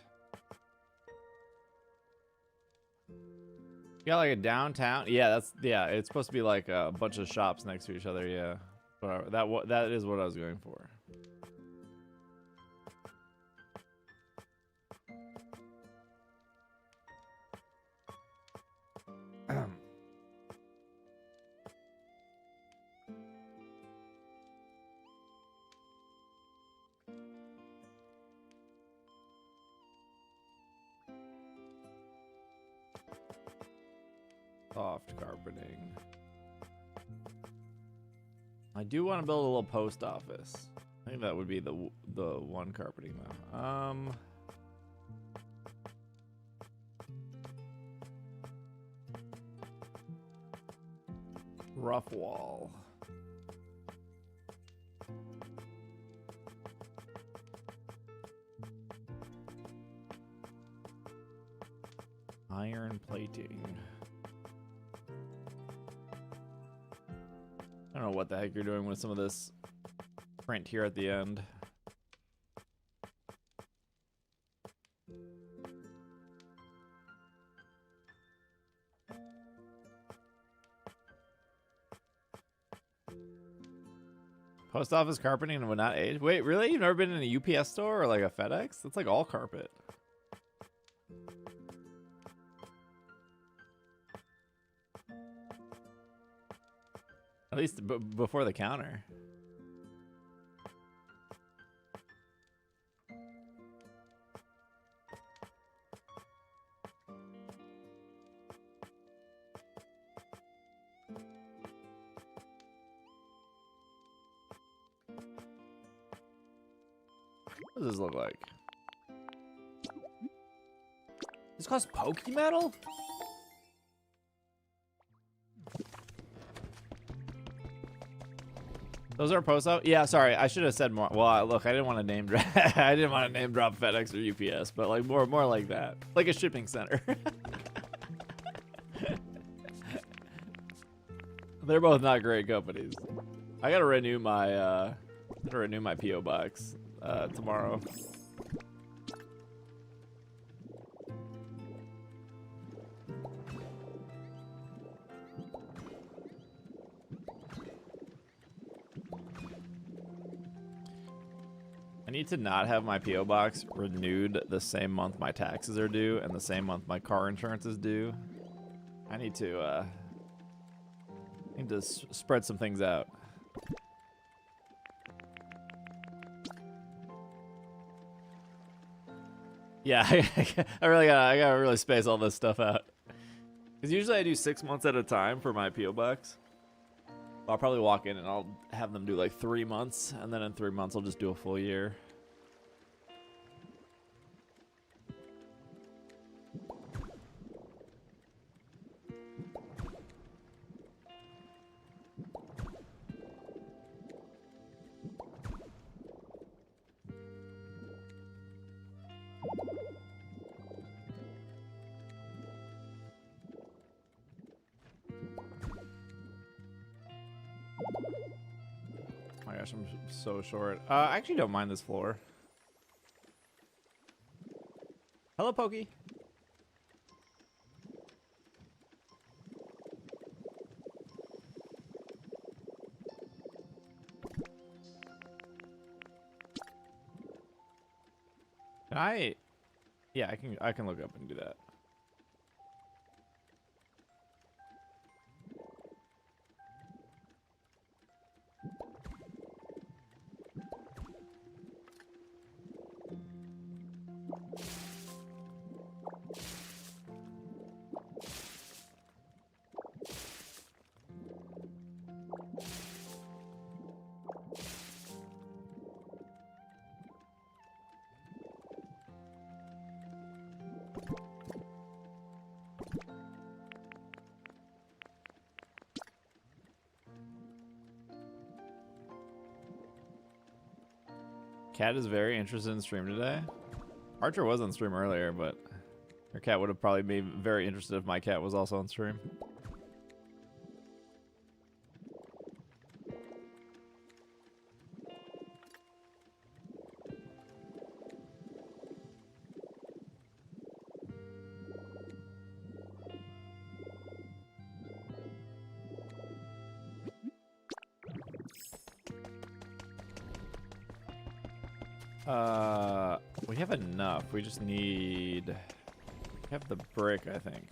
You got like a downtown? Yeah, it's supposed to be like a bunch of shops next to each other, yeah. But that is what I was going for. Soft carpeting. I do want to build a little post office. I think that would be the one carpeting though. Rough wall. Iron plating. I don't know what the heck you're doing with some of this print here at the end. Post office carpeting and would not age. Wait, really? You've never been in a UPS store or like a FedEx? That's like all carpet. At least before the counter. What does this look like? This costs Pokemetal? Those are post up. Yeah, sorry, I should have said more. Well, look, I didn't want to name drop. I didn't want to name drop FedEx or UPS, but like more like that, like a shipping center. They're both not great companies. I gotta renew my PO box tomorrow. I need to not have my PO box renewed the same month my taxes are due and the same month my car insurance is due. I need to spread some things out. Yeah, I gotta really space all this stuff out. Because usually I do 6 months at a time for my PO box. I'll probably walk in and I'll have them do like 3 months, and then in 3 months I'll just do a full year. gosh, I'm so short. I actually don't mind this floor. Hello, Pokey. Can I? Yeah, I can look up and do that. Cat is very interested in stream today. Archer was on stream earlier, but her cat would have probably been very interested if my cat was also on stream. We have enough. We just need... We have the brick, I think.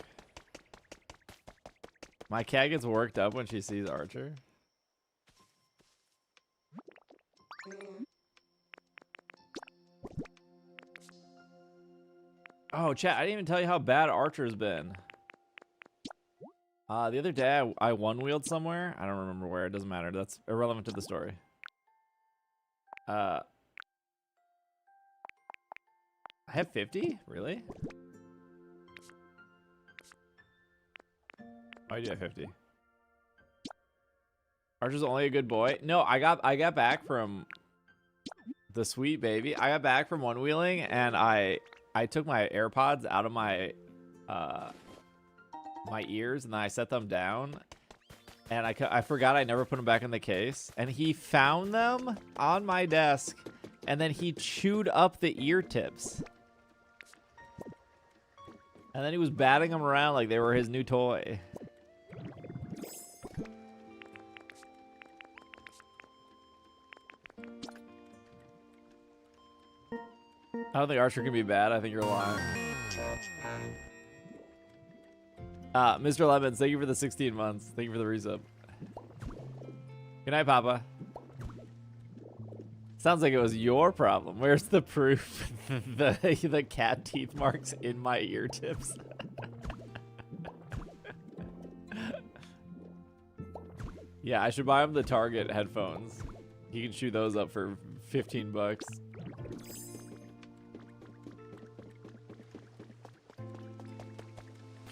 My cat gets worked up when she sees Archer. Oh, chat, I didn't even tell you how bad Archer's been. The other day, I one-wheeled somewhere. I don't remember where. It doesn't matter. That's irrelevant to the story. I have 50? Really? Oh, I do have 50. Archer's only a good boy. No, I got back from the sweet baby. I got back from one-wheeling, and I took my AirPods out of my my ears, and then I set them down, and I forgot I never put them back in the case, and he found them on my desk, and then he chewed up the ear tips, and then he was batting them around like they were his new toy. I don't think Archer can be bad. I think you're lying. Mr. Lemons, thank you for the 16 months. Thank you for the resub. Good night, Papa. Sounds like it was your problem. Where's the proof? the cat teeth marks in my ear tips. Yeah, I should buy him the Target headphones. He can chew those up for 15 bucks.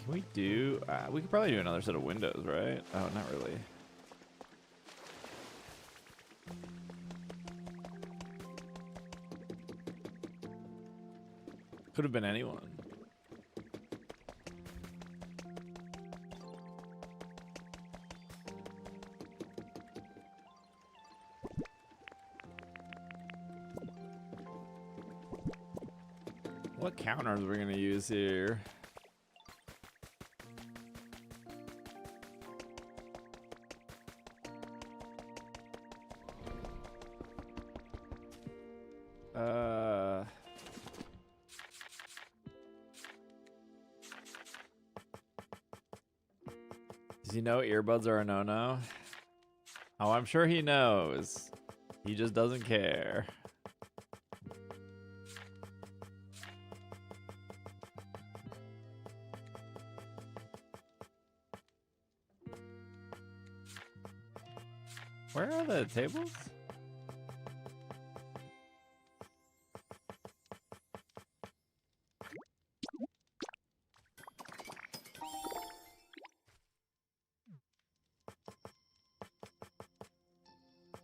We do. We could probably do another set of windows, right? Oh, not really. Could have been anyone. What counters are we gonna use here? Does he know earbuds are a no-no? Oh, I'm sure he knows. He just doesn't care. Where are the tables?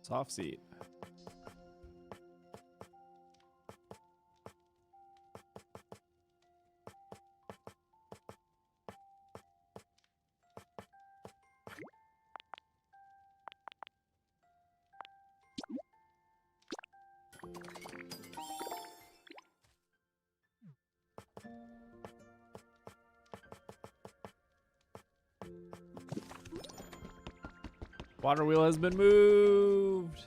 Soft seat. Water wheel has been moved.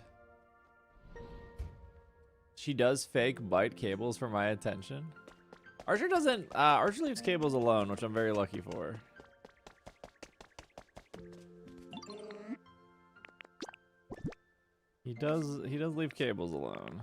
She does fake bite cables for my attention. Archer doesn't. Archer leaves cables alone, which I'm very lucky for. He does leave cables alone.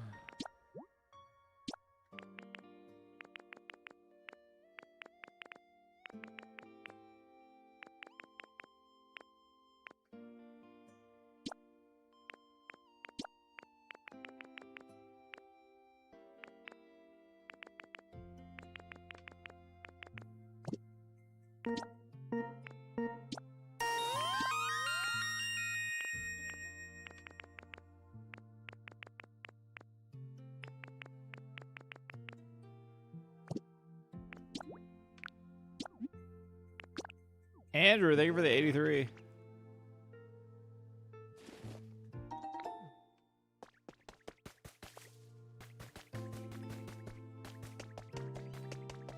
Andrew, thank you for the 83.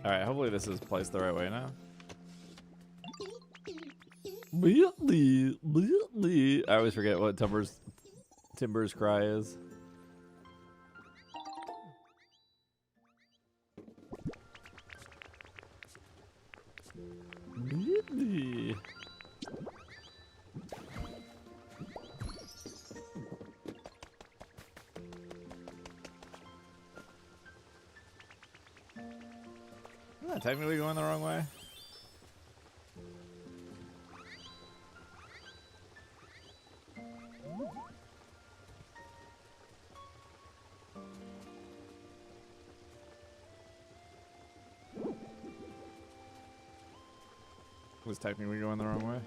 All right, hopefully this is placed the right way now. I always forget what Timber's cry is. Isn't that technically going the wrong way? Was technically going the wrong way.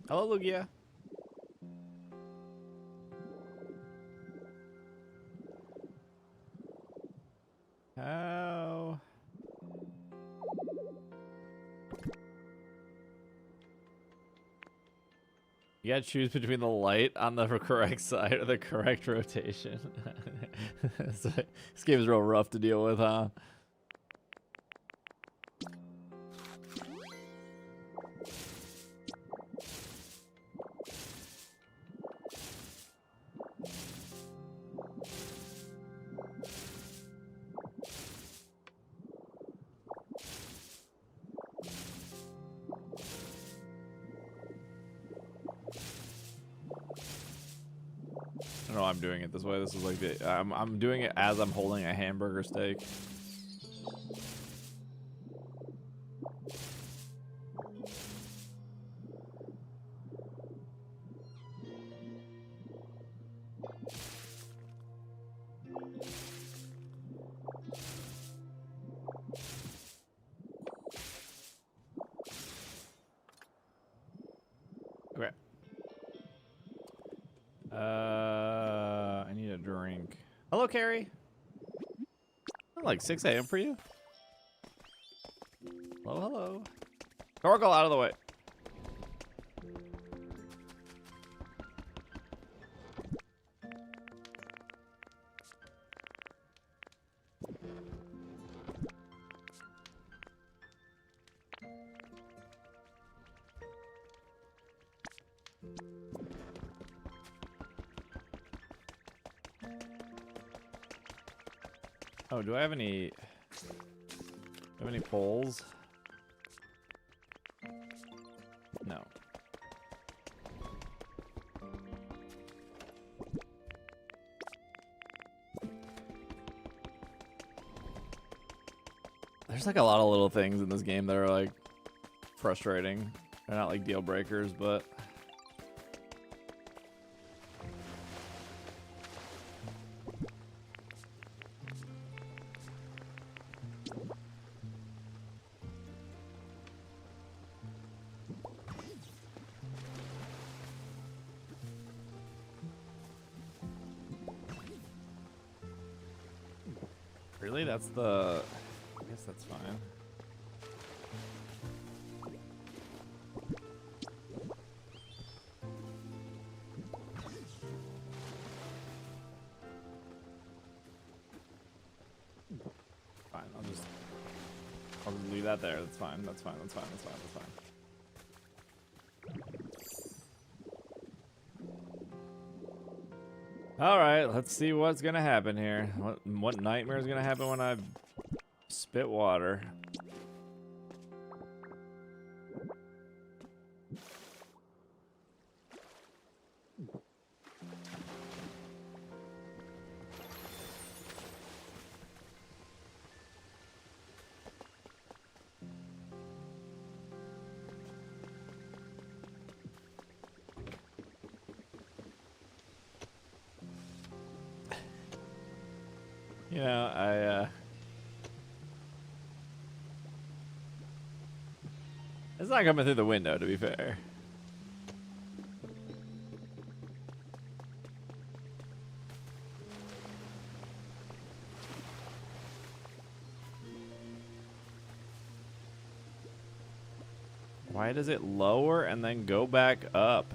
Hello, Lugia. How? You gotta choose between the light on the correct side or the correct rotation. So, this game is real rough to deal with, huh? I don't know, I'm doing it this way. This is like the I'm doing it as I'm holding a hamburger steak. Okay. I need a drink. Hello, Carrie. Like 6 a.m. for you? Hello, hello. Torgal, out of the way. Oh, do I have any poles? No. There's like a lot of little things in this game that are like frustrating. They're not like deal breakers, but Really? That's the... I guess that's fine. Fine, I'll just leave that there. That's fine. That's fine. That's fine. That's fine. That's fine. All right, let's see what's gonna happen here. What nightmare is gonna happen when I spit water? You know, it's not coming through the window, to be fair. Why does it lower and then go back up?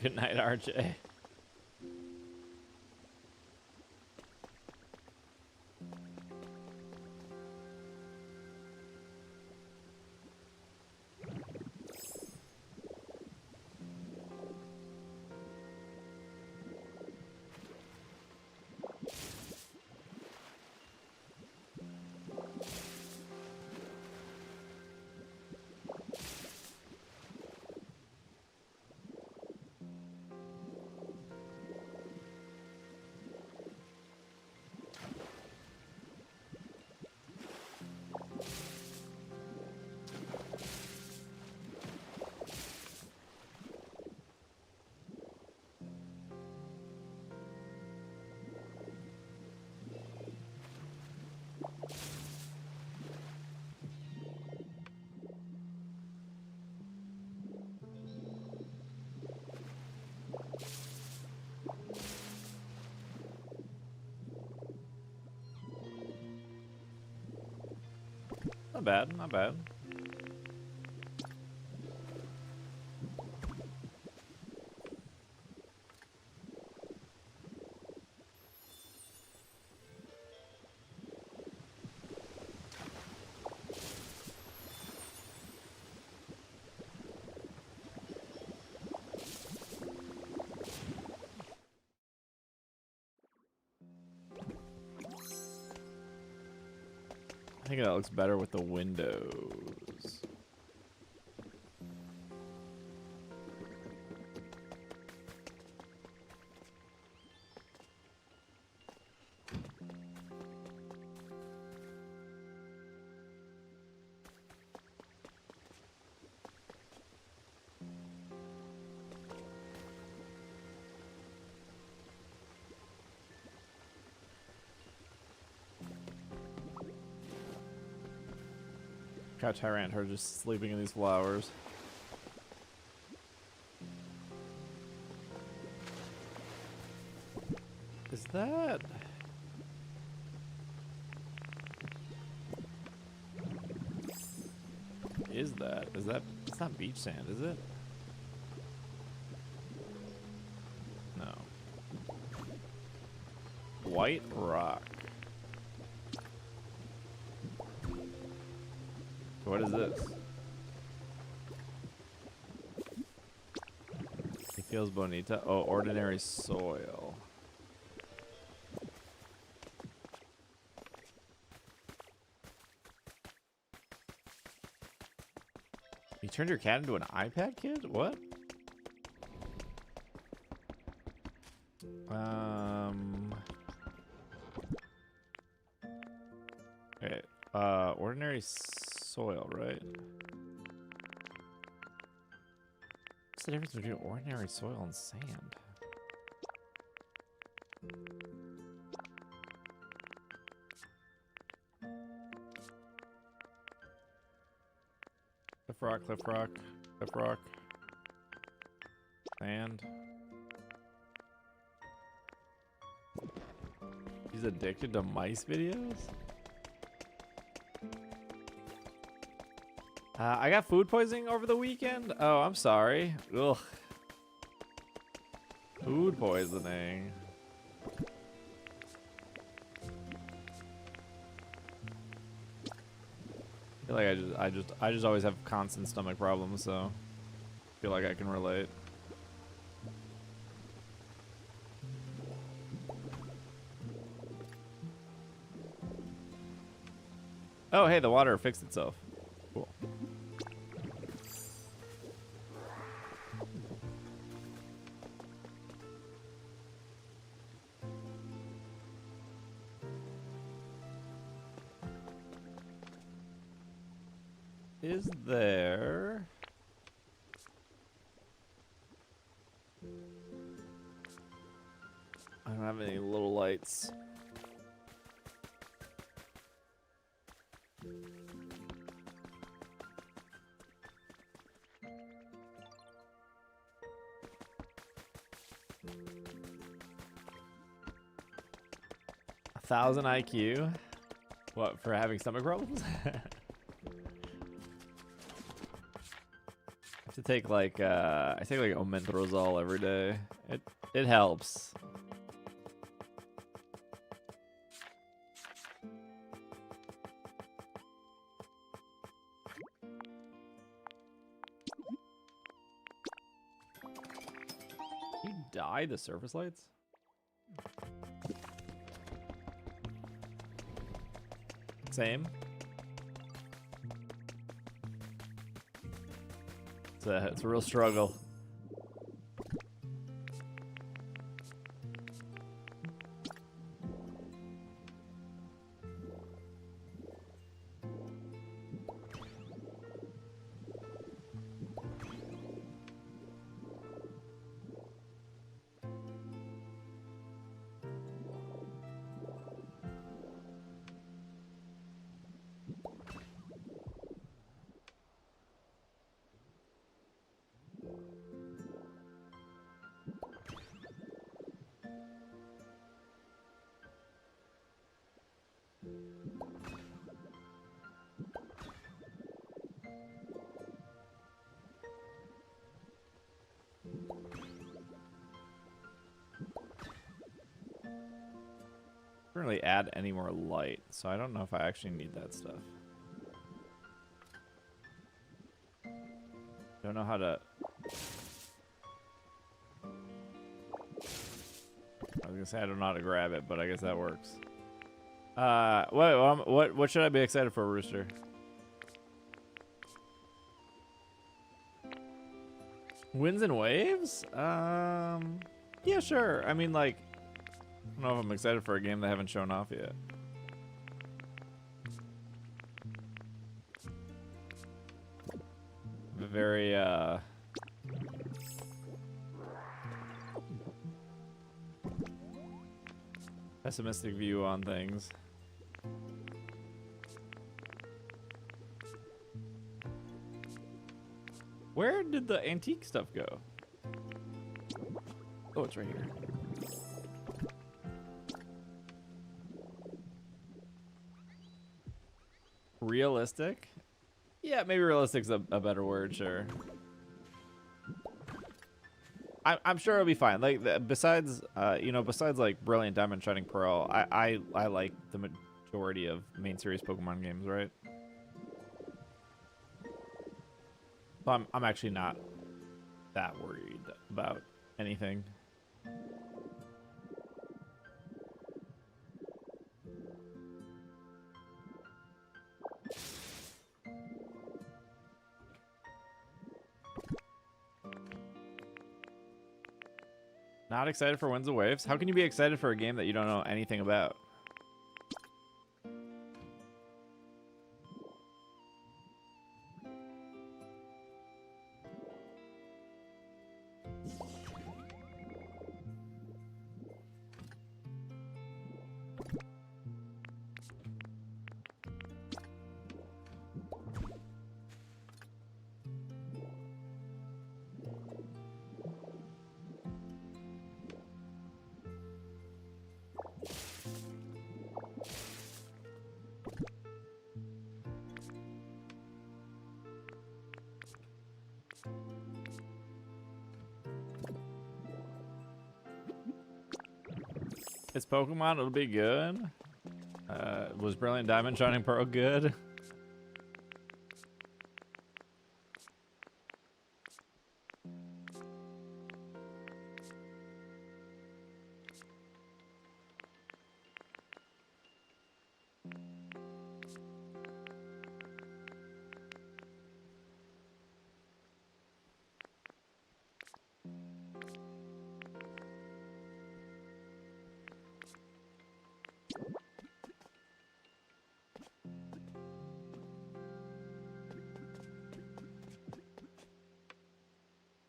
Good night, RJ. Not bad, not bad. I think that looks better with the windows. Cow Tyrant, her just sleeping in these flowers. Is that... Is that? Is that... It's not beach sand, is it? No. White rock. What is this? It feels bonita. Oh, ordinary soil. You turned your cat into an iPad kid? What? Okay. Ordinary soil, right? What's the difference between ordinary soil and sand? rock, cliff rock, cliff rock. Sand. He's addicted to mice videos? I got food poisoning over the weekend. Oh, I'm sorry. Ugh. Food poisoning. I feel like I just always have constant stomach problems, so I feel like I can relate. Oh, hey, the water fixed itself. Cool. Is there... I don't have any little lights. A 1,000 IQ? What, for having stomach problems? To take like I take like omeprazole every day. It helps. You dye the surface lights? Same. It's a real struggle. Don't really add any more light, so I don't know if I actually need that stuff. Don't know how to... I was gonna say I don't know how to grab it, but I guess that works. What should I be excited for, Rooster? Winds and waves? Yeah, sure. I mean, like, I don't know if I'm excited for a game they haven't shown off yet. A very, pessimistic view on things. Where did the antique stuff go? Oh, it's right here. Realistic? Yeah, maybe realistic's a better word, sure. I'm sure it'll be fine. Like, besides, you know, besides like Brilliant Diamond, Shining Pearl, I like the majority of main series Pokemon games, right? So I'm actually not that worried about anything. Not excited for Winds and Waves? How can you be excited for a game that you don't know anything about? It's Pokemon. It'll be good. Was Brilliant Diamond Shining Pearl good?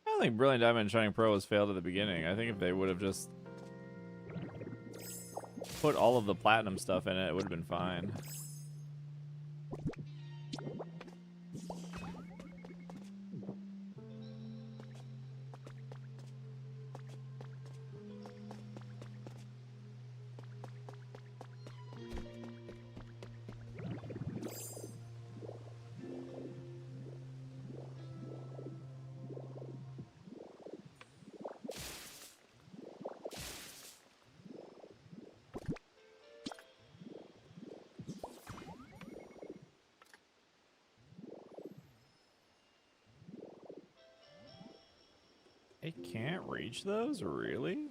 I don't think Brilliant Diamond and Shining Pearl was failed at the beginning. I think if they would have just put all of the platinum stuff in it, it would have been fine. It can't reach those? Really?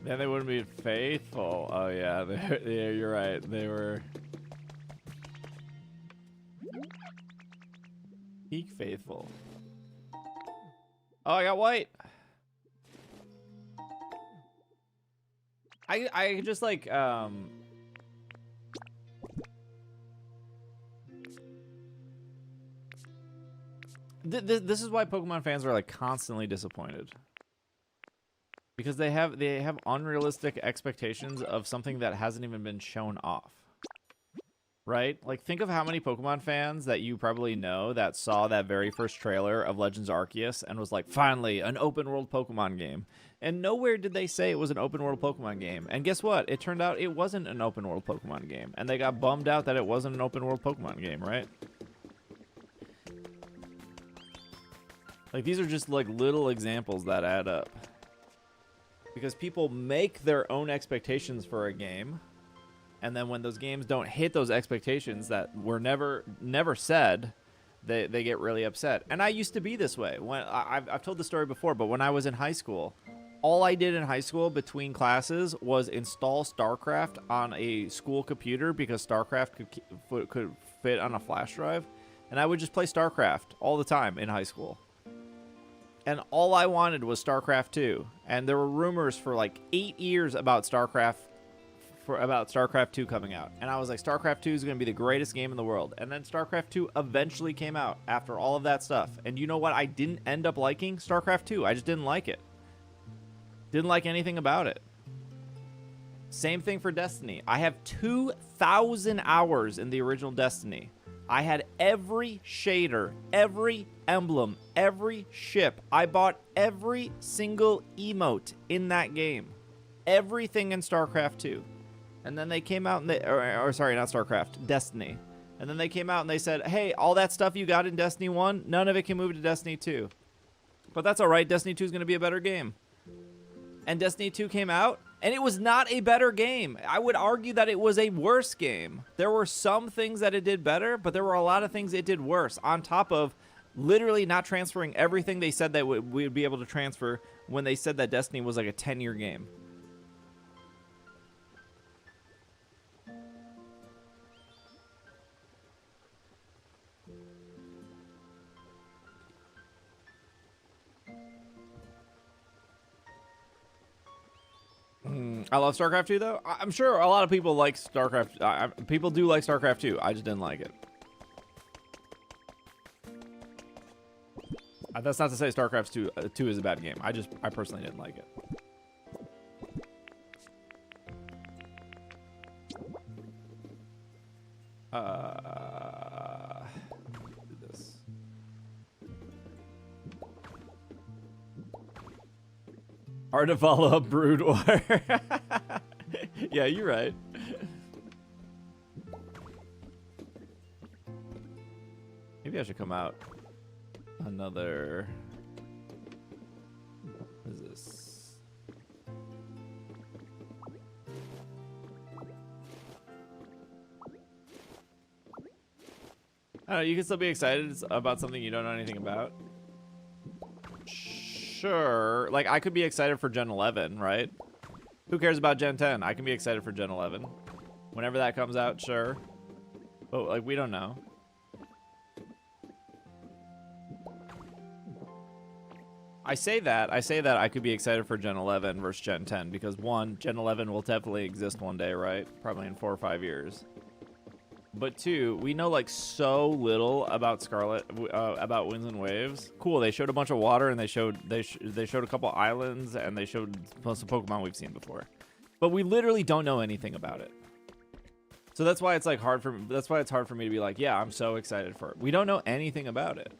Then they wouldn't be faithful. Oh yeah, yeah, you're right. They were peak faithful. Oh, I got white. I just like this is why Pokemon fans are like constantly disappointed. Because they have unrealistic expectations of something that hasn't even been shown off. Right? Like, think of how many Pokemon fans that you probably know that saw that very first trailer of Legends Arceus and was like, finally, an open world Pokemon game. And nowhere did they say it was an open world Pokemon game. And guess what? It turned out it wasn't an open world Pokemon game. And they got bummed out that it wasn't an open world Pokemon game, right? Like, these are just like little examples that add up. Because people make their own expectations for a game, and then when those games don't hit those expectations that were never said, they get really upset. And I used to be this way. When I've told the story before, but when I was in high school, all I did in high school between classes was install StarCraft on a school computer because StarCraft could fit on a flash drive, and I would just play StarCraft all the time in high school. And all I wanted was StarCraft 2. And there were rumors for like 8 years about StarCraft 2 coming out. And I was like, StarCraft 2 is going to be the greatest game in the world. And then StarCraft 2 eventually came out after all of that stuff. And you know what? I didn't end up liking StarCraft 2. I just didn't like it. Didn't like anything about it. Same thing for Destiny. I have 2,000 hours in the original Destiny. I had every shader, every emblem, every ship. I bought every single emote in that game. Everything in StarCraft 2. And then they came out and sorry, not StarCraft, Destiny. And then they came out and they said, hey, all that stuff you got in Destiny 1, none of it can move to Destiny 2. But that's all right. Destiny 2 is going to be a better game. And Destiny 2 came out, and it was not a better game. I would argue that it was a worse game. There were some things that it did better, but there were a lot of things it did worse, on top of literally not transferring everything they said that we would be able to transfer when they said that Destiny was like a 10-year game. I love StarCraft 2 though. I'm sure a lot of people like StarCraft. People do like StarCraft 2. I just didn't like it. That's not to say StarCraft 2 is a bad game. I personally didn't like it. Do this. Hard to follow up Brood War. Yeah, you're right. Maybe I should come out another. What is this? I don't know, you can still be excited about something you don't know anything about. Sure. Like, I could be excited for Gen 11, right? Who cares about Gen 10? I can be excited for Gen 11. Whenever that comes out, sure. But, like, we don't know. I say that I could be excited for Gen 11 versus Gen 10 because, one, Gen 11 will definitely exist one day, right? Probably in 4 or 5 years. But two, we know like so little about Scarlet, about Winds and Waves. Cool, they showed a bunch of water and they showed a couple islands and they showed some Pokemon we've seen before, but we literally don't know anything about it. So that's why it's like hard for me. That's why it's hard for me to be like, yeah, I'm so excited for it. We don't know anything about it.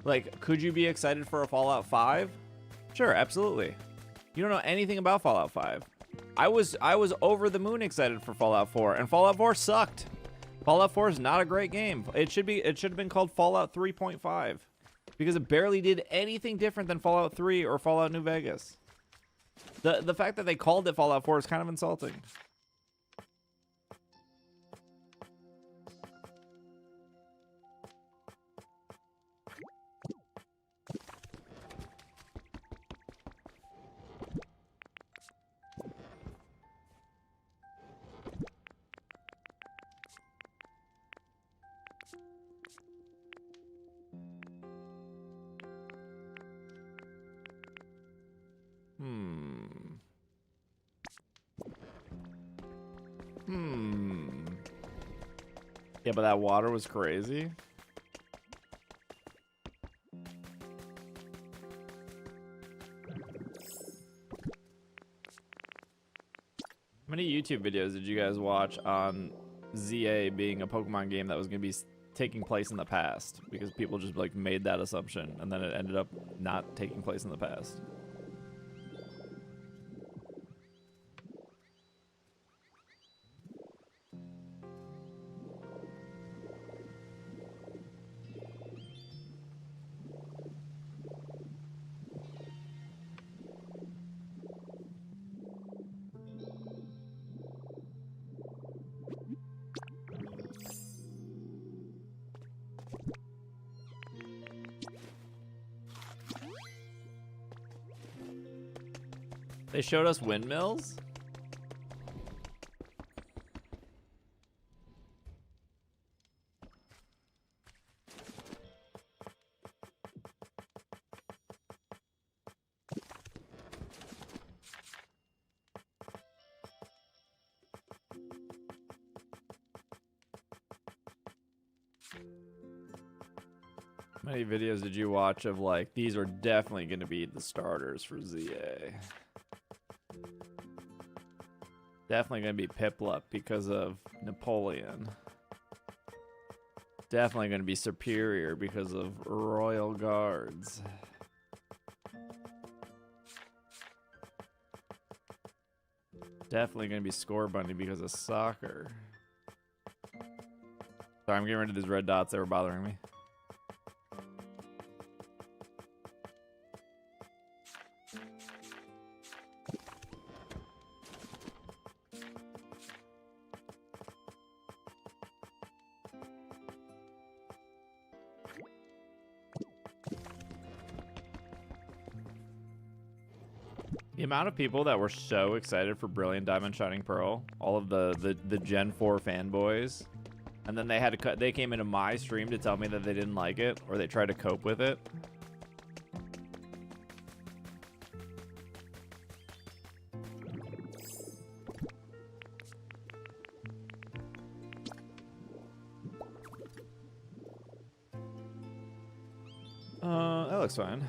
Like, could you be excited for a Fallout 5? Sure, absolutely. You don't know anything about Fallout 5. I was over the moon excited for Fallout 4, and Fallout 4 sucked. Fallout 4 is not a great game. It should have been called Fallout 3.5 because it barely did anything different than Fallout 3 or Fallout New Vegas. The fact that they called it Fallout 4 is kind of insulting. Yeah, but that water was crazy. How many YouTube videos did you guys watch on ZA being a Pokemon game that was going to be taking place in the past? Because people just like made that assumption and then it ended up not taking place in the past. They showed us windmills? How many videos did you watch of like, these are definitely going to be the starters for ZA? Definitely going to be Piplup because of Napoleon. Definitely going to be Superior because of Royal Guards. Definitely going to be Scorbunny because of Soccer. Sorry, I'm getting rid of these red dots that were bothering me. The amount of people that were so excited for Brilliant Diamond Shining Pearl, all of the Gen 4 fanboys, and then they had to cut. They came into my stream to tell me that they didn't like it or they tried to cope with it. looks fine.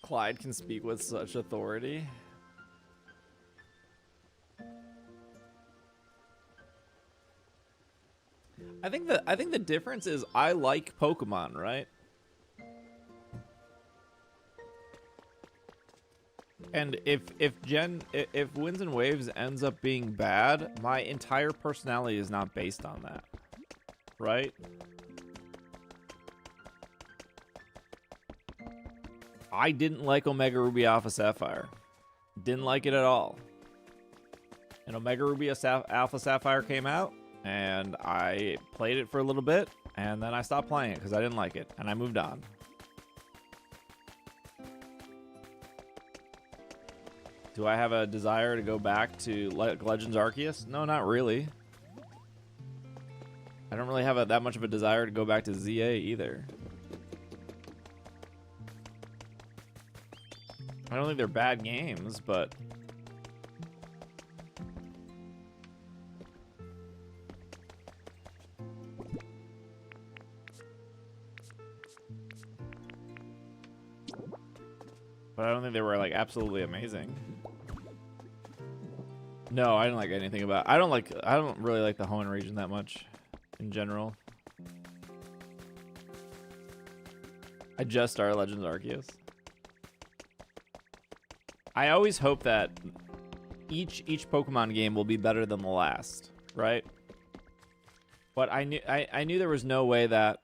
Clyde can speak with such authority. I think the difference is I like Pokemon, right? And if Winds and Waves ends up being bad, my entire personality is not based on that, right? I didn't like Omega Ruby Alpha Sapphire. Didn't like it at all. And Omega Ruby Alpha Sapphire came out, and I played it for a little bit, and then I stopped playing it because I didn't like it, and I moved on. Do I have a desire to go back to Legends Arceus? No, not really. I don't really have that much of a desire to go back to ZA either. I don't think they're bad games, but... But I don't think they were, like, absolutely amazing. No, I didn't like anything about... I don't really like the Hoenn region that much, in general. I just started Legends Arceus. I always hope that each Pokemon game will be better than the last, right? But I knew there was no way that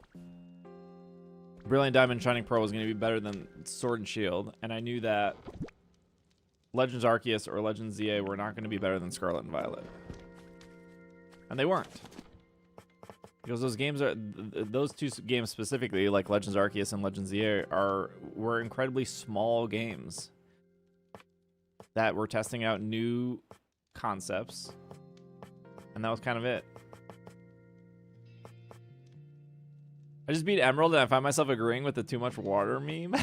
Brilliant Diamond Shining Pearl was going to be better than Sword and Shield, and I knew that Legends Arceus or Legends ZA were not going to be better than Scarlet and Violet. And they weren't. Because those games are those two games specifically, like Legends Arceus and Legends ZA, were incredibly small games that were testing out new concepts, and that was kind of it. I just beat Emerald and I find myself agreeing with the too much water meme.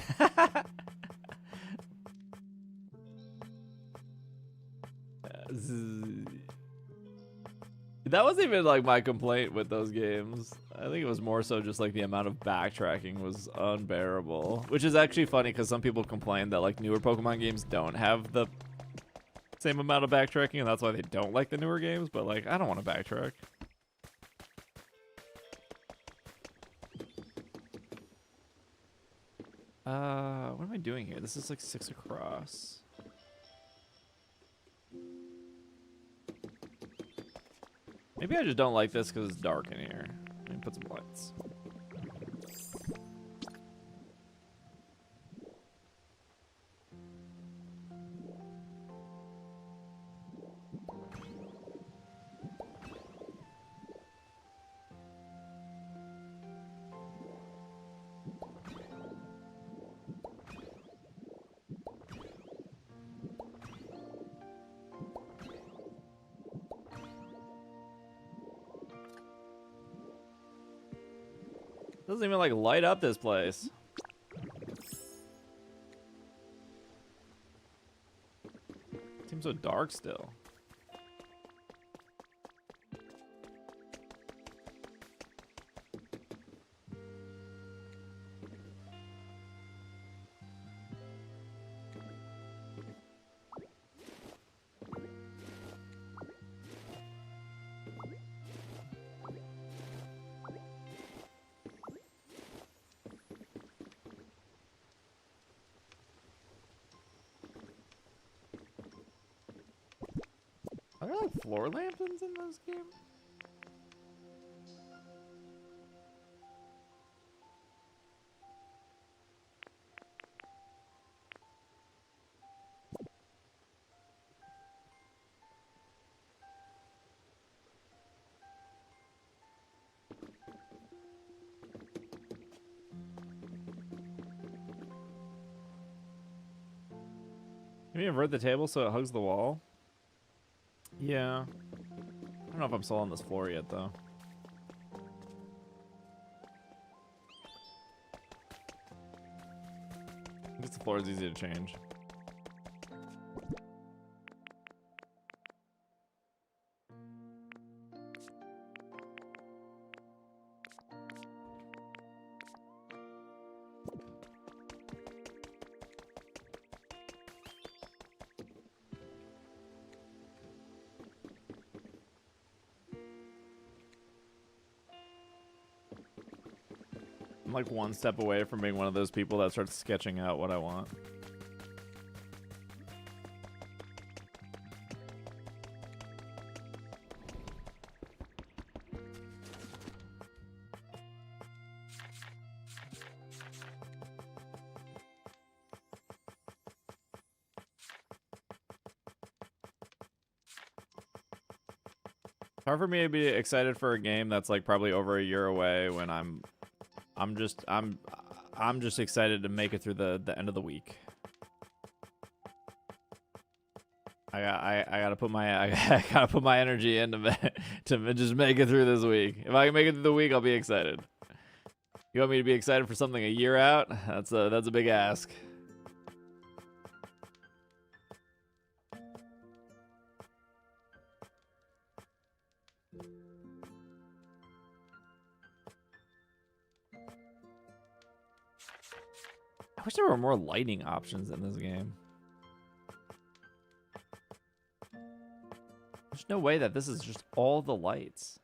That wasn't even like my complaint with those games. I think it was more so just like the amount of backtracking was unbearable. Which is actually funny because some people complain that like newer Pokemon games don't have the same amount of backtracking, and that's why they don't like the newer games, but like I don't want to backtrack. What am I doing here? This is like 6 across. Maybe I just don't like this because it's dark in here. Let me put some lights. Doesn't even like light up this place. Seems so dark still. Are there like floor lanterns in this game? Can you invert the table so it hugs the wall? Yeah. I don't know if I'm still on this floor yet, though. I guess the floor is easy to change. I'm like one step away from being one of those people that starts sketching out what I want. Hard for me to be excited for a game that's like probably over a year away when I'm just excited to make it through the end of the week. I gotta put my I gotta put my energy into to just make it through this week. If I can make it through the week, I'll be excited. You want me to be excited for something a year out? That's a big ask. I wish there were more lighting options in this game. There's no way that this is just all the lights.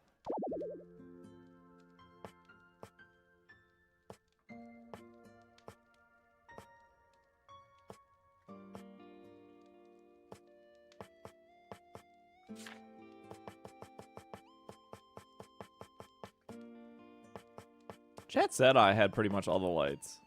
Chat said I had pretty much all the lights.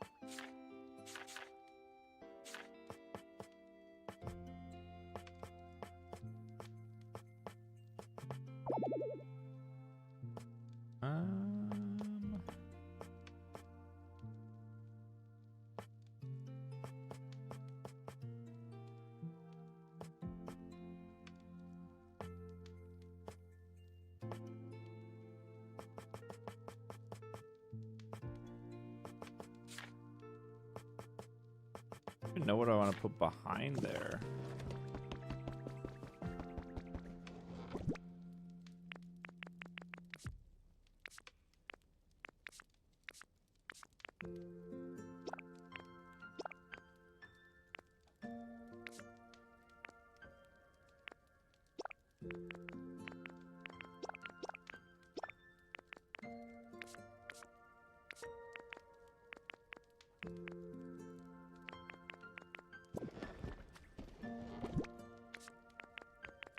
I don't know what I want to put behind there.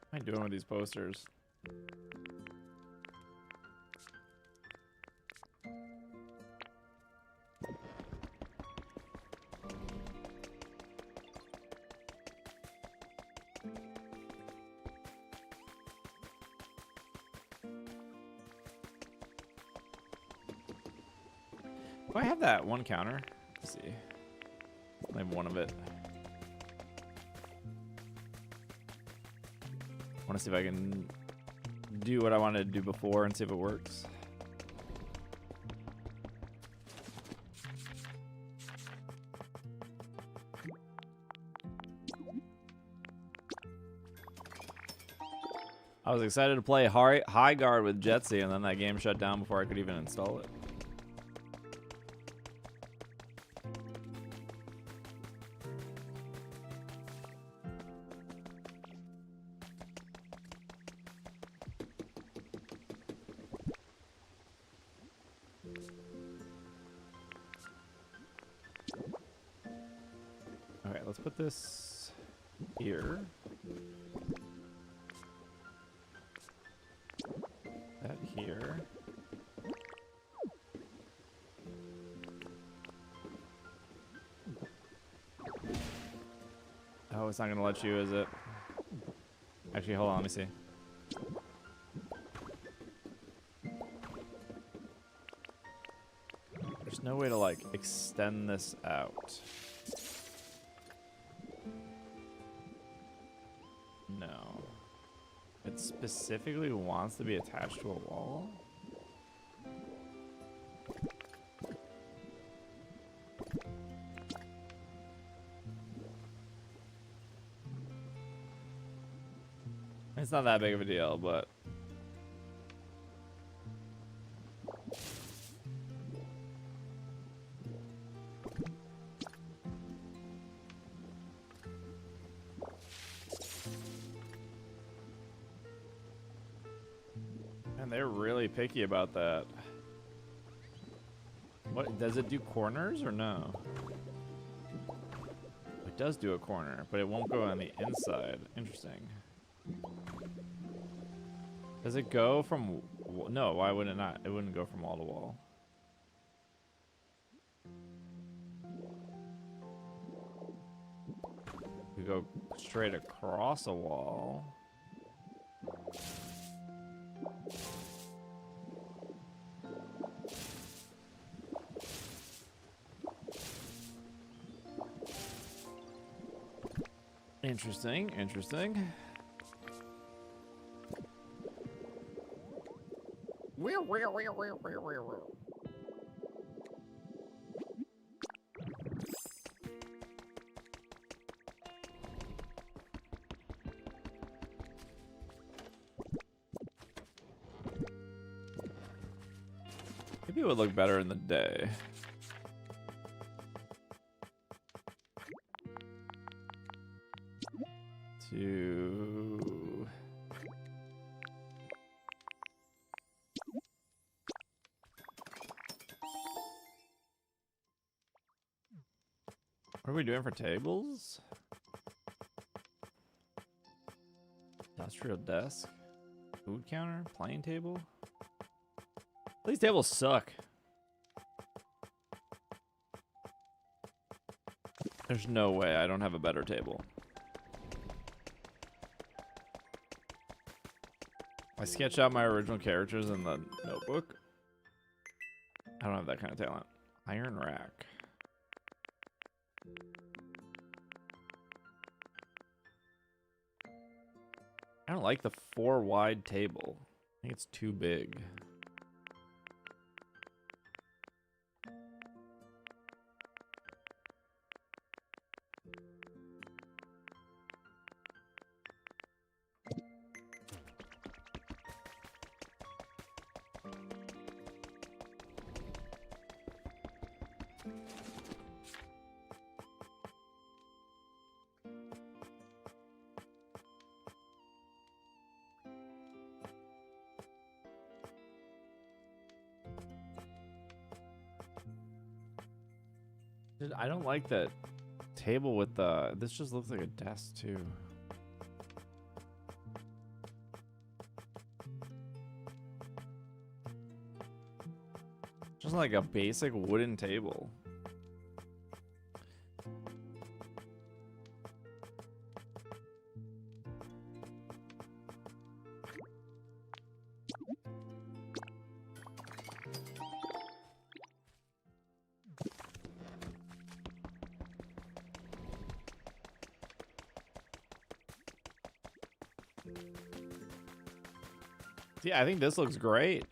What am I doing with these posters? Do I have that one counter? Let's see. I have one of it. I want to see if I can do what I wanted to do before and see if it works. I was excited to play High Guard with Jetsy, and then that game shut down before I could even install it. Okay, let's put this here. That here. Oh, it's not gonna let you, is it? Actually, hold on, let me see. There's no way to like extend this out. No. It specifically wants to be attached to a wall? It's not that big of a deal, but... And they're really picky about that. What does it do? Corners or no? It does do a corner, but it won't go on the inside. Interesting. Does it go from? No, why would it not? It wouldn't go from wall to wall. You go straight across a wall. Interesting, interesting. Maybe it would look better in the day. What are we doing for tables? Industrial desk, food counter, plain table. These tables suck. There's no way I don't have a better table. I sketched out my original characters in the notebook. I don't have that kind of talent. Iron rack. I don't like the 4 wide table. I think it's too big. I don't like that table with the... This just looks like a desk, too. Just like a basic wooden table. Yeah, I think this looks great.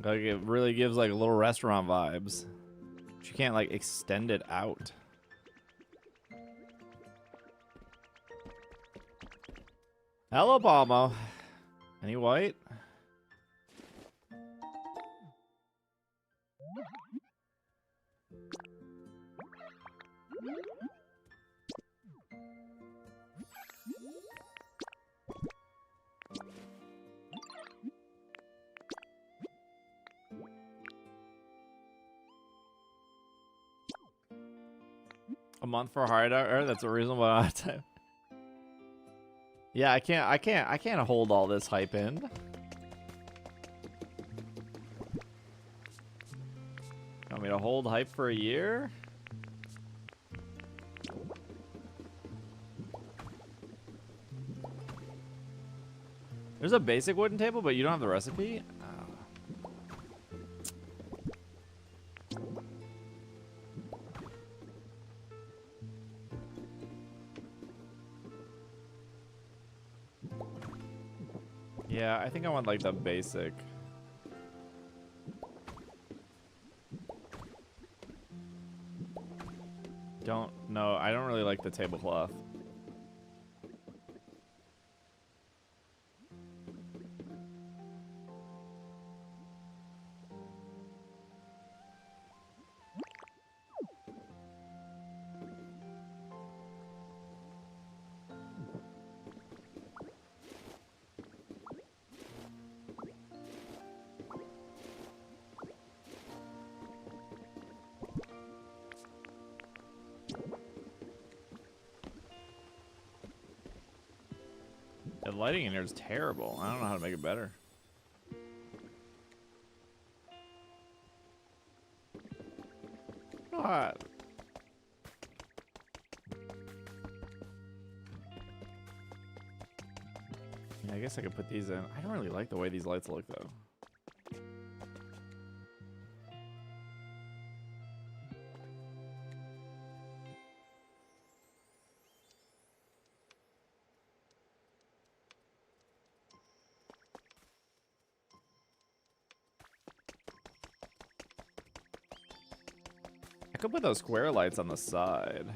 Like, it really gives like little restaurant vibes. But you can't like extend it out. Hello, Balmo. Any white? A month for hideout? That's a reasonable amount of time. Yeah, I can't hold all this hype in. Want me to hold hype for a year? There's a basic wooden table, but you don't have the recipe? Yeah, I think I want like the basic. No, I don't really like the tablecloth. The lighting in here is terrible. I don't know how to make it better. What? Yeah, I guess I could put these in. I don't really like the way these lights look, though. I could put those square lights on the side.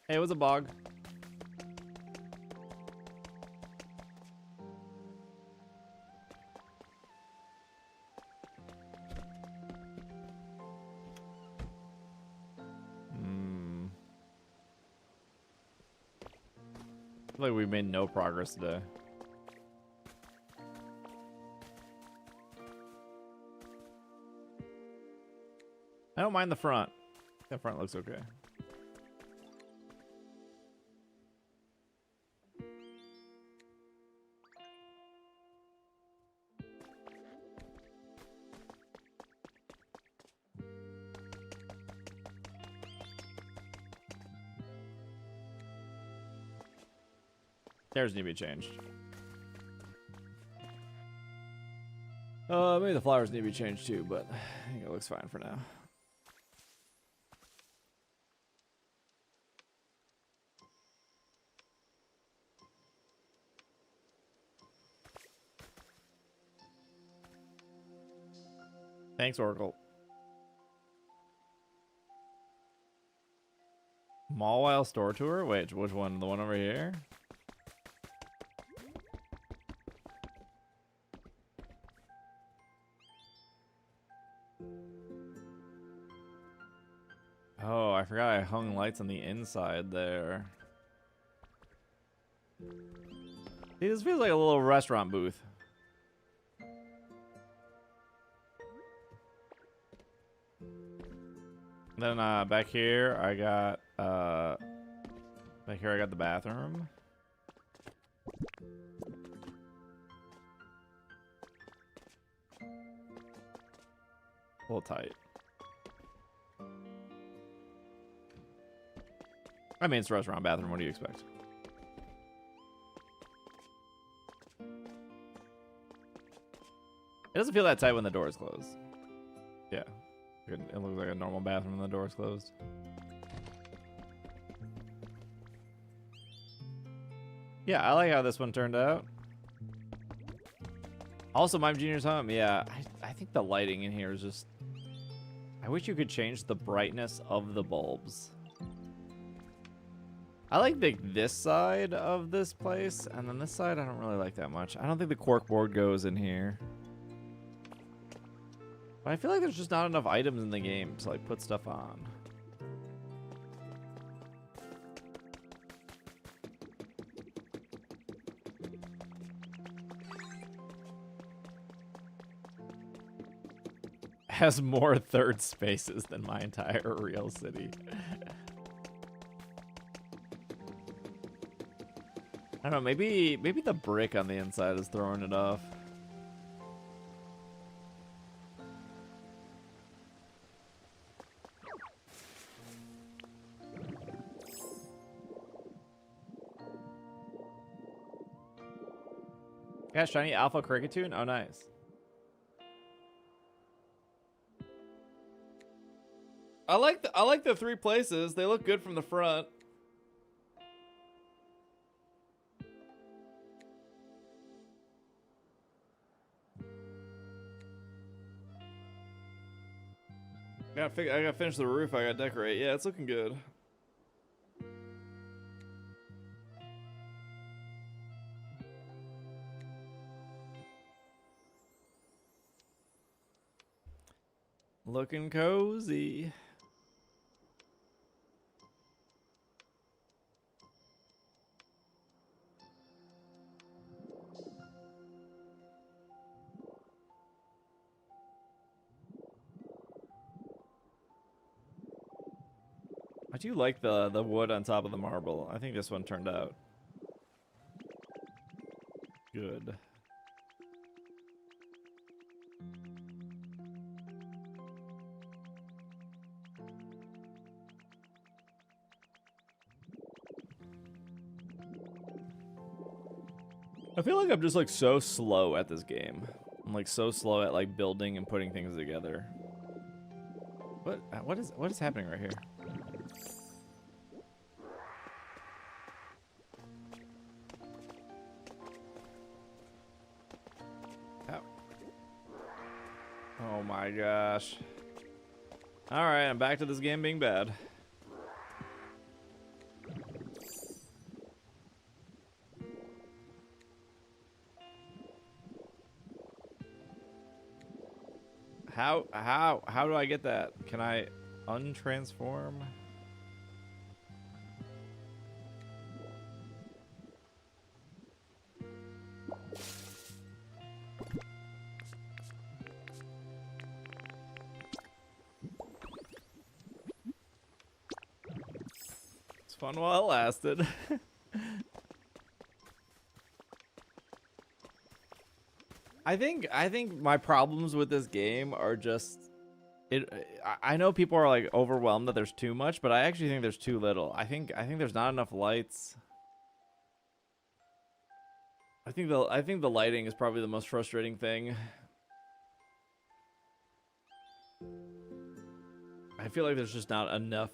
Hey, it was a bog. I feel like we made no progress today. I don't mind the front. That front looks okay. Stairs need to be changed. Maybe the flowers need to be changed too, but I think it looks fine for now. Thanks, Oracle. Mall store tour? Wait, which one? The one over here? Oh, I forgot I hung lights on the inside there. See, this feels like a little restaurant booth. Then back here I got the bathroom. A little tight. I mean, it's a restaurant bathroom. What do you expect? It doesn't feel that tight when the door is closed. Yeah. It looks like a normal bathroom when the door is closed. Yeah, I like how this one turned out. Also, Mime Junior's home. Yeah, I think the lighting in here is just... I wish you could change the brightness of the bulbs. I like this side of this place, and then this side I don't really like that much. I don't think the cork board goes in here. But I feel like there's just not enough items in the game to like put stuff on. Has more third spaces than my entire real city. I don't know, maybe the brick on the inside is throwing it off. Yeah, shiny alpha cricketune. Oh, nice. I like the three places. They look good from the front. I gotta finish the roof. I gotta decorate. Yeah, it's looking good. Looking cozy. I do like the wood on top of the marble. I think this one turned out good. I feel like I'm just like so slow at this game. I'm like so slow at like building and putting things together. What is happening right here? Ow. Oh my gosh. All right, I'm back to this game being bad. How do I get that? Can I untransform? It's fun while it lasted. I think my problems with this game are just I know people are like overwhelmed that there's too much, but I actually think there's too little. I think there's not enough lights. I think the lighting is probably the most frustrating thing. I feel like there's just not enough.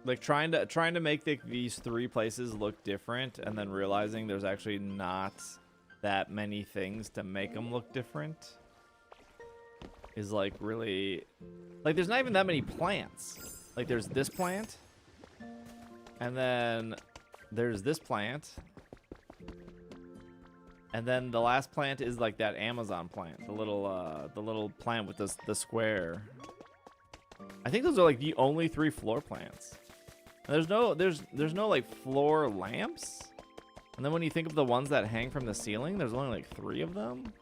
Like trying to make these three places look different and then realizing there's actually not that many things to make them look different is like really, like there's not even that many plants. Like there's this plant and then there's this plant and then the last plant is like that Amazon plant, the little plant with the square. I think those are like the only 3 floor plants. And there's no like floor lamps. And then when you think of the ones that hang from the ceiling, there's only like 3 of them.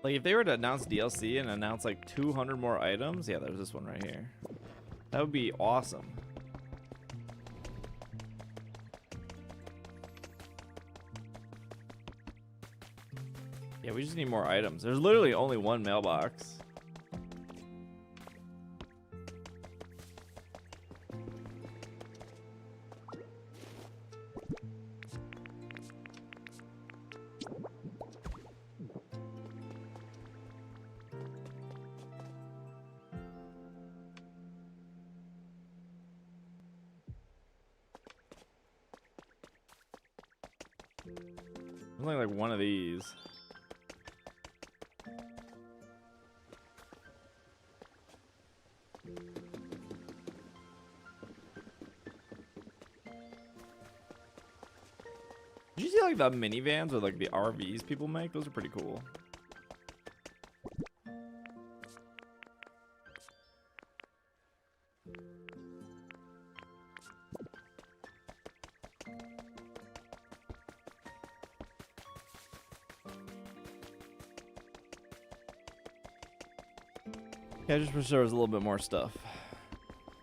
Like if they were to announce DLC and announce like 200 more items, yeah, there's this one right here. That would be awesome. Yeah, we just need more items. There's literally only 1 mailbox. Only like 1 of these. Did you see like the minivans with like the RVs people make? Those are pretty cool. Yeah, I just wish there was a little bit more stuff.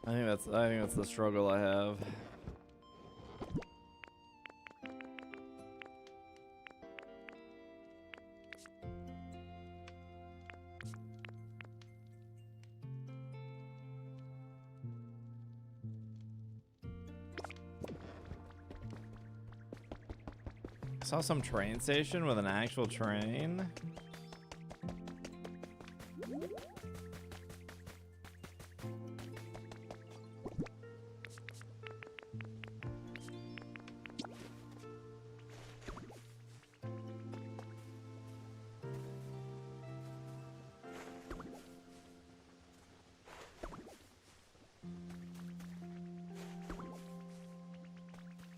I think that's the struggle I have. I saw some train station with an actual train.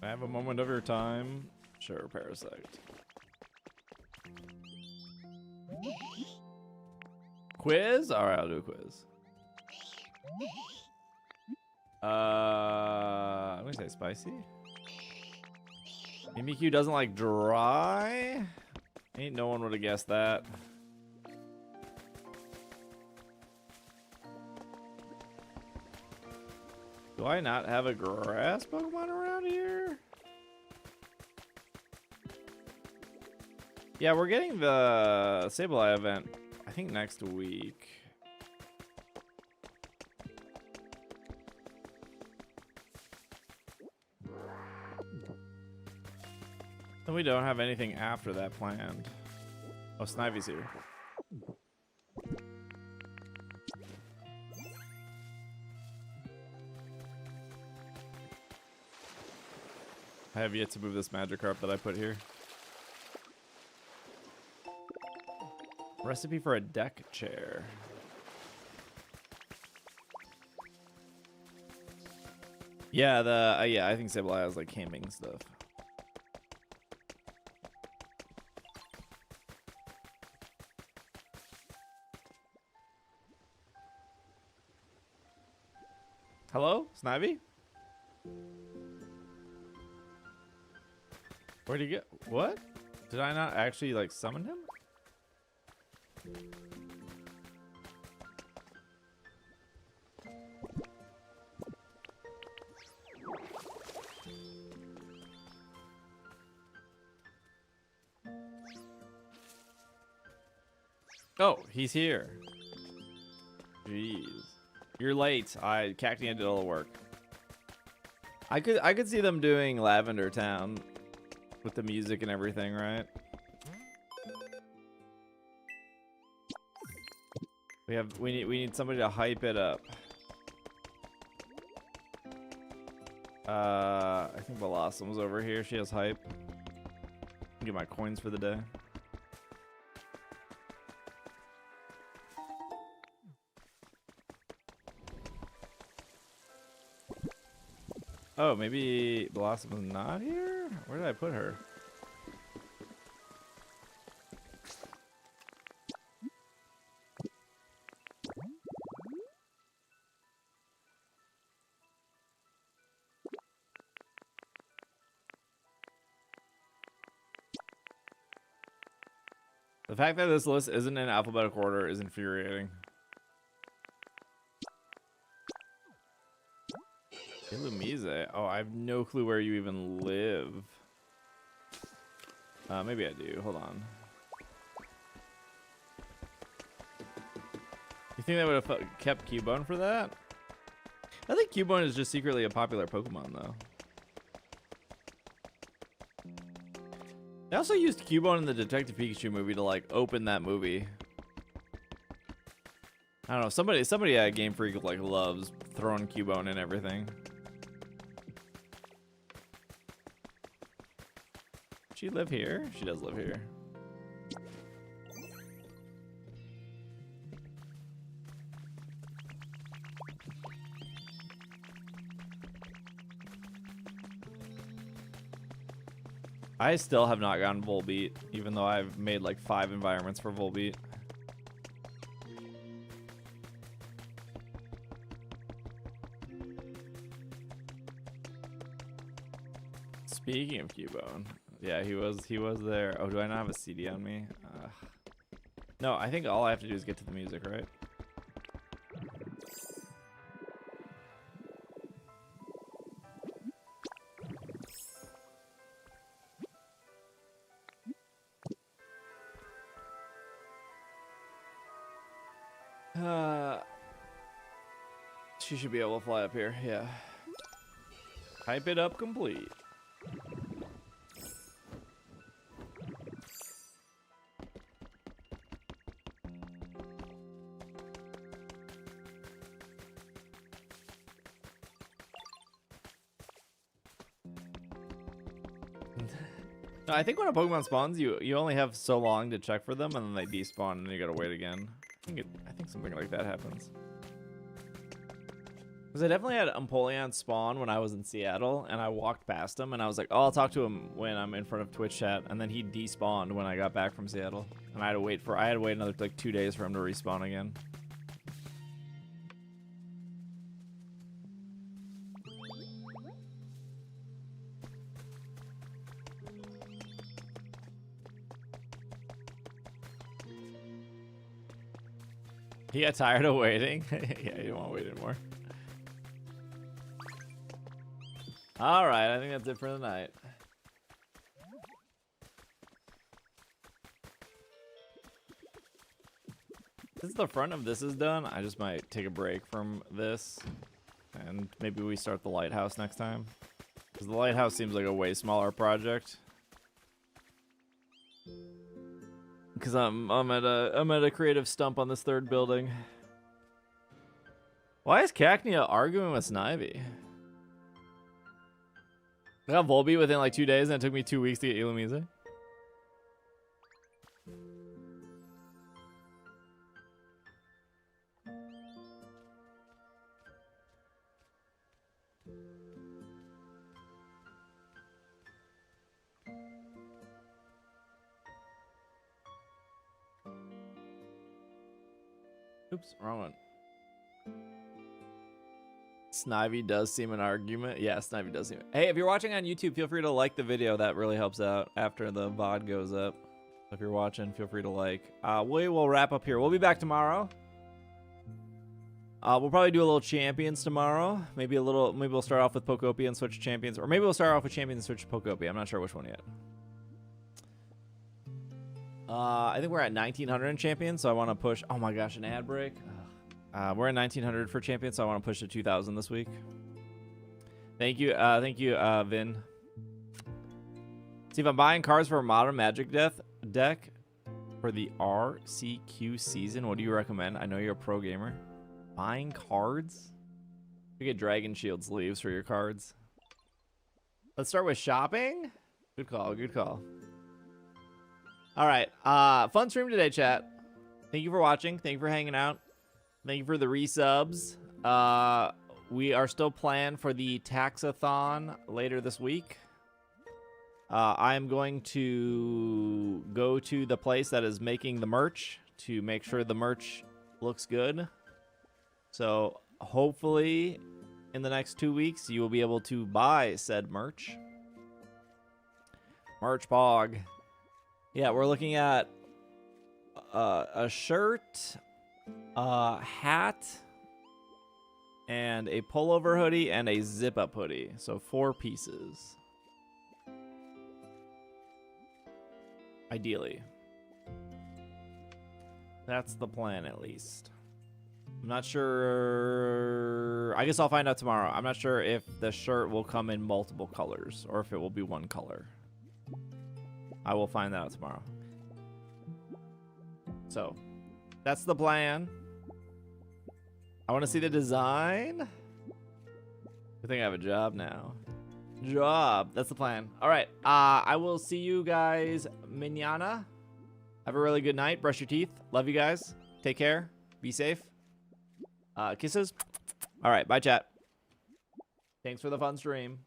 I have a moment of your time. Sure, Parasite. Quiz? All right, I'll do a quiz. I'm gonna say spicy. Mimikyu doesn't like dry. Ain't no one would have guessed that. Do I not have a grass Pokemon around here? Yeah, we're getting the Sableye event, I think, next week. And we don't have anything after that planned. Oh, Snivy's here. I have yet to move this Magikarp that I put here. Recipe for a deck chair. Yeah, yeah, I think Sableye has like camping stuff. Hello, Snivy? Where'd he get? What? Did I not actually like summon him? Oh, he's here. Jeez. You're late. Cacti did all the work. I could see them doing Lavender Town with the music and everything, right? We need somebody to hype it up. I think Blossom's over here. She has hype. Get my coins for the day. Oh, maybe Blossom is not here? Where did I put her? The fact that this list isn't in alphabetical order is infuriating. Illumise. Oh, I have no clue where you even live. Maybe I do. Hold on. You think they would have kept Cubone for that? I think Cubone is just secretly a popular Pokemon, though. They also used Cubone in the Detective Pikachu movie to like open that movie. I don't know. Somebody at Game Freak like loves throwing Cubone in everything. She live here? She does live here. I still have not gotten Volbeat, even though I've made like 5 environments for Volbeat. Speaking of Cubone, yeah, he was there. Oh, do I not have a CD on me? No, I think all I have to do is get to the music, right? She should be able to fly up here, yeah. Hype it up complete. No, I think when a Pokemon spawns, you only have so long to check for them, and then they despawn, and you gotta wait again. I think something like that happens. Because I definitely had Empoleon spawn when I was in Seattle, and I walked past him, and I was like, oh, I'll talk to him when I'm in front of Twitch chat, and then he despawned when I got back from Seattle, and I had to wait another like 2 days for him to respawn again. He got tired of waiting. Yeah, he didn't want to wait anymore. All right, I think that's it for the night. Since the front of this is done, I just might take a break from this, and maybe we start the lighthouse next time. Because the lighthouse seems like a way smaller project. Because I'm at a creative stump on this third building. Why is Cacnea arguing with Snivy? I got Volbeat within like 2 days, and it took me 2 weeks to get Illumise. Oops, wrong one. Snivy does seem an argument. Yeah, Snivy does seem. Hey, if you're watching on YouTube, feel free to like the video. That really helps out after the VOD goes up. If you're watching, feel free to like. We will wrap up here. We'll be back tomorrow. We'll probably do a little champions tomorrow. Maybe we'll start off with Pokopia and switch to champions, or maybe we'll start off with champions and switch to Pokopia. I'm not sure which one yet. I think we're at 1900 in champions, so I want to push. Oh my gosh, an ad break. We're at 1900 for champions, so I want to push to 2000 this week. Thank you, Vin. See if I'm buying cards for a Modern Magic deck for the RCQ season. What do you recommend? I know you're a pro gamer. Buying cards? You get Dragon Shield sleeves for your cards. Let's start with shopping. Good call. Good call. All right. Fun stream today, chat. Thank you for watching. Thank you for hanging out. Thank you for the resubs. We are still planned for the Taxathon later this week. I am going to go to the place that is making the merch to make sure the merch looks good. So hopefully in the next 2 weeks, you will be able to buy said merch. Merch Pog. Yeah, we're looking at a shirt, a hat, and a pullover hoodie and a zip-up hoodie. So 4 pieces. Ideally. That's the plan, at least. I'm not sure. I guess I'll find out tomorrow. I'm not sure if the shirt will come in multiple colors or if it will be one color. I will find that out tomorrow. So, that's the plan. I want to see the design. I think I have a job now. Job. That's the plan. All right. I will see you guys mañana. Have a really good night. Brush your teeth. Love you guys. Take care. Be safe. Kisses. All right. Bye, chat. Thanks for the fun stream.